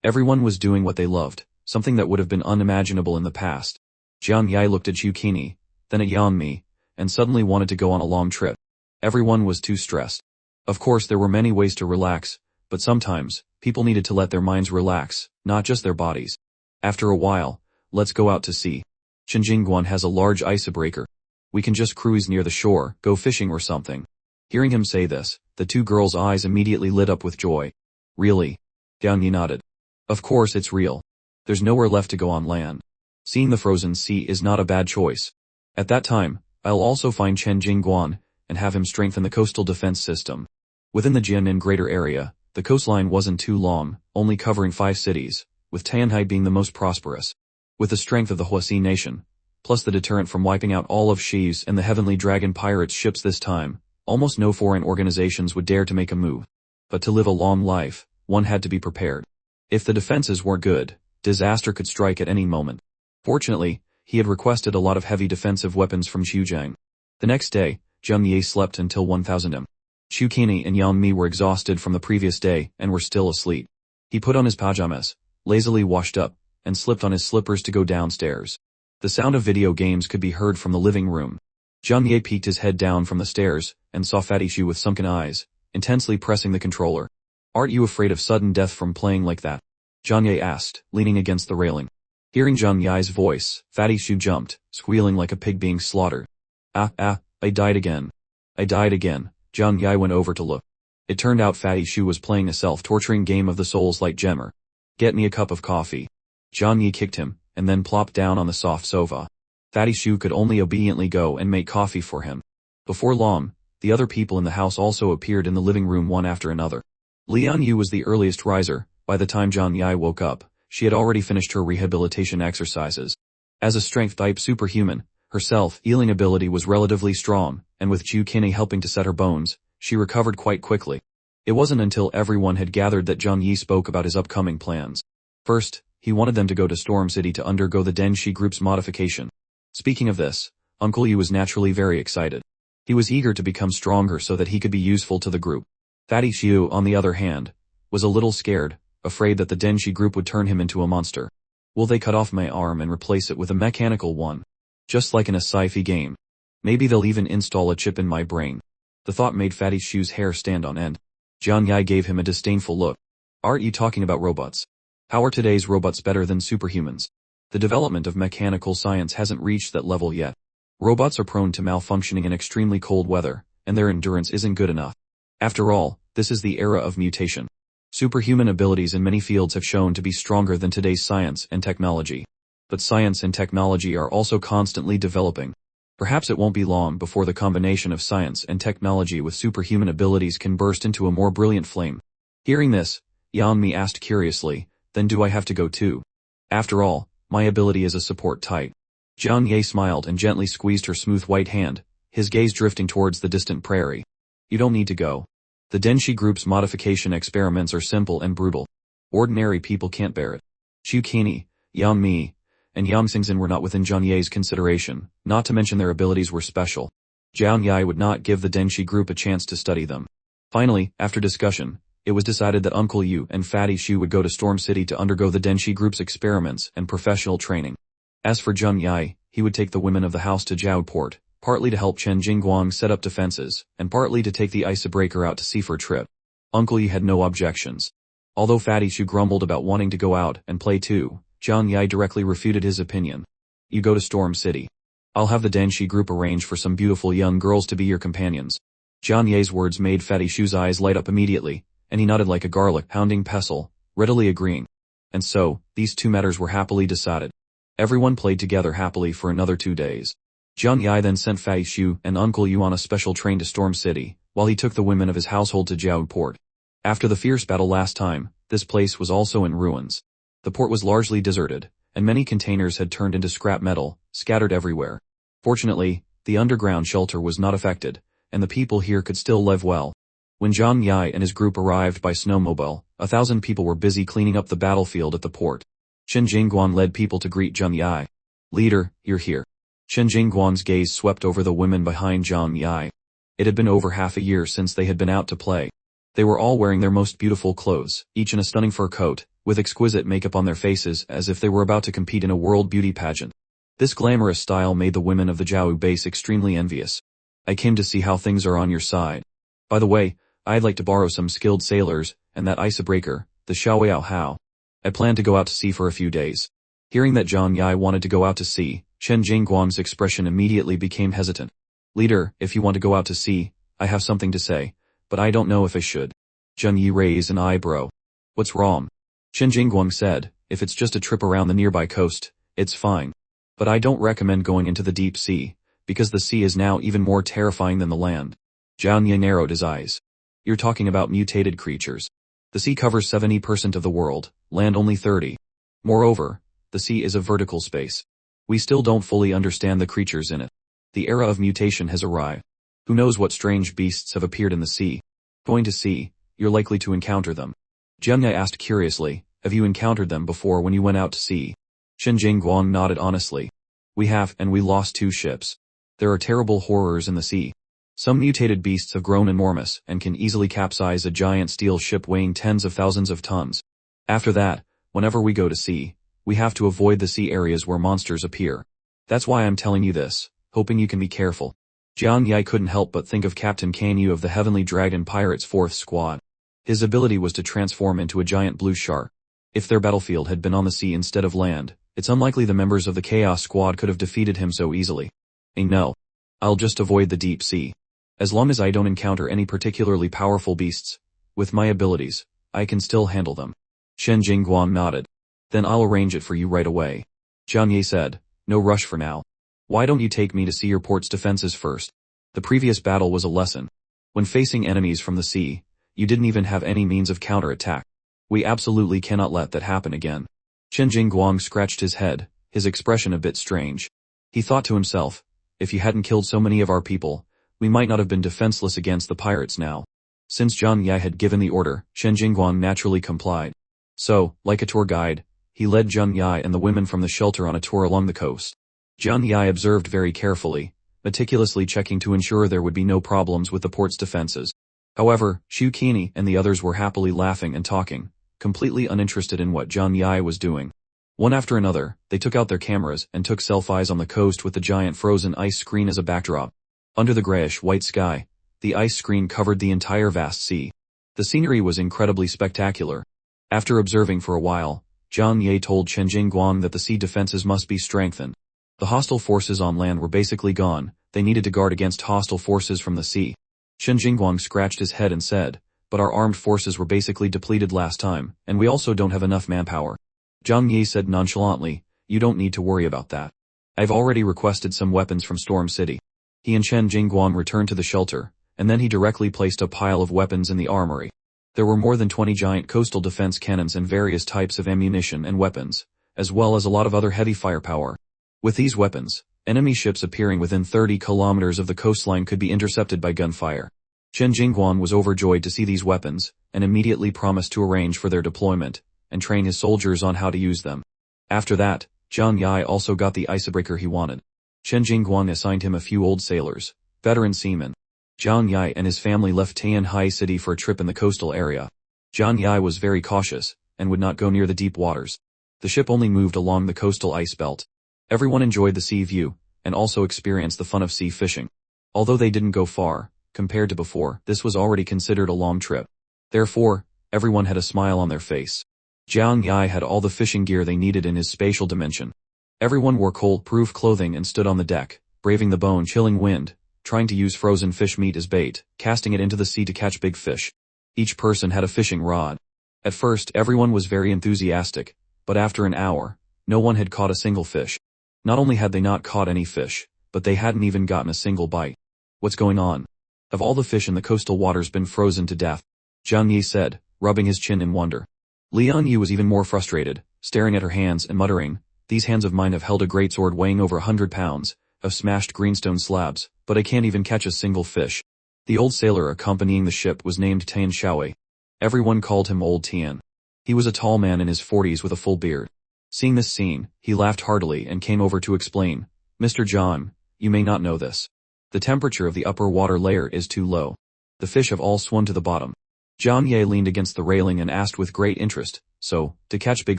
Speaker 1: Everyone was doing what they loved, something that would have been unimaginable in the past. Jang Yi looked at Tsukine, then at Yeonmi, and suddenly wanted to go on a long trip. Everyone was too stressed. Of course there were many ways to relax, but sometimes, people needed to let their minds relax, not just their bodies. After a while, let's go out to sea. Shinjinguan has a large icebreaker. We can just cruise near the shore, go fishing or something. Hearing him say this, the two girls' eyes immediately lit up with joy. Really? Jang Yi nodded. Of course it's real. There's nowhere left to go on land. Seeing the frozen sea is not a bad choice. At that time, I'll also find Chen Jingguan, and have him strengthen the coastal defense system. Within the Jianmin greater area, the coastline wasn't too long, only covering 5 cities, with Tianhai being the most prosperous. With the strength of the Huasi nation, plus the deterrent from wiping out all of Shi's and the Heavenly Dragon pirates' ships this time, almost no foreign organizations would dare to make a move. But to live a long life, one had to be prepared. If the defenses weren't good, disaster could strike at any moment. Fortunately, he had requested a lot of heavy defensive weapons from Xuzhang. The next day, Jang Yi slept until 1000 am. Tsukine and Yeonmi were exhausted from the previous day and were still asleep. He put on his pajamas, lazily washed up, and slipped on his slippers to go downstairs. The sound of video games could be heard from the living room. Jang Yi peeked his head down from the stairs and saw Fatty Shu with sunken eyes, intensely pressing the controller. "Aren't you afraid of sudden death from playing like that?" Jang Yi asked, leaning against the railing. Hearing Jang Yi's voice, Fatty Shu jumped, squealing like a pig being slaughtered. I died again. I died again." Jang Yi went over to look. It turned out Fatty Shu was playing a self-torturing game of the Souls like Gemmer. "Get me a cup of coffee." Jang Yi kicked him, and then plopped down on the soft sofa. Fatty Shu could only obediently go and make coffee for him. Before long, the other people in the house also appeared in the living room one after another. Lian Yu was the earliest riser. By the time Jang Yi woke up, she had already finished her rehabilitation exercises. As a strength-type superhuman, her self-healing ability was relatively strong, and with Tsukine helping to set her bones, she recovered quite quickly. It wasn't until everyone had gathered that Jang Yi spoke about his upcoming plans. First, he wanted them to go to Storm City to undergo the Deng Shen group's modification. Speaking of this, Uncle Yu was naturally very excited. He was eager to become stronger so that he could be useful to the group. Fatty Shu, on the other hand, was a little scared, afraid that the Deng Shen group would turn him into a monster. Will they cut off my arm and replace it with a mechanical one? Just like in a sci-fi game. Maybe they'll even install a chip in my brain. The thought made Fatty Shu's hair stand on end. Jang Yi gave him a disdainful look. Aren't you talking about robots? How are today's robots better than superhumans? The development of mechanical science hasn't reached that level yet. Robots are prone to malfunctioning in extremely cold weather, and their endurance isn't good enough. After all, this is the era of mutation. Superhuman abilities in many fields have shown to be stronger than today's science and technology. But science and technology are also constantly developing. Perhaps it won't be long before the combination of science and technology with superhuman abilities can burst into a more brilliant flame. Hearing this, Yeonmi asked curiously, "Then do I have to go too? After all, my ability is a support type." Jang Yi smiled and gently squeezed her smooth white hand, his gaze drifting towards the distant prairie. "You don't need to go. The Deng Shen group's modification experiments are simple and brutal. Ordinary people can't bear it." Tsukine, Yeonmi, and Yang Xingzhen were not within Jang Yi's consideration, not to mention their abilities were special. Jang Yi would not give the Deng Shen group a chance to study them. Finally, after discussion, it was decided that Uncle Yu and Fatty Shu would go to Storm City to undergo the Deng Shen group's experiments and professional training. As for Jang Yi, he would take the women of the house to Jiao Port, partly to help Chen Jingguang set up defenses, and partly to take the icebreaker out to sea for a trip. Uncle Yi had no objections. Although Fatty Shu grumbled about wanting to go out and play too, Jang Yi directly refuted his opinion. You go to Storm City. I'll have the Denshi group arrange for some beautiful young girls to be your companions. Jang Yi's words made Fatty Shu's eyes light up immediately, and he nodded like a garlic pounding pestle, readily agreeing. And so, these two matters were happily decided. Everyone played together happily for another 2 days. Jang Yi then sent Fatty Shu and Uncle Yu on a special train to Storm City, while he took the women of his household to Jiao Port. After the fierce battle last time, this place was also in ruins. The port was largely deserted, and many containers had turned into scrap metal, scattered everywhere. Fortunately, the underground shelter was not affected, and the people here could still live well. When Jang Yi and his group arrived by snowmobile, 1,000 people were busy cleaning up the battlefield at the port. Chen Jingguan led people to greet Jang Yi. Leader, you're here. Chen Jingguan's gaze swept over the women behind Jang Yi. It had been over half a year since they had been out to play. They were all wearing their most beautiful clothes, each in a stunning fur coat, with exquisite makeup on their faces as if they were about to compete in a world beauty pageant. This glamorous style made the women of the Jiao base extremely envious. I came to see how things are on your side. By the way, I'd like to borrow some skilled sailors, and that icebreaker, the Xiaoyao Hao. I plan to go out to sea for a few days. Hearing that Jang Yi wanted to go out to sea, Chen Jingguang's expression immediately became hesitant. Leader, if you want to go out to sea, I have something to say, but I don't know if I should. Jang Yi raised an eyebrow. What's wrong? Chen Jingguang said, if it's just a trip around the nearby coast, it's fine. But I don't recommend going into the deep sea, because the sea is now even more terrifying than the land. Jang Yi narrowed his eyes. You're talking about mutated creatures. The sea covers 70% of the world, land only 30. Moreover, the sea is a vertical space. We still don't fully understand the creatures in it. The era of mutation has arrived. Who knows what strange beasts have appeared in the sea? Going to sea, you're likely to encounter them. Jang Yi asked curiously, have you encountered them before when you went out to sea? Chen Jingguang nodded honestly. We have, and we lost 2 ships. There are terrible horrors in the sea. Some mutated beasts have grown enormous and can easily capsize a giant steel ship weighing tens of thousands of tons. After that, whenever we go to sea, we have to avoid the sea areas where monsters appear. That's why I'm telling you this, hoping you can be careful. Jang Yi couldn't help but think of Captain Kanyu of the Heavenly Dragon Pirates' 4th Squad. His ability was to transform into a giant blue shark. If their battlefield had been on the sea instead of land, it's unlikely the members of the Chaos Squad could have defeated him so easily. No. I'll just avoid the deep sea. As long as I don't encounter any particularly powerful beasts, with my abilities, I can still handle them. Chen Jingguang nodded. Then I'll arrange it for you right away. Jang Yi said, no rush for now. Why don't you take me to see your port's defenses first? The previous battle was a lesson. When facing enemies from the sea, you didn't even have any means of counterattack. We absolutely cannot let that happen again. Chen Jingguang scratched his head, his expression a bit strange. He thought to himself, if you hadn't killed so many of our people, we might not have been defenseless against the pirates now. Since Jang Yi had given the order, Chen Jingguang naturally complied. So, like a tour guide, he led Jang Yi and the women from the shelter on a tour along the coast. Jang Yi observed very carefully, meticulously checking to ensure there would be no problems with the port's defenses. However, Xu Qini and the others were happily laughing and talking, completely uninterested in what Jang Yi was doing. One after another, they took out their cameras and took selfies on the coast with the giant frozen ice screen as a backdrop. Under the grayish-white sky, the ice screen covered the entire vast sea. The scenery was incredibly spectacular. After observing for a while, Jang Yi told Chen Jingguang that the sea defenses must be strengthened. The hostile forces on land were basically gone, they needed to guard against hostile forces from the sea. Chen Jingguang scratched his head and said, but our armed forces were basically depleted last time, and we also don't have enough manpower. Jang Yi said nonchalantly, you don't need to worry about that. I've already requested some weapons from Storm City. He and Chen Jingguang returned to the shelter, and then he directly placed a pile of weapons in the armory. There were more than 20 giant coastal defense cannons and various types of ammunition and weapons, as well as a lot of other heavy firepower. With these weapons, enemy ships appearing within 30 kilometers of the coastline could be intercepted by gunfire. Chen Jingguang was overjoyed to see these weapons, and immediately promised to arrange for their deployment, and train his soldiers on how to use them. After that, Jang Yi also got the icebreaker he wanted. Chen Jingguang assigned him a few old sailors, veteran seamen. Jang Yi and his family left Tianhai City for a trip in the coastal area. Jang Yi was very cautious, and would not go near the deep waters. The ship only moved along the coastal ice belt. Everyone enjoyed the sea view, and also experienced the fun of sea fishing. Although they didn't go far, compared to before, this was already considered a long trip. Therefore, everyone had a smile on their face. Jang Yi had all the fishing gear they needed in his spatial dimension. Everyone wore cold-proof clothing and stood on the deck, braving the bone-chilling wind, trying to use frozen fish meat as bait, casting it into the sea to catch big fish. Each person had a fishing rod. At first, everyone was very enthusiastic, but after an hour, no one had caught a single fish. Not only had they not caught any fish, but they hadn't even gotten a single bite. What's going on? Have all the fish in the coastal waters been frozen to death? Jang Yi said, rubbing his chin in wonder. Lian Yu was even more frustrated, staring at her hands and muttering, "These hands of mine have held a great sword weighing over 100 pounds, of smashed greenstone slabs, but I can't even catch a single fish." The old sailor accompanying the ship was named Tian Xiaowei. Everyone called him Old Tian. He was a tall man in his 40s with a full beard. Seeing this scene, he laughed heartily and came over to explain, "Mr. John, you may not know this. The temperature of the upper water layer is too low. The fish have all swum to the bottom." Jiang Ye leaned against the railing and asked with great interest, "So, to catch big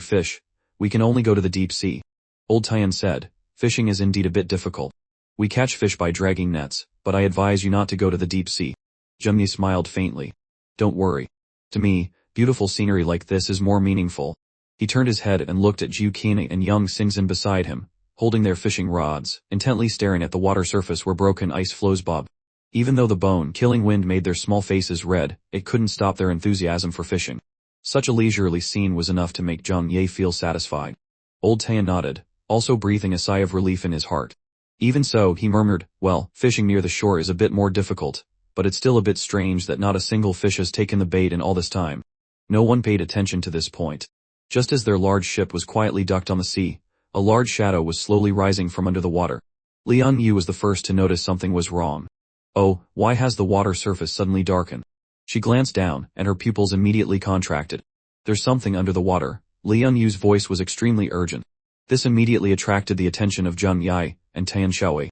Speaker 1: fish, we can only go to the deep sea?" Old Tian said, "Fishing is indeed a bit difficult. We catch fish by dragging nets, but I advise you not to go to the deep sea." Jiang Yi smiled faintly. "Don't worry. To me, beautiful scenery like this is more meaningful." He turned his head and looked at Zhu Qinei and young Xingzhen beside him, holding their fishing rods, intently staring at the water surface where broken ice floes bob. Even though the bone-killing wind made their small faces red, it couldn't stop their enthusiasm for fishing. Such a leisurely scene was enough to make Zhang Ye feel satisfied. Old Tian nodded, also breathing a sigh of relief in his heart. Even so, he murmured, "Well, fishing near the shore is a bit more difficult, but it's still a bit strange that not a single fish has taken the bait in all this time." No one paid attention to this point. Just as their large ship was quietly docked on the sea, a large shadow was slowly rising from under the water. Lian Yu was the first to notice something was wrong. "Oh, why has the water surface suddenly darkened?" She glanced down, and her pupils immediately contracted. "There's something under the water." Lian Yu's voice was extremely urgent. This immediately attracted the attention of Zhang Yi and Tian Xiaowei.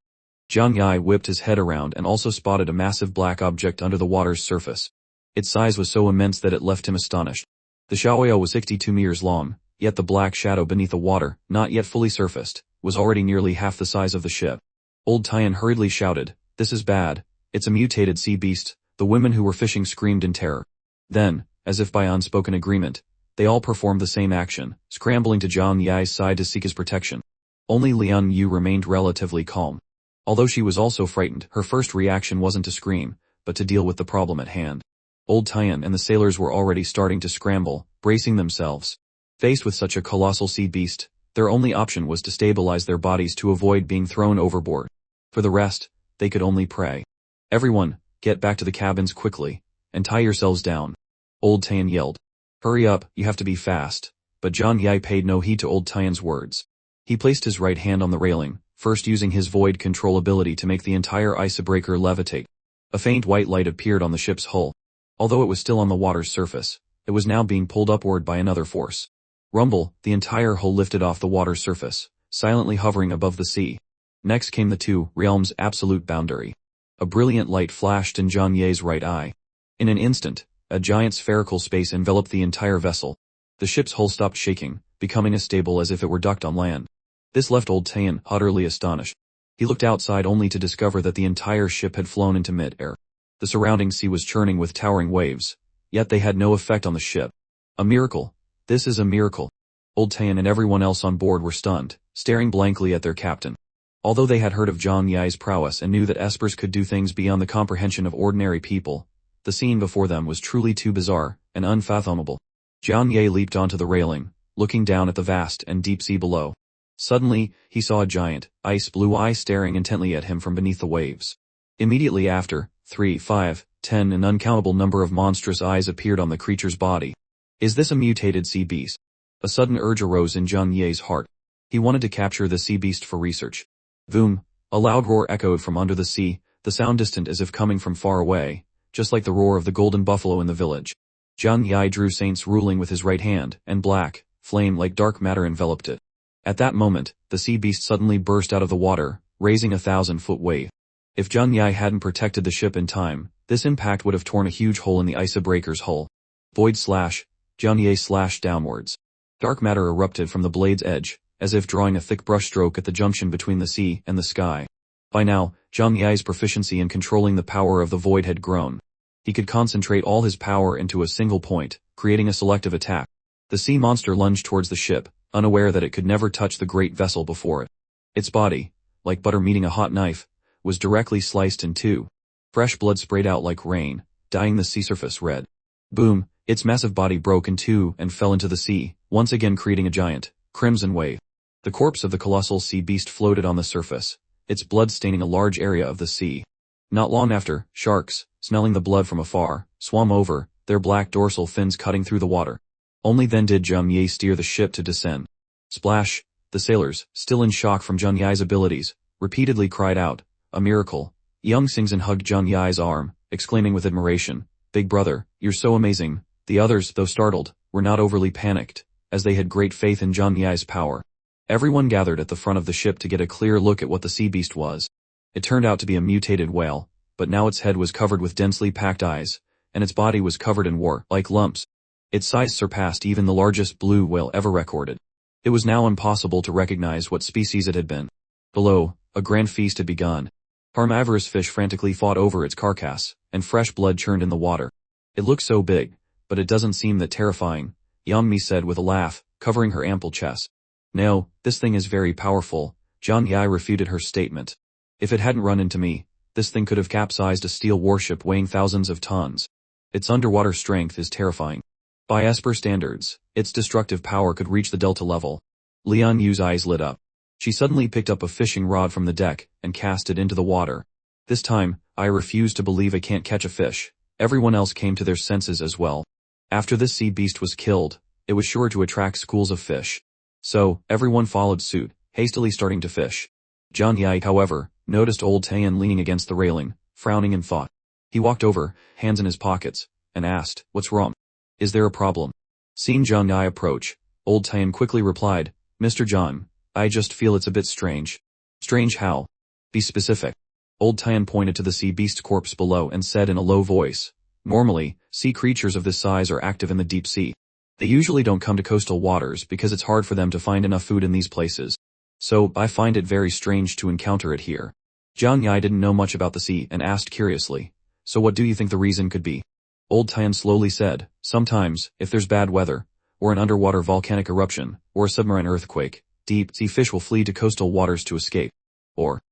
Speaker 1: Zhang Yi whipped his head around and also spotted a massive black object under the water's surface. Its size was so immense that it left him astonished. The Xiaoyao was 62 meters long, yet the black shadow beneath the water, not yet fully surfaced, was already nearly half the size of the ship. Old Tian hurriedly shouted, "This is bad. It's a mutated sea beast." The women who were fishing screamed in terror. Then, as if by unspoken agreement, they all performed the same action, scrambling to Zhang Yi's side to seek his protection. Only Lian Yu remained relatively calm. Although she was also frightened, her first reaction wasn't to scream, but to deal with the problem at hand. Old Tian and the sailors were already starting to scramble, bracing themselves. Faced with such a colossal sea beast, their only option was to stabilize their bodies to avoid being thrown overboard. For the rest, they could only pray. "Everyone, get back to the cabins quickly, and tie yourselves down." Old Tian yelled. "Hurry up, you have to be fast." But Zhang Yi paid no heed to Old Tian's words. He placed his right hand on the railing, first using his void control ability to make the entire icebreaker levitate. A faint white light appeared on the ship's hull. Although it was still on the water's surface, it was now being pulled upward by another force. Rumble, the entire hull lifted off the water's surface, silently hovering above the sea. Next came the two realms' absolute boundary. A brilliant light flashed in Zhang Ye's right eye. In an instant, a giant spherical space enveloped the entire vessel. The ship's hull stopped shaking, becoming as stable as if it were docked on land. This left Old Tian utterly astonished. He looked outside only to discover that the entire ship had flown into mid-air. The surrounding sea was churning with towering waves, yet they had no effect on the ship. A miracle. This is a miracle. Old Tian and everyone else on board were stunned, staring blankly at their captain. Although they had heard of Zhang Yi's prowess and knew that espers could do things beyond the comprehension of ordinary people, the scene before them was truly too bizarre and unfathomable. Zhang Yi leaped onto the railing, looking down at the vast and deep sea below. Suddenly, he saw a giant, ice-blue eye staring intently at him from beneath the waves. Immediately after, 3, 5, 10 an uncountable number of monstrous eyes appeared on the creature's body. Is this a mutated sea beast? A sudden urge arose in Zhang Yi's heart. He wanted to capture the sea beast for research. Boom! A loud roar echoed from under the sea, the sound distant as if coming from far away, just like the roar of the golden buffalo in the village. Zhang Yi drew Saint's ruling with his right hand, and black, flame like dark matter enveloped it. At that moment, the sea beast suddenly burst out of the water, raising a 1,000-foot wave. If Zhang Yi hadn't protected the ship in time, this impact would have torn a huge hole in the icebreaker's hull. Void slash, Zhang Yi slashed downwards. Dark matter erupted from the blade's edge, as if drawing a thick brushstroke at the junction between the sea and the sky. By now, Zhang Yi's proficiency in controlling the power of the void had grown. He could concentrate all his power into a single point, creating a selective attack. The sea monster lunged towards the ship, unaware that it could never touch the great vessel before it. Its body, like butter meeting a hot knife, was directly sliced in two. Fresh blood sprayed out like rain, dyeing the sea surface red. Boom, its massive body broke in two and fell into the sea, once again creating a giant, crimson wave. The corpse of the colossal sea beast floated on the surface, its blood staining a large area of the sea. Not long after, sharks, smelling the blood from afar, swam over, their black dorsal fins cutting through the water. Only then did Jang Yi steer the ship to descend. Splash! The sailors, still in shock from Jang Yi's abilities, repeatedly cried out, "A miracle!" Young Singzhen hugged Jang Yi's arm, exclaiming with admiration, "Big brother, you're so amazing." The others, though startled, were not overly panicked, as they had great faith in Jang Yi's power. Everyone gathered at the front of the ship to get a clear look at what the sea beast was. It turned out to be a mutated whale, but now its head was covered with densely packed eyes, and its body was covered in war-like lumps. Its size surpassed even the largest blue whale ever recorded. It was now impossible to recognize what species it had been. Below, a grand feast had begun. Carnivorous fish frantically fought over its carcass, and fresh blood churned in the water. "It looks so big, but it doesn't seem that terrifying," Yang Mi said with a laugh, covering her ample chest. "No, this thing is very powerful," Jang Yi refuted her statement. "If it hadn't run into me, this thing could have capsized a steel warship weighing thousands of tons. Its underwater strength is terrifying. By Esper standards, its destructive power could reach the delta level." Lian Yu's eyes lit up. She suddenly picked up a fishing rod from the deck and cast it into the water. This time, "I refuse to believe I can't catch a fish." Everyone else came to their senses as well. After this sea beast was killed, it was sure to attract schools of fish. So, everyone followed suit, hastily starting to fish. Jang Yi, however, noticed old Tian leaning against the railing, frowning in thought. He walked over, hands in his pockets, and asked, "What's wrong? Is there a problem?" Seeing Jang Yi approach, old Tian quickly replied, "Mr. John, I just feel it's a bit strange." "Strange how? Be specific." Old Tian pointed to the sea beast's corpse below and said in a low voice, "Normally, sea creatures of this size are active in the deep sea. They usually don't come to coastal waters because it's hard for them to find enough food in these places. So, I find it very strange to encounter it here." Jang Yi didn't know much about the sea and asked curiously, "So what do you think the reason could be?" Old Tian slowly said, "Sometimes, if there's bad weather, or an underwater volcanic eruption, or a submarine earthquake, deep sea fish will flee to coastal waters to escape. Or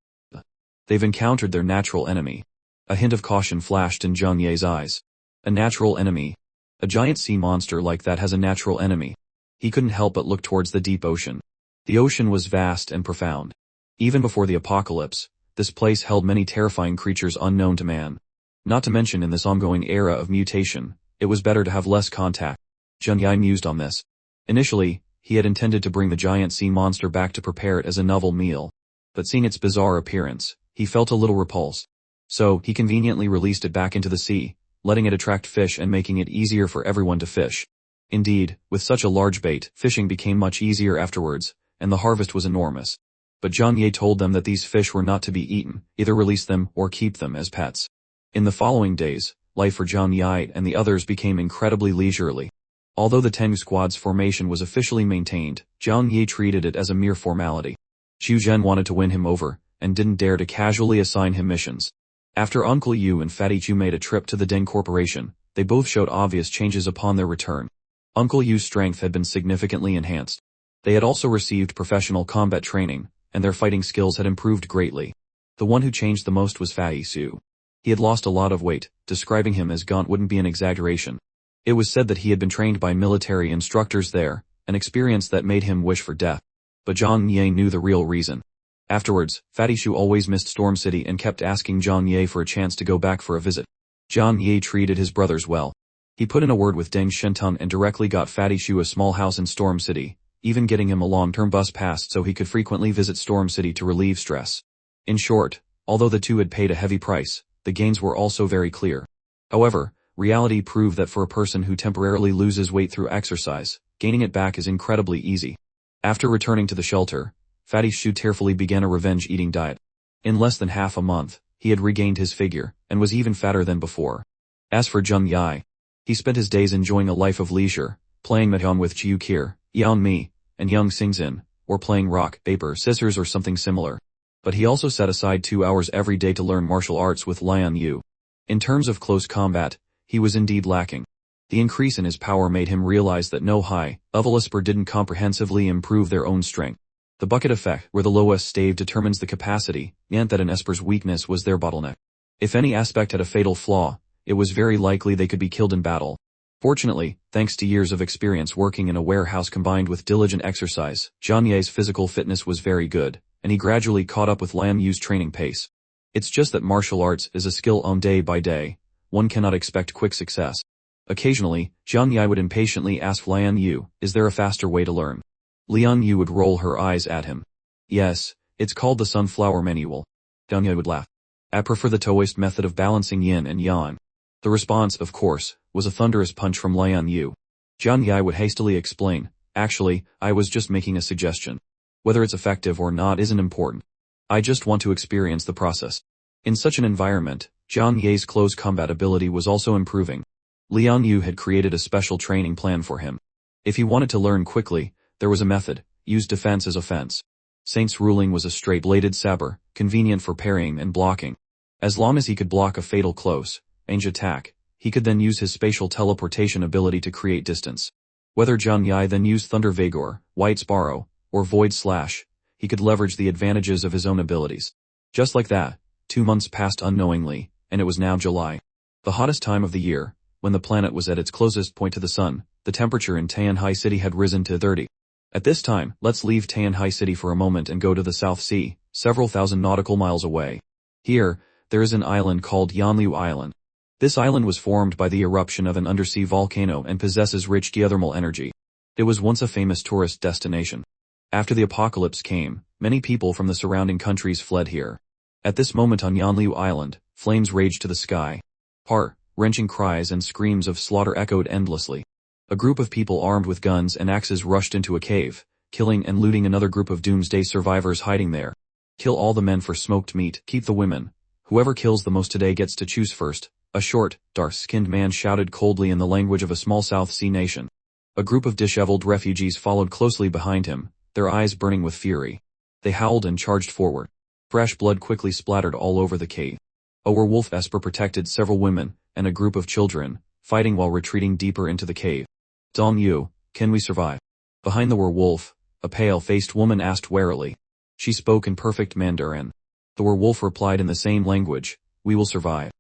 Speaker 1: they've encountered their natural enemy." A hint of caution flashed in Jang Yi's eyes. A natural enemy? A giant sea monster like that has a natural enemy. He couldn't help but look towards the deep ocean. The ocean was vast and profound. Even before the apocalypse, this place held many terrifying creatures unknown to man. Not to mention in this ongoing era of mutation, it was better to have less contact. Jang Yi mused on this. Initially, he had intended to bring the giant sea monster back to prepare it as a novel meal. But seeing its bizarre appearance, he felt a little repulsed. So, he conveniently released it back into the sea, letting it attract fish and making it easier for everyone to fish. Indeed, with such a large bait, fishing became much easier afterwards, and the harvest was enormous. But Jang Yi told them that these fish were not to be eaten, either release them or keep them as pets. In the following days, life for Jang Yi and the others became incredibly leisurely. Although the Teng Squad's formation was officially maintained, Jang Yi treated it as a mere formality. Xu Zhen wanted to win him over, and didn't dare to casually assign him missions. After Uncle Yu and Fatty Chu made a trip to the Deng Corporation, they both showed obvious changes upon their return. Uncle Yu's strength had been significantly enhanced. They had also received professional combat training, and their fighting skills had improved greatly. The one who changed the most was Fatty Chu. He had lost a lot of weight, describing him as gaunt wouldn't be an exaggeration. It was said that he had been trained by military instructors there, an experience that made him wish for death. But Jang Yi knew the real reason. Afterwards, Fatty Chu always missed Storm City and kept asking Jang Yi for a chance to go back for a visit. Jang Yi treated his brothers well. He put in a word with Deng Shen and directly got Fatty Chu a small house in Storm City, even getting him a long-term bus pass so he could frequently visit Storm City to relieve stress. In short, although the two had paid a heavy price, the gains were also very clear. However, reality proved that for a person who temporarily loses weight through exercise, gaining it back is incredibly easy. After returning to the shelter, Fatty Chu tearfully began a revenge-eating diet. In less than half a month, he had regained his figure, and was even fatter than before. As for Jang Yi, he spent his days enjoying a life of leisure, playing mahjong with Jiu Kir, Yan Mi, and Young Singzhen, or playing rock, paper, scissors or something similar. But he also set aside 2 hours every day to learn martial arts with Lian Yu. In terms of close combat, he was indeed lacking. The increase in his power made him realize that no high-level esper didn't comprehensively improve their own strength. The bucket effect, where the lowest stave determines the capacity, meant that an esper's weakness was their bottleneck. If any aspect had a fatal flaw, it was very likely they could be killed in battle. Fortunately, thanks to years of experience working in a warehouse combined with diligent exercise, Jang Yi's physical fitness was very good, and he gradually caught up with Lian Yu's training pace. It's just that martial arts is a skill earned day by day. One cannot expect quick success. Occasionally, Jang Yi would impatiently ask Lian Yu, "Is there a faster way to learn?" Lian Yu would roll her eyes at him. "Yes, it's called the sunflower manual." Jang Yi would laugh. "I prefer the Taoist method of balancing yin and yang." The response, of course, was a thunderous punch from Lian Yu. Jang Yi would hastily explain, "Actually, I was just making a suggestion. Whether it's effective or not isn't important. I just want to experience the process." In such an environment, Jang Yi's close combat ability was also improving. Lian Yu had created a special training plan for him. If he wanted to learn quickly, there was a method: use defense as offense. Saint's ruling was a straight-bladed saber, convenient for parrying and blocking. As long as he could block a fatal close-range attack, he could then use his spatial teleportation ability to create distance. Whether Jang Yi then used Thunder Vigor, White Sparrow, or Void Slash, he could leverage the advantages of his own abilities. Just like that, 2 months passed unknowingly, and it was now July. The hottest time of the year, when the planet was at its closest point to the sun, the temperature in Tianhai City had risen to 30. At this time, let's leave Tianhai City for a moment and go to the South Sea, several thousand nautical miles away. Here, there is an island called Yanliu Island. This island was formed by the eruption of an undersea volcano and possesses rich geothermal energy. It was once a famous tourist destination. After the apocalypse came, many people from the surrounding countries fled here. At this moment on Yanliu Island, flames raged to the sky. Heart-wrenching cries and screams of slaughter echoed endlessly. A group of people armed with guns and axes rushed into a cave, killing and looting another group of doomsday survivors hiding there. "Kill all the men for smoked meat, keep the women. Whoever kills the most today gets to choose first," a short, dark-skinned man shouted coldly in the language of a small South Sea nation. A group of disheveled refugees followed closely behind him, their eyes burning with fury. They howled and charged forward. Fresh blood quickly splattered all over the cave. A werewolf esper protected several women and a group of children, fighting while retreating deeper into the cave. "Dong Yu, can we survive?" Behind the werewolf, a pale-faced woman asked warily. She spoke in perfect Mandarin. The werewolf replied in the same language, "We will survive.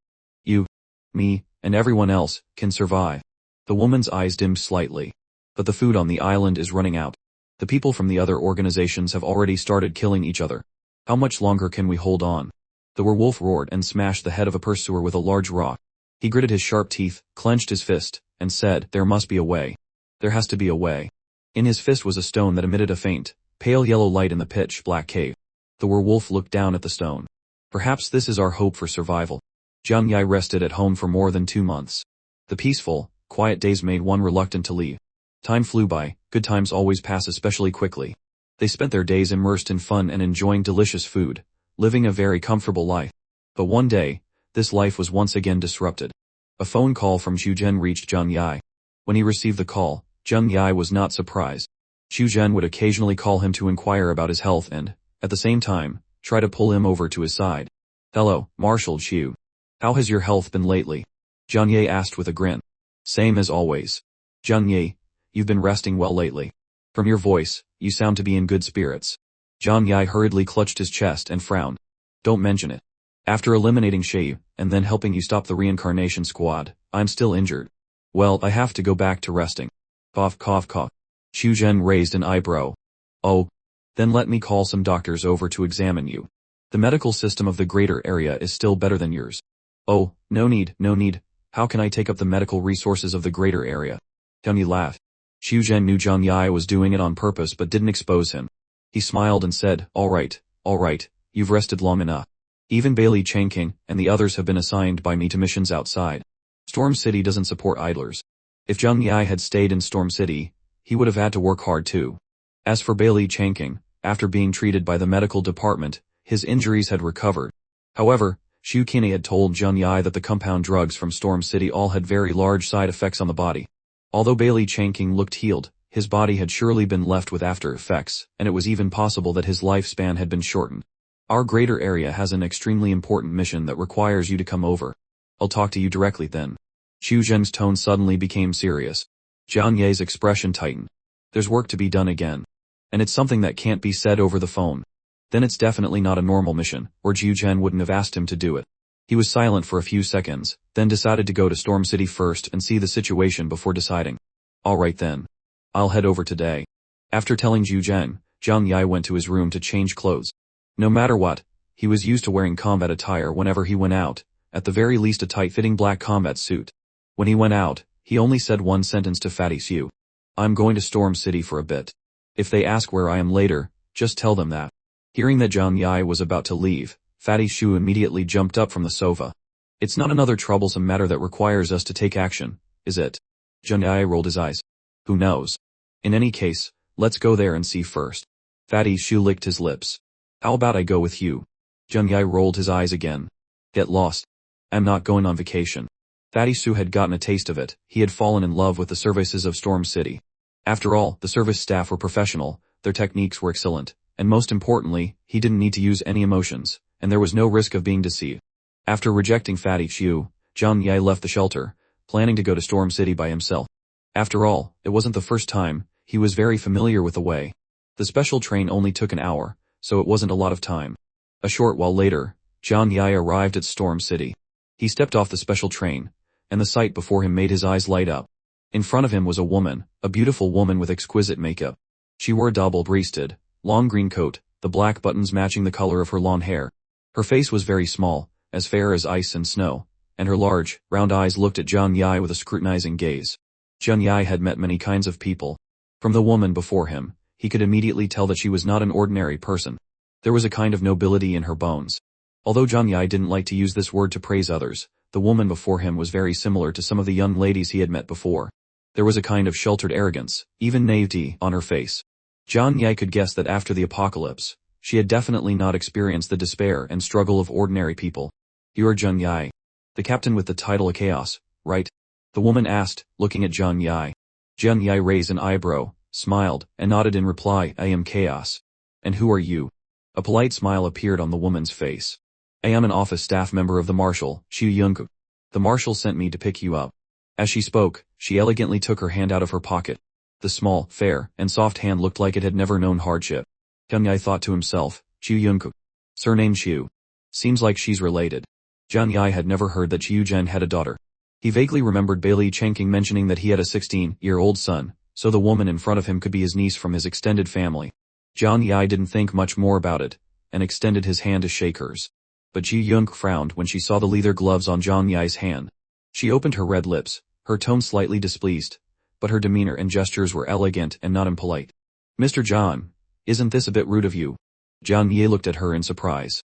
Speaker 1: You, me, and everyone else can survive." The woman's eyes dimmed slightly. "But the food on the island is running out. The people from the other organizations have already started killing each other. How much longer can we hold on?" The werewolf roared and smashed the head of a pursuer with a large rock. He gritted his sharp teeth, clenched his fist, and said, "There must be a way. There has to be a way." In his fist was a stone that emitted a faint, pale yellow light in the pitch-black cave. The werewolf looked down at the stone. "Perhaps this is our hope for survival." Jang Yi rested at home for more than 2 months. The peaceful, quiet days made one reluctant to leave. Time flew by, good times always pass especially quickly. They spent their days immersed in fun and enjoying delicious food, living a very comfortable life. But one day, this life was once again disrupted. A phone call from Xu Zhen reached Jang Yi. When he received the call, Jang Yi was not surprised. Xu Zhen would occasionally call him to inquire about his health and, at the same time, try to pull him over to his side. "Hello, Marshal Xu. How has your health been lately?" Jang Yi asked with a grin. "Same as always. Jang Yi, you've been resting well lately. From your voice, you sound to be in good spirits." Jang Yi hurriedly clutched his chest and frowned. "Don't mention it. After eliminating Shay and then helping you stop the reincarnation squad, I'm still injured. Well, I have to go back to resting." Cough cough cough. Xu Zhen raised an eyebrow. "Oh. Then let me call some doctors over to examine you. The medical system of the greater area is still better than yours." "Oh, no need, no need. How can I take up the medical resources of the greater area?" Jang Yi laughed. Xu Zhen knew Jang Yi was doing it on purpose but didn't expose him. He smiled and said, all right, you've rested long enough. Even Bailey Changking and the others have been assigned by me to missions outside. Storm City doesn't support idlers. If Jang Yi had stayed in Storm City, he would have had to work hard too. As for Bailey Changking, after being treated by the medical department, his injuries had recovered. However, Xu Qinei had told Jang Yi that the compound drugs from Storm City all had very large side effects on the body. Although Bailey Changking looked healed, his body had surely been left with after effects, and it was even possible that his lifespan had been shortened. "Our greater area has an extremely important mission that requires you to come over." I'll talk to you directly then. Xu Zheng's tone suddenly became serious. Jiang Ye's expression tightened. There's work to be done again. And it's something that can't be said over the phone. Then it's definitely not a normal mission, or Xu Zhen wouldn't have asked him to do it. He was silent for a few seconds, then decided to go to Storm City first and see the situation before deciding. Alright then. I'll head over today. After telling Xu Zhen, Jiang Yi went to his room to change clothes. No matter what, he was used to wearing combat attire whenever he went out, at the very least a tight-fitting black combat suit. When he went out, he only said one sentence to Fatty Xu. I'm going to Storm City for a bit. If they ask where I am later, just tell them that. Hearing that Jiang Yi was about to leave, Fatty Xu immediately jumped up from the sofa. It's not another troublesome matter that requires us to take action, is it? Jiang Yi rolled his eyes. Who knows? In any case, let's go there and see first. Fatty Xu licked his lips. How about I go with you? Jiang Yi rolled his eyes again. Get lost. I'm not going on vacation. Fatty Xu had gotten a taste of it. He had fallen in love with the services of Storm City. After all, the service staff were professional, their techniques were excellent, and most importantly, he didn't need to use any emotions, and there was no risk of being deceived. After rejecting Fatty Xu, Jiang Yi left the shelter, planning to go to Storm City by himself. After all, it wasn't the first time, he was very familiar with the way. The special train only took an hour, so it wasn't a lot of time. A short while later, Jiang Yi arrived at Storm City. He stepped off the special train, and the sight before him made his eyes light up. In front of him was a woman, a beautiful woman with exquisite makeup. She wore a double-breasted, long green coat, the black buttons matching the color of her long hair. Her face was very small, as fair as ice and snow, and her large, round eyes looked at Jiang Yi with a scrutinizing gaze. Jiang Yi had met many kinds of people. From the woman before him, he could immediately tell that she was not an ordinary person. There was a kind of nobility in her bones. Although Jiang Yi didn't like to use this word to praise others, the woman before him was very similar to some of the young ladies he had met before. There was a kind of sheltered arrogance, even naivety, on her face. Jiang Yi could guess that after the apocalypse, she had definitely not experienced the despair and struggle of ordinary people. You are Jiang Yi, the captain with the title of Chaos, right? The woman asked, looking at Jiang Yi. Jiang Yi raised an eyebrow, smiled, and nodded in reply, I am Chaos. And who are you? A polite smile appeared on the woman's face. I am an office staff member of the Marshal, Xu Yunke. The Marshal sent me to pick you up. As she spoke, she elegantly took her hand out of her pocket. The small, fair, and soft hand looked like it had never known hardship. Jiang Yi thought to himself, Xu Yunke. Surname Xu. Seems like she's related. Jiang Yi had never heard that Xu Zhen had a daughter. He vaguely remembered Bailey Chengqing mentioning that he had a 16-year-old son, so the woman in front of him could be his niece from his extended family. Jiang Yi didn't think much more about it, and extended his hand to shake hers. But Xu Yunke frowned when she saw the leather gloves on Jiang Yi's hand. She opened her red lips, her tone slightly displeased, but her demeanor and gestures were elegant and not impolite. Mr. Zhang, isn't this a bit rude of you? Jiang Yi looked at her in surprise.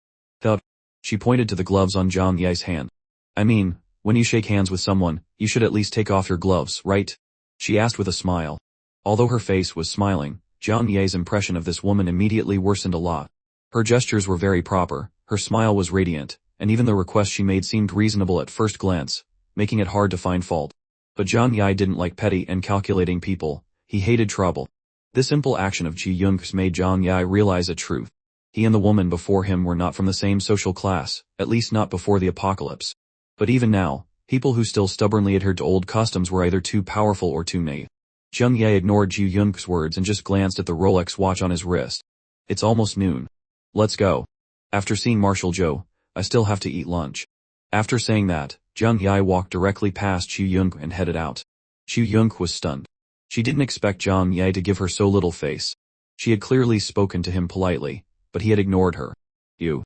Speaker 1: She pointed to the gloves on Jiang Yi's hand. I mean, when you shake hands with someone, you should at least take off your gloves, right? She asked with a smile. Although her face was smiling, Jiang Yi's impression of this woman immediately worsened a lot. Her gestures were very proper, her smile was radiant, and even the request she made seemed reasonable at first glance, making it hard to find fault. But Jiang Yi didn't like petty and calculating people, he hated trouble. This simple action of Xu Yunke's made Jiang Yi realize a truth. He and the woman before him were not from the same social class, at least not before the apocalypse. But even now, people who still stubbornly adhered to old customs were either too powerful or too naive. Jiang Yi ignored Xu Yunke's words and just glanced at the Rolex watch on his wrist. It's almost noon. Let's go. After seeing Marshal Zhou, I still have to eat lunch. After saying that, Jiang Yi walked directly past Xu Yunke and headed out. Xu Yunke was stunned. She didn't expect Jiang Yi to give her so little face. She had clearly spoken to him politely, but he had ignored her. You.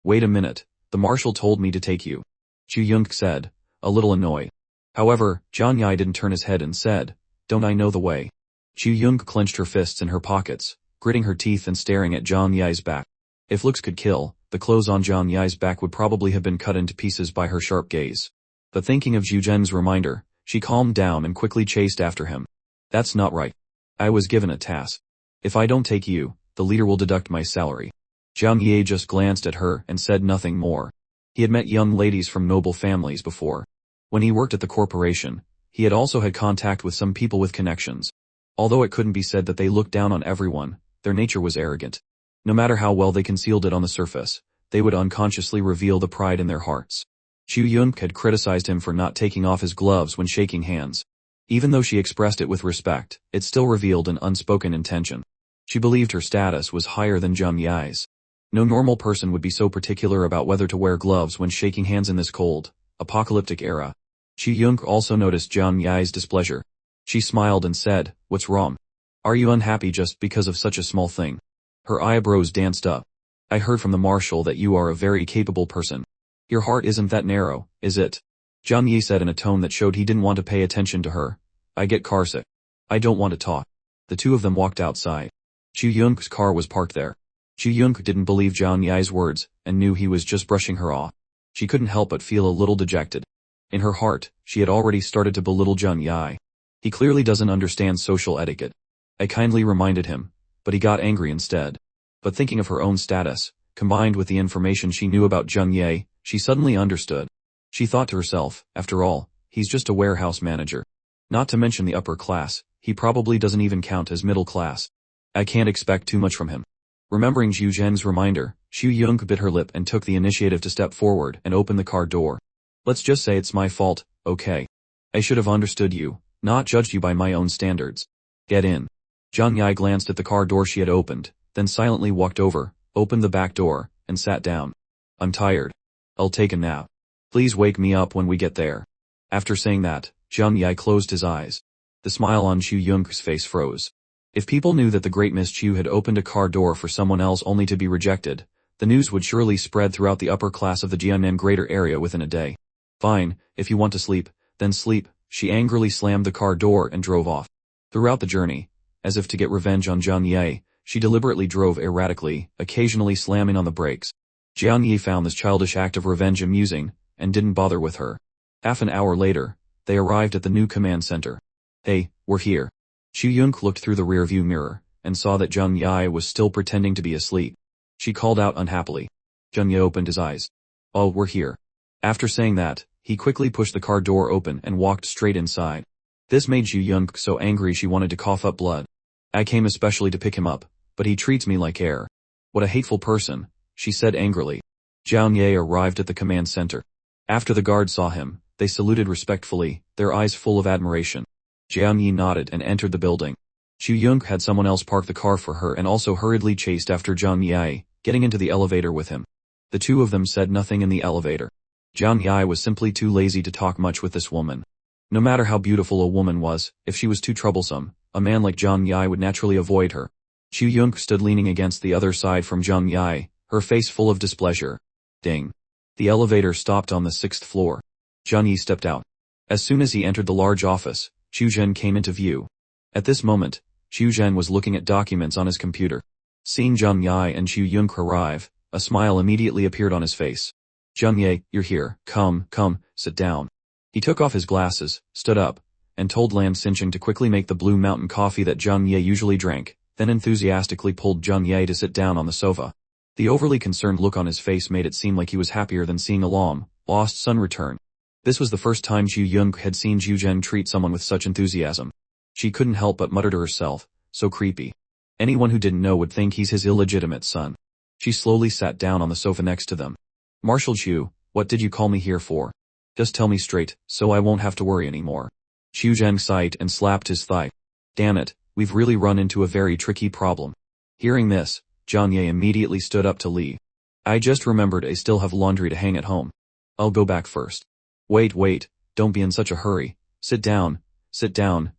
Speaker 1: Wait a minute, the Marshal told me to take you. Xu Yunke said, a little annoyed. However, Jiang Yi didn't turn his head and said, don't I know the way? Xu Yunke clenched her fists in her pockets, gritting her teeth and staring at Jiang Yi's back. If looks could kill, the clothes on Jiang Yi's back would probably have been cut into pieces by her sharp gaze. But thinking of Xu Zhen's reminder, she calmed down and quickly chased after him. That's not right. I was given a task. If I don't take you, the leader will deduct my salary. Jiang Yi just glanced at her and said nothing more. He had met young ladies from noble families before. When he worked at the corporation, he had also had contact with some people with connections. Although it couldn't be said that they looked down on everyone, their nature was arrogant. No matter how well they concealed it on the surface, they would unconsciously reveal the pride in their hearts. Xu Yun had criticized him for not taking off his gloves when shaking hands. Even though she expressed it with respect, it still revealed an unspoken intention. She believed her status was higher than Jang Yi's. No normal person would be so particular about whether to wear gloves when shaking hands in this cold, apocalyptic era. Xu Yun also noticed Jang Yi's displeasure. She smiled and said, "What's wrong? Are you unhappy just because of such a small thing?" Her eyebrows danced up. "I heard from the marshal that you are a very capable person. Your heart isn't that narrow, is it?" Jang Yi said in a tone that showed he didn't want to pay attention to her. "I get carsick. I don't want to talk." The two of them walked outside. Xu Yun's car was parked there. Xu Yun didn't believe Jang Yi's words, and knew he was just brushing her off. She couldn't help but feel a little dejected. In her heart, she had already started to belittle Jang Yi. He clearly doesn't understand social etiquette. I kindly reminded him, but he got angry instead. But thinking of her own status, combined with the information she knew about Jang Yi, she suddenly understood. She thought to herself, after all, he's just a warehouse manager. Not to mention the upper class, he probably doesn't even count as middle class. I can't expect too much from him. Remembering Zhu Zheng's reminder, Xu Yun bit her lip and took the initiative to step forward and open the car door. "Let's just say it's my fault, okay? I should have understood you, not judged you by my own standards. Get in." Jang Yi glanced at the car door she had opened, then silently walked over, opened the back door, and sat down. "I'm tired. I'll take a nap. Please wake me up when we get there." After saying that, Jang Yi closed his eyes. The smile on Xu Yun's face froze. If people knew that the great Miss Chu had opened a car door for someone else only to be rejected, the news would surely spread throughout the upper class of the Jianmen greater area within a day. "Fine, if you want to sleep, then sleep." She angrily slammed the car door and drove off. Throughout the journey, as if to get revenge on Jang Yi, she deliberately drove erratically, occasionally slamming on the brakes. Jang Yi found this childish act of revenge amusing, and didn't bother with her. Half an hour later, they arrived at the new command center. "Hey, we're here." Xu Yun looked through the rearview mirror, and saw that Jang Yi was still pretending to be asleep. She called out unhappily. Jang Yi opened his eyes. "Oh, we're here." After saying that, he quickly pushed the car door open and walked straight inside. This made Xu Yun so angry she wanted to cough up blood. "I came especially to pick him up, but he treats me like air. What a hateful person," she said angrily. Jang Yi arrived at the command center. After the guards saw him, they saluted respectfully, their eyes full of admiration. Jang Yi nodded and entered the building. Xu Yun had someone else park the car for her and also hurriedly chased after Jang Yi, getting into the elevator with him. The two of them said nothing in the elevator. Jang Yi was simply too lazy to talk much with this woman. No matter how beautiful a woman was, if she was too troublesome, a man like Jang Yi would naturally avoid her. Xu Yun stood leaning against the other side from Jang Yi, her face full of displeasure. Ding. The elevator stopped on the 6th floor. Jang Yi stepped out. As soon as he entered the large office, Xu Zhen came into view. At this moment, Xu Zhen was looking at documents on his computer. Seeing Jang Yi and Xu Yun arrive, a smile immediately appeared on his face. "Jang Yi, you're here. Come, sit down." He took off his glasses, stood up, and told Lan Xincheng to quickly make the Blue Mountain coffee that Jang Yi usually drank, then enthusiastically pulled Jang Yi to sit down on the sofa. The overly concerned look on his face made it seem like he was happier than seeing a long-lost son return. This was the first time Xu Yun had seen Xu Zhen treat someone with such enthusiasm. She couldn't help but mutter to herself, "So creepy. Anyone who didn't know would think he's his illegitimate son." She slowly sat down on the sofa next to them. "Marshal Xu, what did you call me here for? Just tell me straight, so I won't have to worry anymore." Xu Zhen sighed and slapped his thigh. "Damn it, we've really run into a very tricky problem." Hearing this, Jang Yi immediately stood up to leave. "I just remembered I still have laundry to hang at home. I'll go back first." Wait, don't be in such a hurry. Sit down,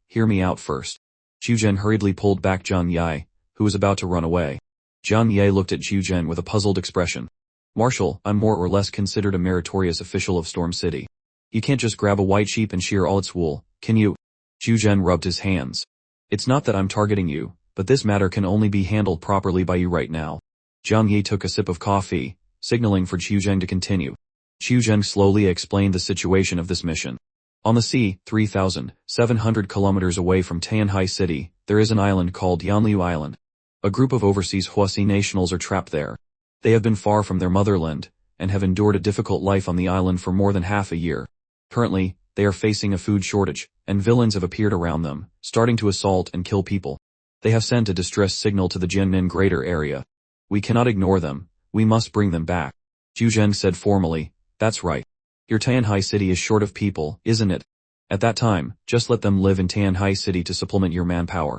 Speaker 1: hear me out first." Xu Zhen hurriedly pulled back Jang Yi, who was about to run away. Jang Yi looked at Xu Zhen with a puzzled expression. "Marshal, I'm more or less considered a meritorious official of Storm City. You can't just grab a white sheep and shear all its wool, can you?" Xu Zhen rubbed his hands. "It's not that I'm targeting you, but this matter can only be handled properly by you right now." Jang Yi took a sip of coffee, signaling for Xu Zhen to continue. Xu Zhen slowly explained the situation of this mission. On the sea, 3,700 kilometers away from Tianhai City, there is an island called Yanliu Island. A group of overseas Huasi nationals are trapped there. They have been far from their motherland, and have endured a difficult life on the island for more than half a year. Currently, they are facing a food shortage, and villains have appeared around them, starting to assault and kill people. They have sent a distress signal to the Jianmen greater area. We cannot ignore them, we must bring them back. Xu Zhen said formally. "That's right. Your Tianhai city is short of people, isn't it? At that time, just let them live in Tianhai city to supplement your manpower.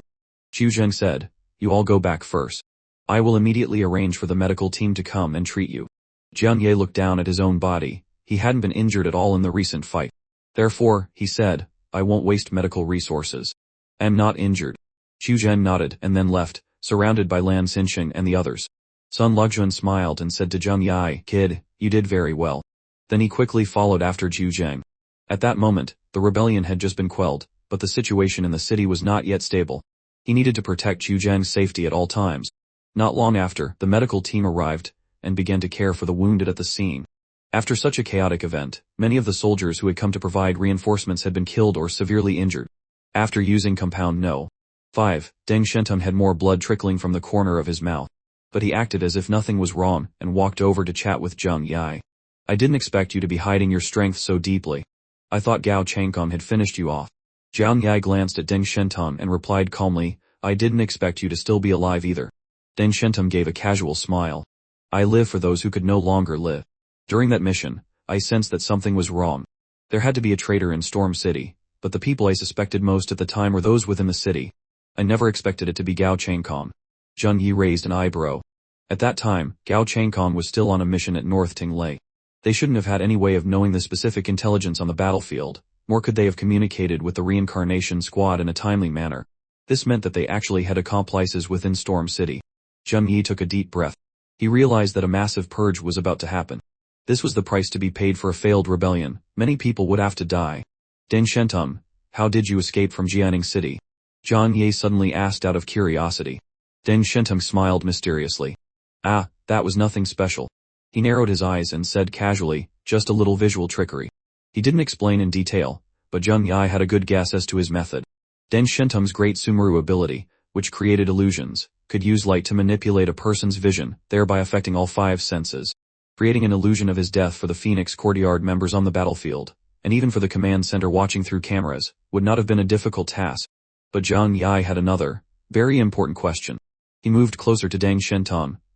Speaker 1: Xu Zheng said, you all go back first. I will immediately arrange for the medical team to come and treat you. Jang Yi looked down at his own body. He hadn't been injured at all in the recent fight. Therefore, he said, I won't waste medical resources. I'm not injured. Xu Zheng nodded and then left, surrounded by Lan Xinsheng and the others. Sun Luxuan smiled and said to Jang Yi, kid, you did very well. Then he quickly followed after Zhu Zheng. At that moment, the rebellion had just been quelled, but the situation in the city was not yet stable. He needed to protect Zhu Zheng's safety at all times. Not long after, the medical team arrived, and began to care for the wounded at the scene. After such a chaotic event, many of the soldiers who had come to provide reinforcements had been killed or severely injured. After using compound No. 5, Deng Shen had more blood trickling from the corner of his mouth. But he acted as if nothing was wrong, and walked over to chat with Jang Yi. I didn't expect you to be hiding your strength so deeply. I thought Gao Changkong had finished you off. Jang Yi glanced at Deng Shen and replied calmly, I didn't expect you to still be alive either. Deng Shen gave a casual smile. I live for those who could no longer live. During that mission, I sensed that something was wrong. There had to be a traitor in Storm City, but the people I suspected most at the time were those within the city. I never expected it to be Gao Changkong. Jang Yi raised an eyebrow. At that time, Gao Changkong was still on a mission at North Tinglei. They shouldn't have had any way of knowing the specific intelligence on the battlefield, nor could they have communicated with the reincarnation squad in a timely manner. This meant that they actually had accomplices within Storm City. Jang Yi took a deep breath. He realized that a massive purge was about to happen. This was the price to be paid for a failed rebellion. Many people would have to die. Deng Shen, how did you escape from Jianing City? Jang Yi suddenly asked out of curiosity. Deng Shen smiled mysteriously. That was nothing special. He narrowed his eyes and said casually, just a little visual trickery. He didn't explain in detail, but Jang Yi had a good guess as to his method. Deng Shen's great Sumeru ability, which created illusions, could use light to manipulate a person's vision, thereby affecting all 5 senses. Creating an illusion of his death for the Phoenix Courtyard members on the battlefield, and even for the command center watching through cameras, would not have been a difficult task. But Jang Yi had another, very important question. He moved closer to Deng Shen,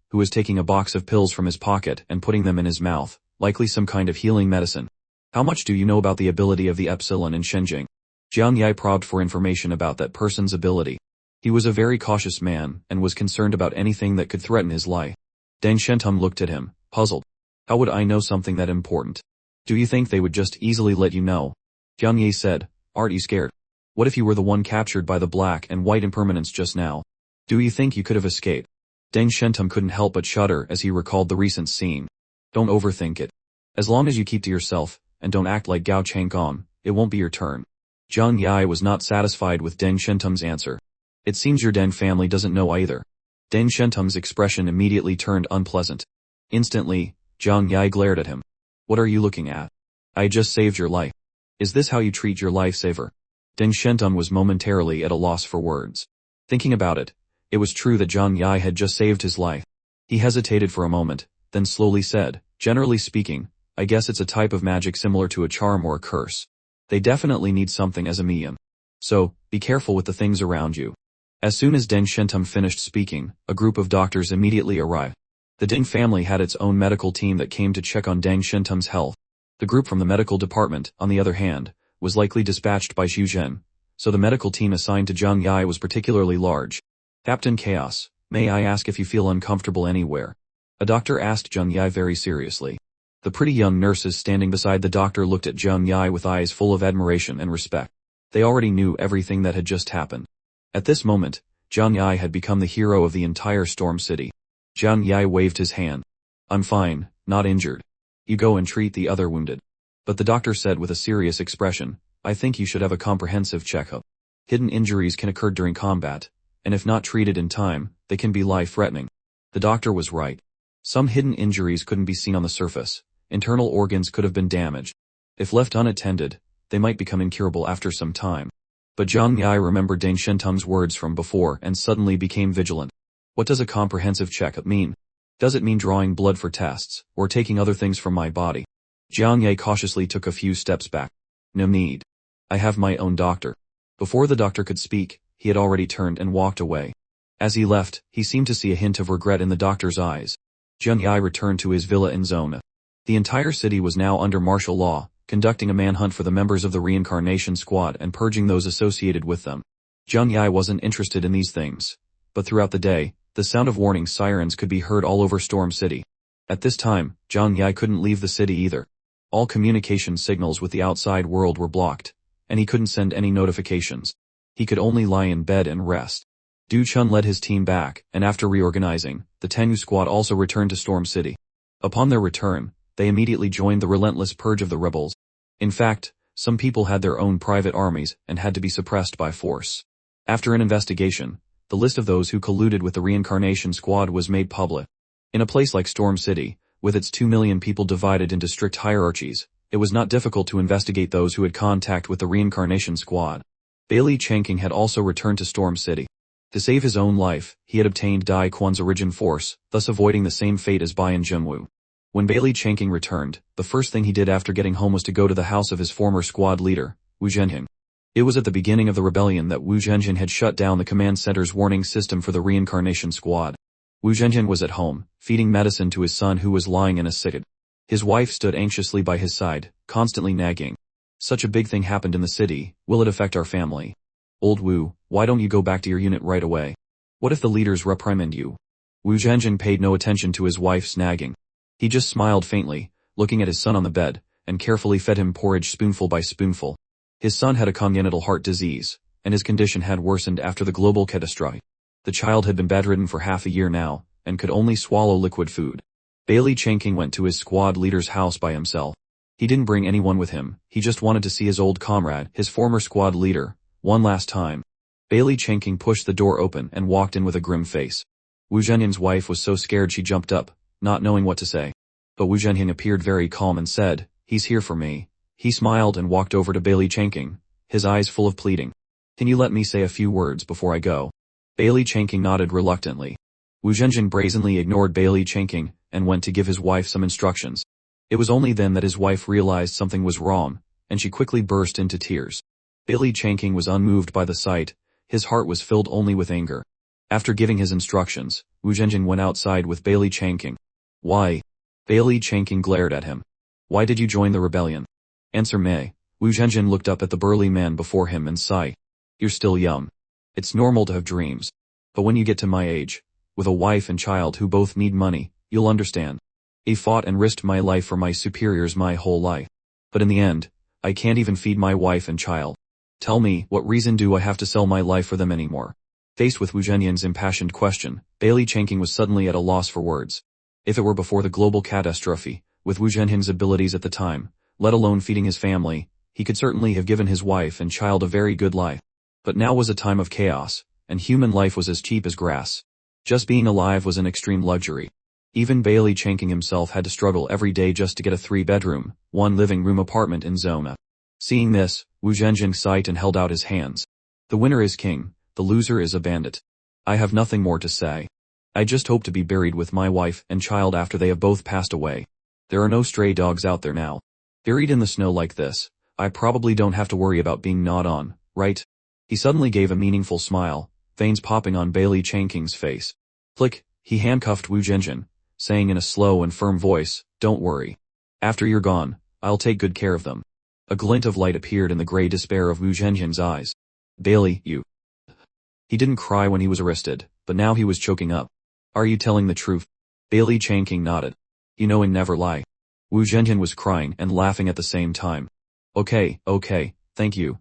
Speaker 1: who was taking a box of pills from his pocket and putting them in his mouth, likely some kind of healing medicine. How much do you know about the ability of the Epsilon in Shenjing? Jang Yi probed for information about that person's ability. He was a very cautious man, and was concerned about anything that could threaten his life. Deng Shen looked at him, puzzled. How would I know something that important? Do you think they would just easily let you know? Jang Yi said, aren't you scared? What if you were the one captured by the black and white impermanence just now? Do you think you could have escaped? Deng Shen couldn't help but shudder as he recalled the recent scene. Don't overthink it. As long as you keep to yourself, and don't act like Gao Changkong, it won't be your turn. Jang Yi was not satisfied with Deng Shen's answer. It seems your Deng family doesn't know either. Deng Shen's expression immediately turned unpleasant. Instantly, Jang Yi glared at him. What are you looking at? I just saved your life. Is this how you treat your lifesaver? Deng Shen was momentarily at a loss for words. Thinking about it, it was true that Jang Yi had just saved his life. He hesitated for a moment, then slowly said, generally speaking, I guess it's a type of magic similar to a charm or a curse. They definitely need something as a medium. So, be careful with the things around you. As soon as Deng Shen finished speaking, a group of doctors immediately arrived. The Deng family had its own medical team that came to check on Deng Shen's health. The group from the medical department, on the other hand, was likely dispatched by Xu Zhen, so the medical team assigned to Jang Yi was particularly large. Captain Chaos, may I ask if you feel uncomfortable anywhere? A doctor asked Jang Yi very seriously. The pretty young nurses standing beside the doctor looked at Jang Yi with eyes full of admiration and respect. They already knew everything that had just happened. At this moment, Jang Yi had become the hero of the entire Storm City. Jang Yi waved his hand. I'm fine, not injured. You go and treat the other wounded. But the doctor said with a serious expression, I think you should have a comprehensive checkup. Hidden injuries can occur during combat, and if not treated in time, they can be life-threatening. The doctor was right. Some hidden injuries couldn't be seen on the surface. Internal organs could have been damaged. If left unattended, they might become incurable after some time. But Jang Yi remembered Deng Shen's words from before and suddenly became vigilant. What does a comprehensive checkup mean? Does it mean drawing blood for tests, or taking other things from my body? Jang Yi cautiously took a few steps back. No need. I have my own doctor. Before the doctor could speak, he had already turned and walked away. As he left, he seemed to see a hint of regret in the doctor's eyes. Jang Yi returned to his villa in Zona. The entire city was now under martial law, conducting a manhunt for the members of the reincarnation squad and purging those associated with them. Jang Yi wasn't interested in these things, but throughout the day, the sound of warning sirens could be heard all over Storm City. At this time, Jang Yi couldn't leave the city either. All communication signals with the outside world were blocked, and he couldn't send any notifications. He could only lie in bed and rest. Du Chun led his team back, and after reorganizing, the Tenyu squad also returned to Storm City. Upon their return, they immediately joined the relentless purge of the rebels. In fact, some people had their own private armies and had to be suppressed by force. After an investigation, the list of those who colluded with the reincarnation squad was made public. In a place like Storm City, with its 2 million people divided into strict hierarchies, it was not difficult to investigate those who had contact with the reincarnation squad. Bailey Changking had also returned to Storm City. To save his own life, he had obtained Dai Quan's origin force, thus avoiding the same fate as Bai and Jungwoo. When Bailey Changking returned, the first thing he did after getting home was to go to the house of his former squad leader, Wu Zhenjin. It was at the beginning of the rebellion that Wu Zhenjin had shut down the command center's warning system for the reincarnation squad. Wu Zhenjin was at home, feeding medicine to his son who was lying in a sick bed. His wife stood anxiously by his side, constantly nagging. Such a big thing happened in the city, will it affect our family? Old Wu, why don't you go back to your unit right away? What if the leaders reprimand you? Wu Zhenjin paid no attention to his wife's nagging. He just smiled faintly, looking at his son on the bed, and carefully fed him porridge spoonful by spoonful. His son had a congenital heart disease, and his condition had worsened after the global catastrophe. The child had been bedridden for half a year now, and could only swallow liquid food. Bailey Changking went to his squad leader's house by himself. He didn't bring anyone with him, he just wanted to see his old comrade, his former squad leader, one last time. Bailey Changking pushed the door open and walked in with a grim face. Wu Zhenjin's wife was so scared she jumped up, not knowing what to say. But Wu Zhenjin appeared very calm and said, "He's here for me." He smiled and walked over to Bailey Changking, his eyes full of pleading. "Can you let me say a few words before I go?" Bailey Changking nodded reluctantly. Wu Zhenjin brazenly ignored Bailey Changking and went to give his wife some instructions. It was only then that his wife realized something was wrong, and she quickly burst into tears. Bailey Changking was unmoved by the sight, his heart was filled only with anger. After giving his instructions, Wu Zhenjin went outside with Bailey Changking. "Why?" Bailey Changking glared at him. "Why did you join the rebellion?" "Answer me." Wu Zhenjin looked up at the burly man before him and sighed. "You're still young. It's normal to have dreams. But when you get to my age, with a wife and child who both need money, you'll understand. I fought and risked my life for my superiors my whole life. But in the end, I can't even feed my wife and child. Tell me, what reason do I have to sell my life for them anymore?" Faced with Wu Zhenjin's impassioned question, Bailey Changking was suddenly at a loss for words. If it were before the global catastrophe, with Wu Zhenjin's abilities at the time, let alone feeding his family, he could certainly have given his wife and child a very good life. But now was a time of chaos, and human life was as cheap as grass. Just being alive was an extreme luxury. Even Bailey Changking himself had to struggle every day just to get a 3-bedroom, 1-living-room apartment in Zona. Seeing this, Wu Zhenjin sighed and held out his hands. "The winner is king, the loser is a bandit. I have nothing more to say. I just hope to be buried with my wife and child after they have both passed away. There are no stray dogs out there now. Buried in the snow like this, I probably don't have to worry about being gnawed on, right?" He suddenly gave a meaningful smile, veins popping on Bailey Changking's face. Click, he handcuffed Wu Zhenjin, saying in a slow and firm voice, "Don't worry. After you're gone, I'll take good care of them." A glint of light appeared in the gray despair of Wu Zhenjin's eyes. "Bailey, you..." He didn't cry when he was arrested, but now he was choking up. "Are you telling the truth?" Bailey Changking nodded. "You know and never lie." Wu Zhenjin was crying and laughing at the same time. Okay, thank you.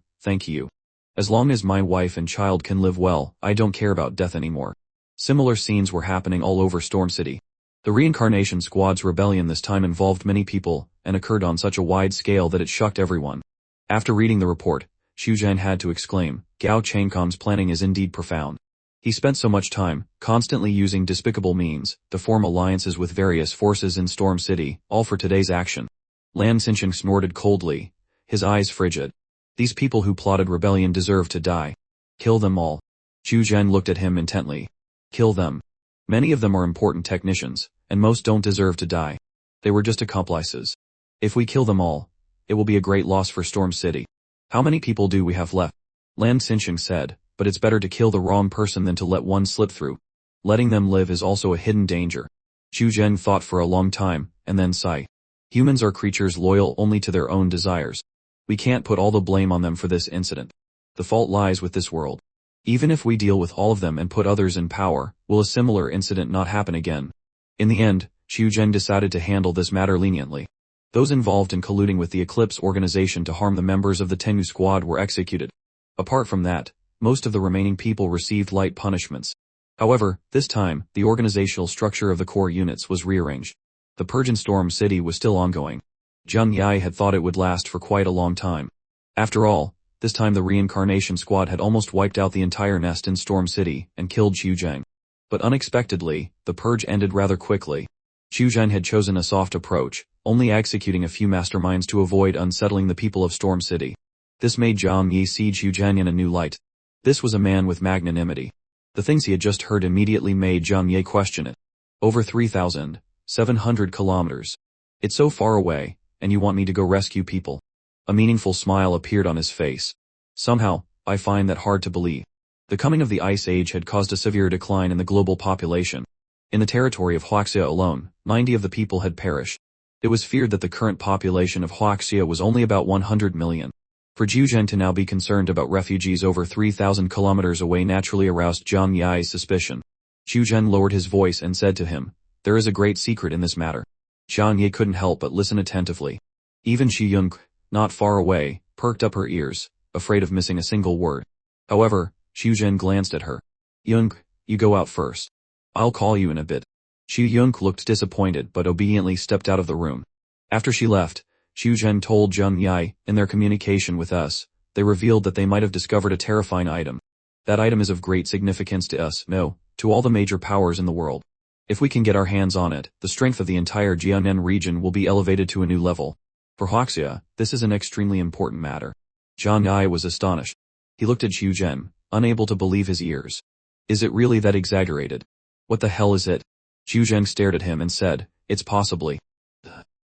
Speaker 1: As long as my wife and child can live well, I don't care about death anymore." Similar scenes were happening all over Storm City. The reincarnation squad's rebellion this time involved many people, and occurred on such a wide scale that it shocked everyone. After reading the report, Xu Zhan had to exclaim, "Gao Changcom's planning is indeed profound." He spent so much time, constantly using despicable means, to form alliances with various forces in Storm City, all for today's action. Lan Xinqiang snorted coldly, his eyes frigid. These people who plotted rebellion deserve to die. Kill them all. Xu Zhan looked at him intently. Kill them. Many of them are important technicians, and most don't deserve to die. They were just accomplices. If we kill them all, it will be a great loss for Storm City. How many people do we have left? Lan Xinqiang said, but it's better to kill the wrong person than to let one slip through. Letting them live is also a hidden danger. Xu Zhen thought for a long time, and then sighed. Humans are creatures loyal only to their own desires. We can't put all the blame on them for this incident. The fault lies with this world. Even if we deal with all of them and put others in power, will a similar incident not happen again? In the end, Xiu Zheng decided to handle this matter leniently. Those involved in colluding with the Eclipse organization to harm the members of the Tengu squad were executed. Apart from that, most of the remaining people received light punishments. However, this time, the organizational structure of the core units was rearranged. The purge in Storm City was still ongoing. Jang Yi had thought it would last for quite a long time. After all, this time the reincarnation squad had almost wiped out the entire nest in Storm City and killed Xiu Zheng. But unexpectedly, the purge ended rather quickly. Xiu Zheng had chosen a soft approach, only executing a few masterminds to avoid unsettling the people of Storm City. This made Jang Yi see Xiu Zheng in a new light. This was a man with magnanimity. The things he had just heard immediately made Jang Yi question it. Over 3,700 kilometers. It's so far away, and you want me to go rescue people? A meaningful smile appeared on his face. Somehow, I find that hard to believe. The coming of the Ice Age had caused a severe decline in the global population. In the territory of Huaxia alone, 90 of the people had perished. It was feared that the current population of Huaxia was only about 100 million. For Xiu Zheng to now be concerned about refugees over 3,000 kilometers away naturally aroused Jang Yi's suspicion. Xiu Zheng lowered his voice and said to him, "There is a great secret in this matter." Jang Yi couldn't help but listen attentively. Even Shi Yun, not far away, perked up her ears, afraid of missing a single word. However, Xiu Zheng glanced at her. "Yun, you go out first. I'll call you in a bit." Xu Yun looked disappointed but obediently stepped out of the room. After she left, Xiu Zheng told Jang Yi, in their communication with us, they revealed that they might have discovered a terrifying item. That item is of great significance to us, no, to all the major powers in the world. If we can get our hands on it, the strength of the entire Jiangnan region will be elevated to a new level. For Huaxia, this is an extremely important matter. Jang Yi was astonished. He looked at Xiu Zheng, unable to believe his ears. Is it really that exaggerated? What the hell is it? Xiu Zheng stared at him and said, "It's possibly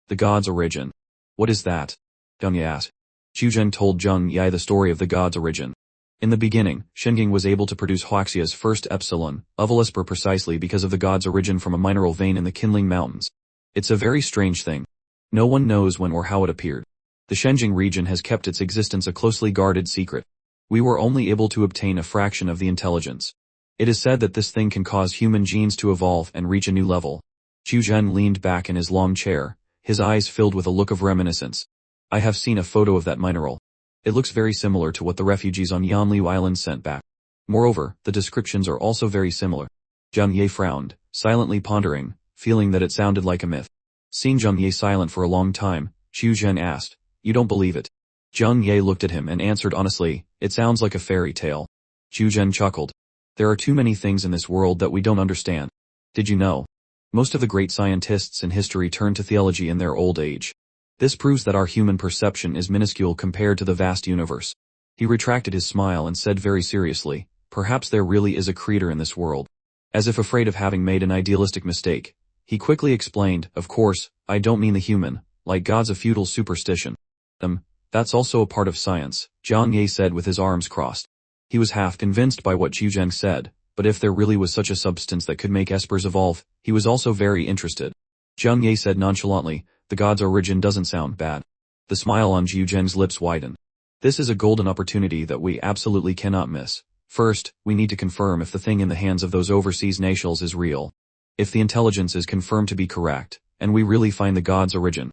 Speaker 1: the god's origin." "What is that?" Jang Yi asked. Xiu Zheng told Jang Yi the story of the god's origin. In the beginning, Shenging was able to produce Huaxia's first epsilon, Uvaluspor precisely because of the god's origin from a mineral vein in the Qinling Mountains. It's a very strange thing. No one knows when or how it appeared. The Shenzhen region has kept its existence a closely guarded secret. We were only able to obtain a fraction of the intelligence. It is said that this thing can cause human genes to evolve and reach a new level. Xiu Zheng leaned back in his long chair, his eyes filled with a look of reminiscence. I have seen a photo of that mineral. It looks very similar to what the refugees on Yanliu Island sent back. Moreover, the descriptions are also very similar. Jang Yi frowned, silently pondering, feeling that it sounded like a myth. Seeing Jang Yi silent for a long time, Xiu Zheng asked, "You don't believe it?" Jang Yi looked at him and answered honestly, "It sounds like a fairy tale." Xiu Zheng chuckled. There are too many things in this world that we don't understand. Did you know? Most of the great scientists in history turn to theology in their old age. This proves that our human perception is minuscule compared to the vast universe. He retracted his smile and said very seriously, "Perhaps there really is a creator in this world." As if afraid of having made an idealistic mistake, he quickly explained, "Of course, I don't mean the human, like God's a feudal superstition. That's also a part of science," Jang Yi said with his arms crossed. He was half convinced by what Xiu Zheng said, but if there really was such a substance that could make espers evolve, he was also very interested. Jang Yi said nonchalantly, "The god's origin doesn't sound bad." The smile on Xiu Zheng's lips widened. "This is a golden opportunity that we absolutely cannot miss. First, we need to confirm if the thing in the hands of those overseas nations is real. If the intelligence is confirmed to be correct, and we really find the god's origin,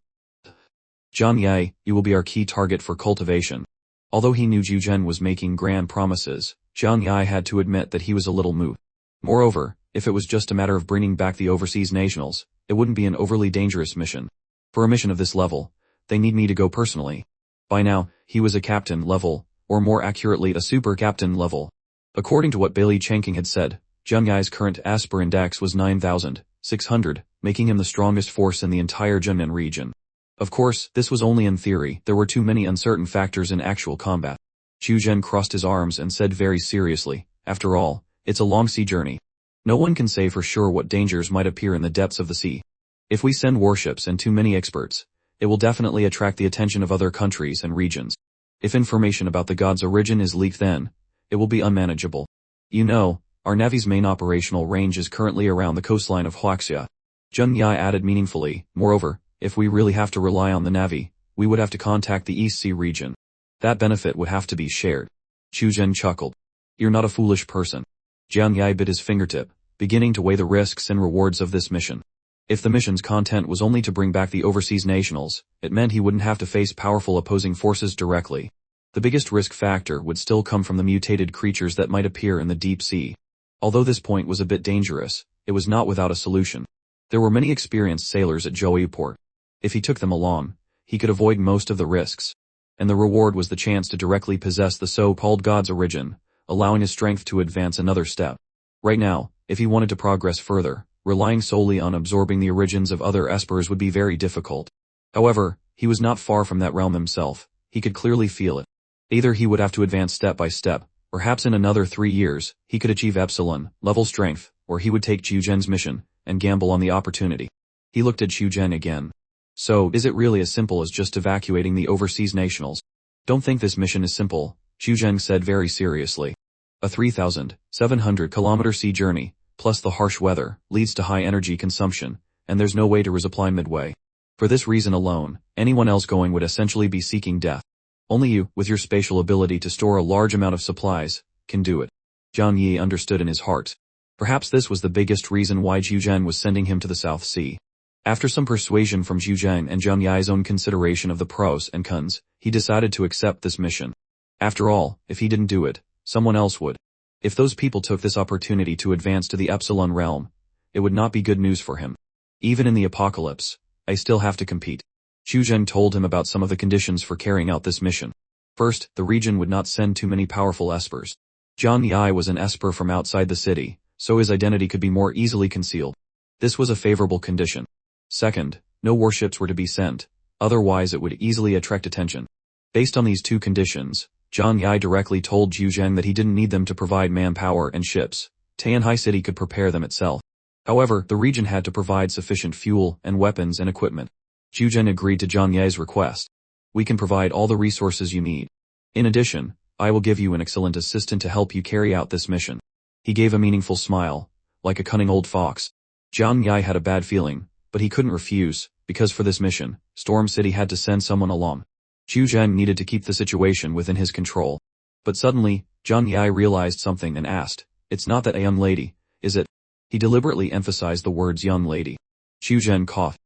Speaker 1: Jang Yi, you will be our key target for cultivation." Although he knew Xiu Zheng was making grand promises, Jang Yi had to admit that he was a little moved. Moreover, if it was just a matter of bringing back the overseas nationals, it wouldn't be an overly dangerous mission. For a mission of this level, they need me to go personally. By now, he was a captain level, or more accurately a super captain level. According to what Bailey Chengking had said, Jang Yi's current Asper Index was 9,600, making him the strongest force in the entire Jiangnan region. Of course, this was only in theory, there were too many uncertain factors in actual combat. Xiu Zheng crossed his arms and said very seriously, "After all, it's a long sea journey. No one can say for sure what dangers might appear in the depths of the sea. If we send warships and too many experts, it will definitely attract the attention of other countries and regions. If information about the god's origin is leaked then, it will be unmanageable. You know, our navy's main operational range is currently around the coastline of Huaxia." Jang Yi added meaningfully, "Moreover, If we really have to rely on the Navy, we would have to contact the East Sea region. That benefit would have to be shared. Qiu Zhen chuckled. You're not a foolish person. Jang Yi bit his fingertip, beginning to weigh the risks and rewards of this mission. If the mission's content was only to bring back the overseas nationals, it meant he wouldn't have to face powerful opposing forces directly. The biggest risk factor would still come from the mutated creatures that might appear in the deep sea. Although this point was a bit dangerous, it was not without a solution. There were many experienced sailors at Zhou port. If he took them along, he could avoid most of the risks. And the reward was the chance to directly possess the so-called god's origin, allowing his strength to advance another step. Right now, if he wanted to progress further, relying solely on absorbing the origins of other espers would be very difficult. However, he was not far from that realm himself. He could clearly feel it. Either he would have to advance step by step, perhaps in another 3 years, he could achieve epsilon level strength, or he would take Qiu Zhen's mission and gamble on the opportunity. He looked at Qiu Zhen again. So, is it really as simple as just evacuating the overseas nationals? Don't think this mission is simple, Qiu Zhen said very seriously. A 3,700-kilometer sea journey, plus the harsh weather, leads to high energy consumption, and there's no way to resupply midway. For this reason alone, anyone else going would essentially be seeking death. Only you, with your spatial ability to store a large amount of supplies, can do it. Jang Yi understood in his heart. Perhaps this was the biggest reason why Qiu Zhen was sending him to the South Sea. After some persuasion from Qiu Zhen and Jang Yi's own consideration of the pros and cons, he decided to accept this mission. After all, if he didn't do it, someone else would. If those people took this opportunity to advance to the Epsilon realm, it would not be good news for him. Even in the apocalypse, I still have to compete. Qiu Zhen told him about some of the conditions for carrying out this mission. First, the region would not send too many powerful espers. Jang Yi was an esper from outside the city, so his identity could be more easily concealed. This was a favorable condition. Second, no warships were to be sent, otherwise it would easily attract attention. Based on these two conditions, Jang Yi directly told Qiu Zhen that he didn't need them to provide manpower and ships. Tianhai City could prepare them itself. However, the region had to provide sufficient fuel and weapons and equipment. Qiu Zhen agreed to Jang Yi's request. We can provide all the resources you need. In addition, I will give you an excellent assistant to help you carry out this mission. He gave a meaningful smile, like a cunning old fox. Jang Yi had a bad feeling, but he couldn't refuse, because for this mission, Storm City had to send someone along. Qiu Zhen needed to keep the situation within his control. But suddenly, Jang Yi realized something and asked, "It's not that a young lady, is it?" He deliberately emphasized the words young lady. Qiu Zhen coughed.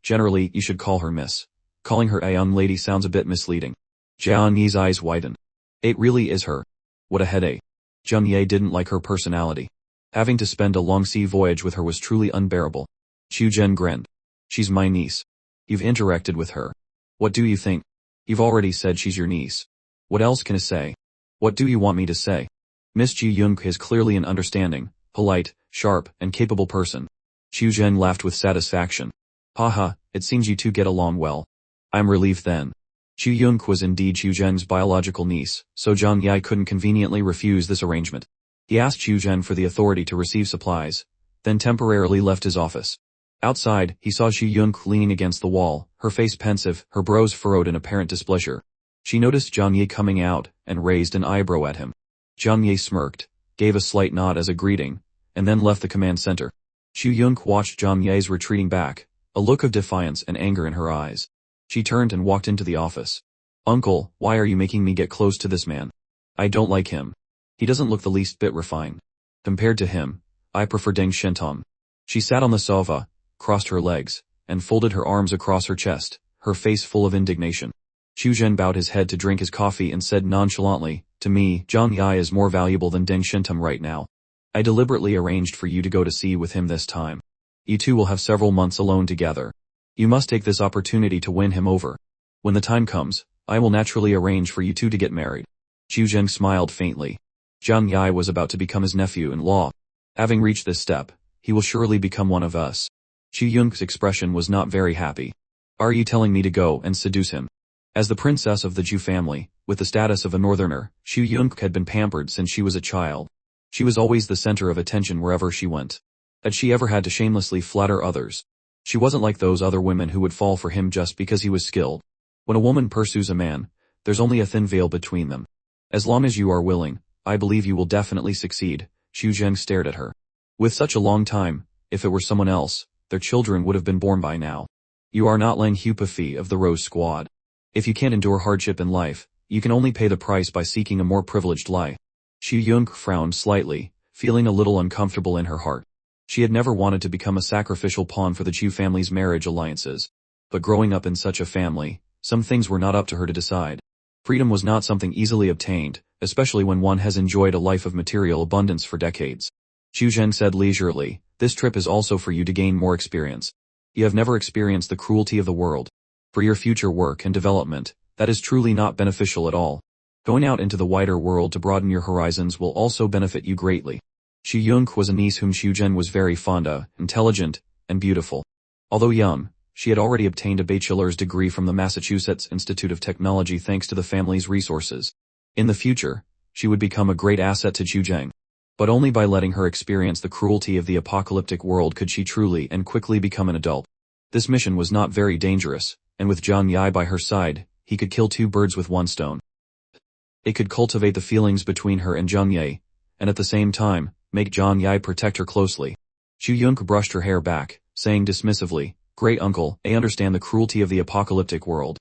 Speaker 1: Generally, you should call her miss. Calling her a young lady sounds a bit misleading. Jang Yi's eyes widened. It really is her. What a headache. Jang Yi didn't like her personality. Having to spend a long sea voyage with her was truly unbearable. Qiu Zhen grinned. She's my niece. You've interacted with her. What do you think? You've already said she's your niece. What else can I say? What do you want me to say? Miss Ji Yung is clearly an understanding, polite, sharp, and capable person. Qiu Zhen laughed with satisfaction. Haha, it seems you two get along well. I'm relieved then. Qiu Yung was indeed Qiu Zhen's biological niece, so Jang Yi couldn't conveniently refuse this arrangement. He asked Qiu Zhen for the authority to receive supplies, then temporarily left his office. Outside, he saw Qiu Yung leaning against the wall, her face pensive, her brows furrowed in apparent displeasure. She noticed Jang Yi coming out, and raised an eyebrow at him. Jang Yi smirked, gave a slight nod as a greeting, and then left the command center. Qiu Yung watched Jang Yi's retreating back, a look of defiance and anger in her eyes. She turned and walked into the office. Uncle, why are you making me get close to this man? I don't like him. He doesn't look the least bit refined. Compared to him, I prefer Deng Shen. She sat on the sofa, crossed her legs, and folded her arms across her chest, her face full of indignation. Qiu Zhen bowed his head to drink his coffee and said nonchalantly, to me, Jang Yi is more valuable than Deng Shen right now. I deliberately arranged for you to go to sea with him this time. You two will have several months alone together. You must take this opportunity to win him over. When the time comes, I will naturally arrange for you two to get married. Qiu Zhen smiled faintly. Jang Yi was about to become his nephew-in-law. Having reached this step, he will surely become one of us. Qiu Yung's expression was not very happy. Are you telling me to go and seduce him? As the princess of the Zhu family, with the status of a northerner, Qiu Yung had been pampered since she was a child. She was always the center of attention wherever she went. Had she ever had to shamelessly flatter others? She wasn't like those other women who would fall for him just because he was skilled. When a woman pursues a man, there's only a thin veil between them. As long as you are willing, I believe you will definitely succeed. Qiu Zhen stared at her. With such a long time, if it were someone else, their children would have been born by now. You are not Lang Hupafi of the Rose Squad. If you can't endure hardship in life, you can only pay the price by seeking a more privileged life. Xu Yung frowned slightly, feeling a little uncomfortable in her heart. She had never wanted to become a sacrificial pawn for the Chu family's marriage alliances. But growing up in such a family, some things were not up to her to decide. Freedom was not something easily obtained, especially when one has enjoyed a life of material abundance for decades. Xu Zheng said leisurely, "This trip is also for you to gain more experience. You have never experienced the cruelty of the world. For your future work and development, that is truly not beneficial at all. Going out into the wider world to broaden your horizons will also benefit you greatly." Xu Yung was a niece whom Xu Zhen was very fond of, intelligent, and beautiful. Although young, she had already obtained a bachelor's degree from the Massachusetts Institute of Technology thanks to the family's resources. In the future, she would become a great asset to Xu Zheng. But only by letting her experience the cruelty of the apocalyptic world could she truly and quickly become an adult. This mission was not very dangerous, and with Jang Yi by her side, he could kill two birds with one stone. It could cultivate the feelings between her and Jang Yi, and at the same time, make Jang Yi protect her closely. Xu Yung brushed her hair back, saying dismissively, "Great uncle, I understand the cruelty of the apocalyptic world."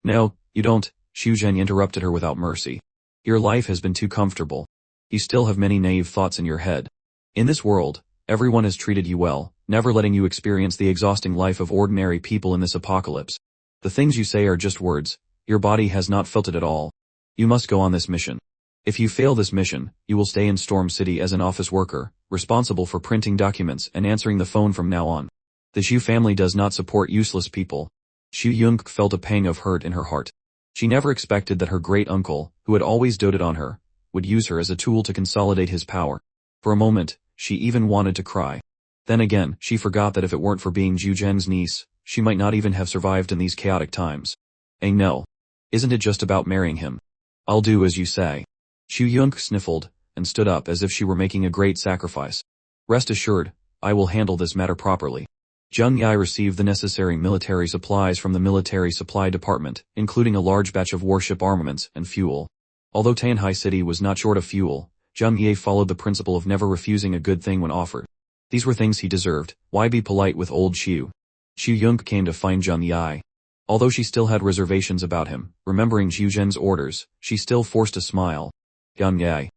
Speaker 1: "No, you don't," Xu Zhen interrupted her without mercy. "Your life has been too comfortable. You still have many naive thoughts in your head. In this world, everyone has treated you well, never letting you experience the exhausting life of ordinary people in this apocalypse. The things you say are just words, your body has not felt it at all. You must go on this mission. If you fail this mission, you will stay in Storm City as an office worker, responsible for printing documents and answering the phone from now on. The Xu family does not support useless people." Xu Yung felt a pang of hurt in her heart. She never expected that her great uncle, who had always doted on her, would use her as a tool to consolidate his power. For a moment, she even wanted to cry. Then again, she forgot that if it weren't for being Xu Zhen's niece, she might not even have survived in these chaotic times. No. Isn't it just about marrying him? I'll do as you say." Xu Yung sniffled, and stood up as if she were making a great sacrifice. "Rest assured, I will handle this matter properly." Jang Yi received the necessary military supplies from the military supply department, including a large batch of warship armaments and fuel. Although Tianhai City was not short of fuel, Jang Yi followed the principle of never refusing a good thing when offered. These were things he deserved, why be polite with old Xu? Xu Yung came to find Jang Yi. Although she still had reservations about him, remembering Xu Zhen's orders, she still forced a smile. "Jang Yi."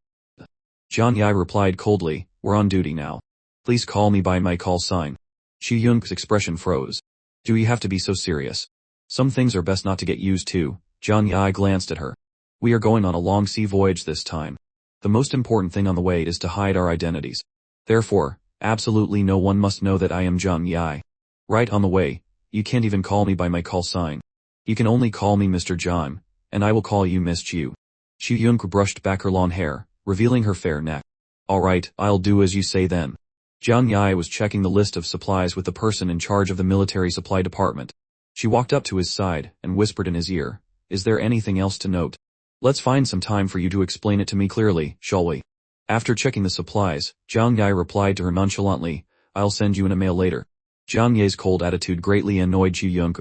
Speaker 1: Jang Yi replied coldly, "We're on duty now. Please call me by my call sign." Xu Yung's expression froze. "Do you have to be so serious? Some things are best not to get used to." Jang Yi glanced at her. "We are going on a long sea voyage this time. The most important thing on the way is to hide our identities. Therefore, absolutely no one must know that I am Jang Yi. Right on the way, you can't even call me by my call sign. You can only call me Mr. John, and I will call you Miss Chu." Xu Yung brushed back her long hair, revealing her fair neck. "All right, I'll do as you say then." Jang Yi was checking the list of supplies with the person in charge of the military supply department. She walked up to his side and whispered in his ear, "Is there anything else to note? Let's find some time for you to explain it to me clearly, shall we?" After checking the supplies, Jang Yi replied to her nonchalantly, "I'll send you in a mail later." Jang Yi's cold attitude greatly annoyed Xu Yung.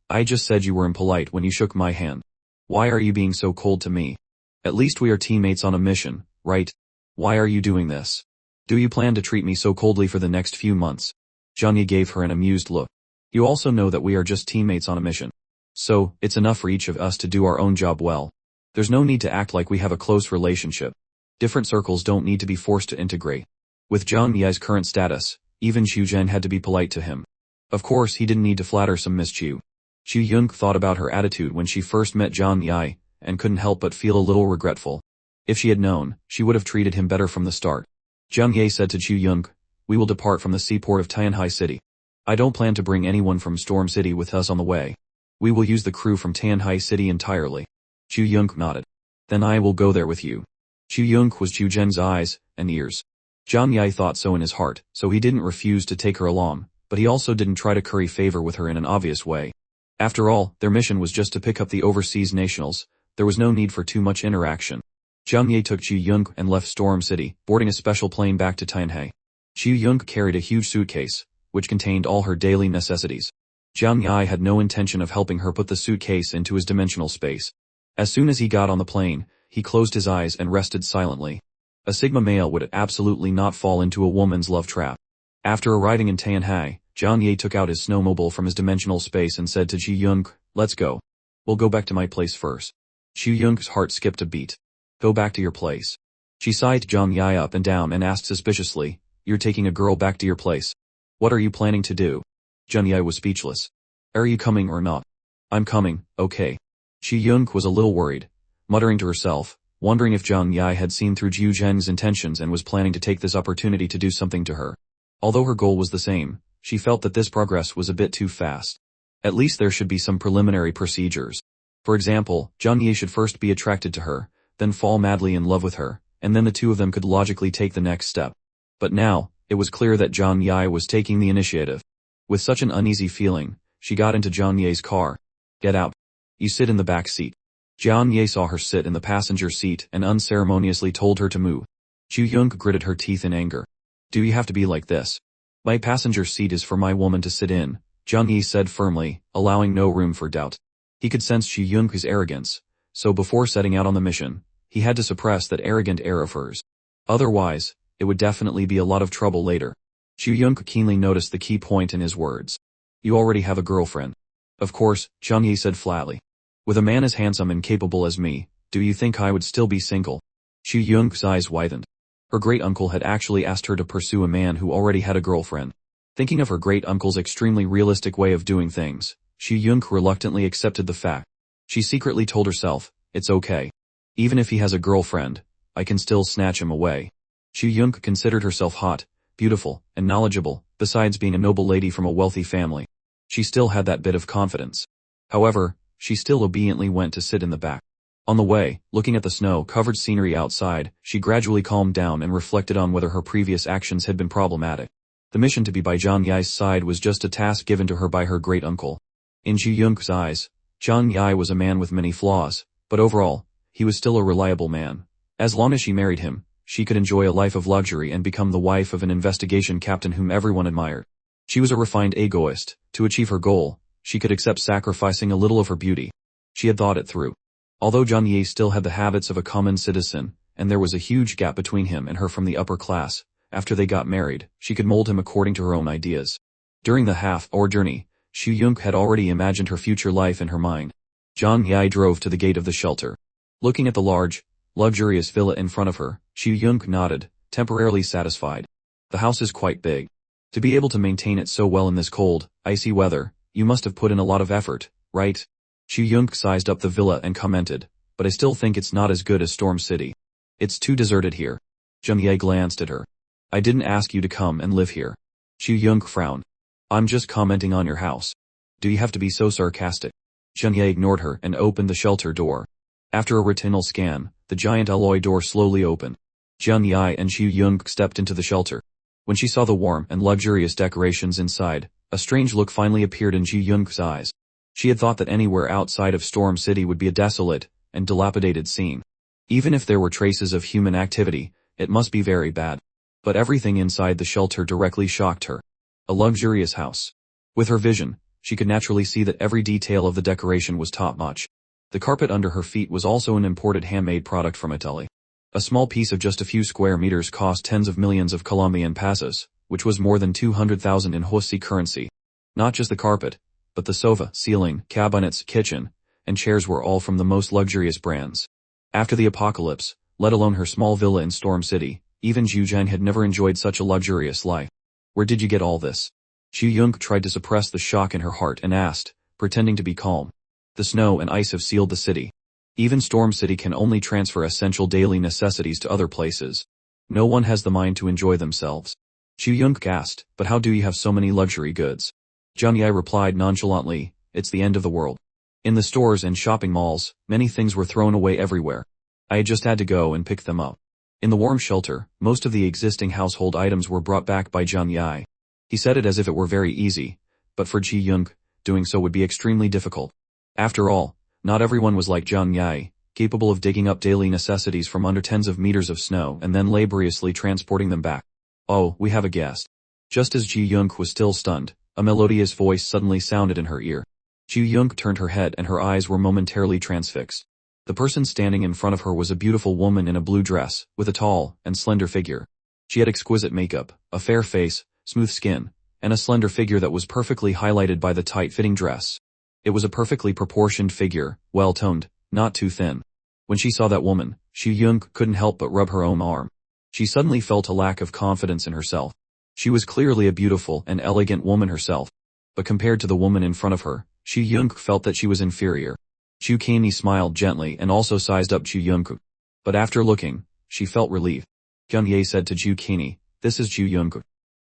Speaker 1: I just said you were impolite when you shook my hand. Why are you being so cold to me? At least we are teammates on a mission, right? Why are you doing this? Do you plan to treat me so coldly for the next few months?" Jang Yi gave her an amused look. "You also know that we are just teammates on a mission. So, it's enough for each of us to do our own job well. There's no need to act like we have a close relationship. Different circles don't need to be forced to integrate." With Jang Yi's current status, even Xu Zhen had to be polite to him. Of course he didn't need to flatter some Miss Chu. Xu Yung thought about her attitude when she first met Jang Yi, and couldn't help but feel a little regretful. If she had known, she would have treated him better from the start. Jang Yi said to Xu Yung, "We will depart from the seaport of Tianhai City. I don't plan to bring anyone from Storm City with us on the way. We will use the crew from Tianhai City entirely." Xu Yung nodded. "Then I will go there with you." Xu Yung was Xu Zhen's eyes and ears. Jang Yi thought so in his heart, so he didn't refuse to take her along, but he also didn't try to curry favor with her in an obvious way. After all, their mission was just to pick up the overseas nationals. There was no need for too much interaction. Jang Yi took Xu Yung and left Storm City, boarding a special plane back to Tianhai. Xu Yung carried a huge suitcase, which contained all her daily necessities. Jang Yi had no intention of helping her put the suitcase into his dimensional space. As soon as he got on the plane, he closed his eyes and rested silently. A Sigma male would absolutely not fall into a woman's love trap. After arriving in Tianhai, Jang Yi took out his snowmobile from his dimensional space and said to Ji Young, "Let's go. We'll go back to my place first." Ji Young's heart skipped a beat. "Go back to your place." She sized Jang Yi up and down and asked suspiciously, "You're taking a girl back to your place? What are you planning to do?" Jang Yi was speechless. "Are you coming or not?" "I'm coming, okay." Ji Young was a little worried, muttering to herself, wondering if Jang Yi had seen through Jiu Zheng's intentions and was planning to take this opportunity to do something to her. Although her goal was the same, she felt that this progress was a bit too fast. At least there should be some preliminary procedures. For example, Jang Yi should first be attracted to her, then fall madly in love with her, and then the two of them could logically take the next step. But now, it was clear that Jang Yi was taking the initiative. With such an uneasy feeling, she got into Jang Yi's car. "Get out. You sit in the back seat." Jang Yi saw her sit in the passenger seat and unceremoniously told her to move. Ji Young gritted her teeth in anger. "Do you have to be like this? My passenger seat is for my woman to sit in," Jang Yi said firmly, allowing no room for doubt. He could sense Ji Young's arrogance, so before setting out on the mission, he had to suppress that arrogant air of hers. Otherwise, it would definitely be a lot of trouble later. Ji Young keenly noticed the key point in his words. "You already have a girlfriend." "Of course," Jang Yi said flatly. "With a man as handsome and capable as me, do you think I would still be single?" Ji Young's eyes widened. Her great-uncle had actually asked her to pursue a man who already had a girlfriend. Thinking of her great-uncle's extremely realistic way of doing things, Ji Young reluctantly accepted the fact. She secretly told herself, "It's okay. Even if he has a girlfriend, I can still snatch him away." Ji Young considered herself hot, beautiful, and knowledgeable, besides being a noble lady from a wealthy family. She still had that bit of confidence. However, she still obediently went to sit in the back. On the way, looking at the snow-covered scenery outside, she gradually calmed down and reflected on whether her previous actions had been problematic. The mission to be by Jang Yi's side was just a task given to her by her great-uncle. In Ji Young's eyes, Jang Yi was a man with many flaws, but overall, he was still a reliable man. As long as she married him, she could enjoy a life of luxury and become the wife of an investigation captain whom everyone admired. She was a refined egoist. To achieve her goal, she could accept sacrificing a little of her beauty. She had thought it through. Although Jang Yi still had the habits of a common citizen, and there was a huge gap between him and her from the upper class, after they got married, she could mold him according to her own ideas. During the half-hour journey, Ji Young had already imagined her future life in her mind. Jang Yi drove to the gate of the shelter. Looking at the large, luxurious villa in front of her, Ji Young nodded, temporarily satisfied. The house is quite big. To be able to maintain it so well in this cold, icy weather, you must have put in a lot of effort, right? Ji Young sized up the villa and commented, "But I still think it's not as good as Storm City. It's too deserted here." Jang Yi glanced at her. "I didn't ask you to come and live here." Ji Young frowned. "I'm just commenting on your house. Do you have to be so sarcastic?" Jang Yi ignored her and opened the shelter door. After a retinal scan, the giant alloy door slowly opened. Jang Yi and Ji Young stepped into the shelter. When she saw the warm and luxurious decorations inside, a strange look finally appeared in Ji Young's eyes. She had thought that anywhere outside of Storm City would be a desolate and dilapidated scene. Even if there were traces of human activity, it must be very bad. But everything inside the shelter directly shocked her. A luxurious house. With her vision, she could naturally see that every detail of the decoration was top-notch. The carpet under her feet was also an imported handmade product from Italy. A small piece of just a few square meters cost tens of millions of Colombian pesos, which was more than 200,000 in Hosi currency. Not just the carpet, but the sofa, ceiling, cabinets, kitchen, and chairs were all from the most luxurious brands. After the apocalypse, let alone her small villa in Storm City, even Jiu Zheng had never enjoyed such a luxurious life. "Where did you get all this?" Ji Young tried to suppress the shock in her heart and asked, pretending to be calm. "The snow and ice have sealed the city. Even Storm City can only transfer essential daily necessities to other places. No one has the mind to enjoy themselves." Ji Young asked, "But how do you have so many luxury goods?" Jang Yi replied nonchalantly, "It's the end of the world. In the stores and shopping malls, many things were thrown away everywhere. I just had to go and pick them up." In the warm shelter, most of the existing household items were brought back by Jang Yi. He said it as if it were very easy, but for Ji Young, doing so would be extremely difficult. After all, not everyone was like Jang Yi, capable of digging up daily necessities from under tens of meters of snow and then laboriously transporting them back. "Oh, we have a guest." Just as Ji Young was still stunned, a melodious voice suddenly sounded in her ear. Ji Young turned her head and her eyes were momentarily transfixed. The person standing in front of her was a beautiful woman in a blue dress, with a tall and slender figure. She had exquisite makeup, a fair face, smooth skin, and a slender figure that was perfectly highlighted by the tight-fitting dress. It was a perfectly proportioned figure, well-toned, not too thin. When she saw that woman, Xu Yung couldn't help but rub her own arm. She suddenly felt a lack of confidence in herself. She was clearly a beautiful and elegant woman herself, but compared to the woman in front of her, Xu Yung felt that she was inferior. Chu Kanyi smiled gently and also sized up Xu Yung. But after looking, she felt relief. Jang Yi said to Chu Kanyi, "This is Xu Yung.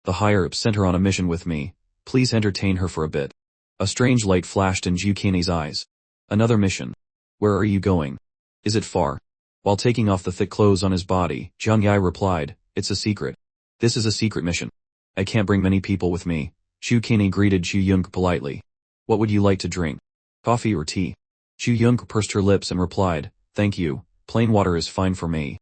Speaker 1: The higher-ups sent her on a mission with me. Please entertain her for a bit." A strange light flashed in Chu Kanyi's eyes. "Another mission? Where are you going? Is it far?" While taking off the thick clothes on his body, Jang Yi replied, "It's a secret. This is a secret mission. I can't bring many people with me." Chu Kanyi greeted Xu Yung politely. "What would you like to drink? Coffee or tea?" Xu Yung pursed her lips and replied, "Thank you, plain water is fine for me."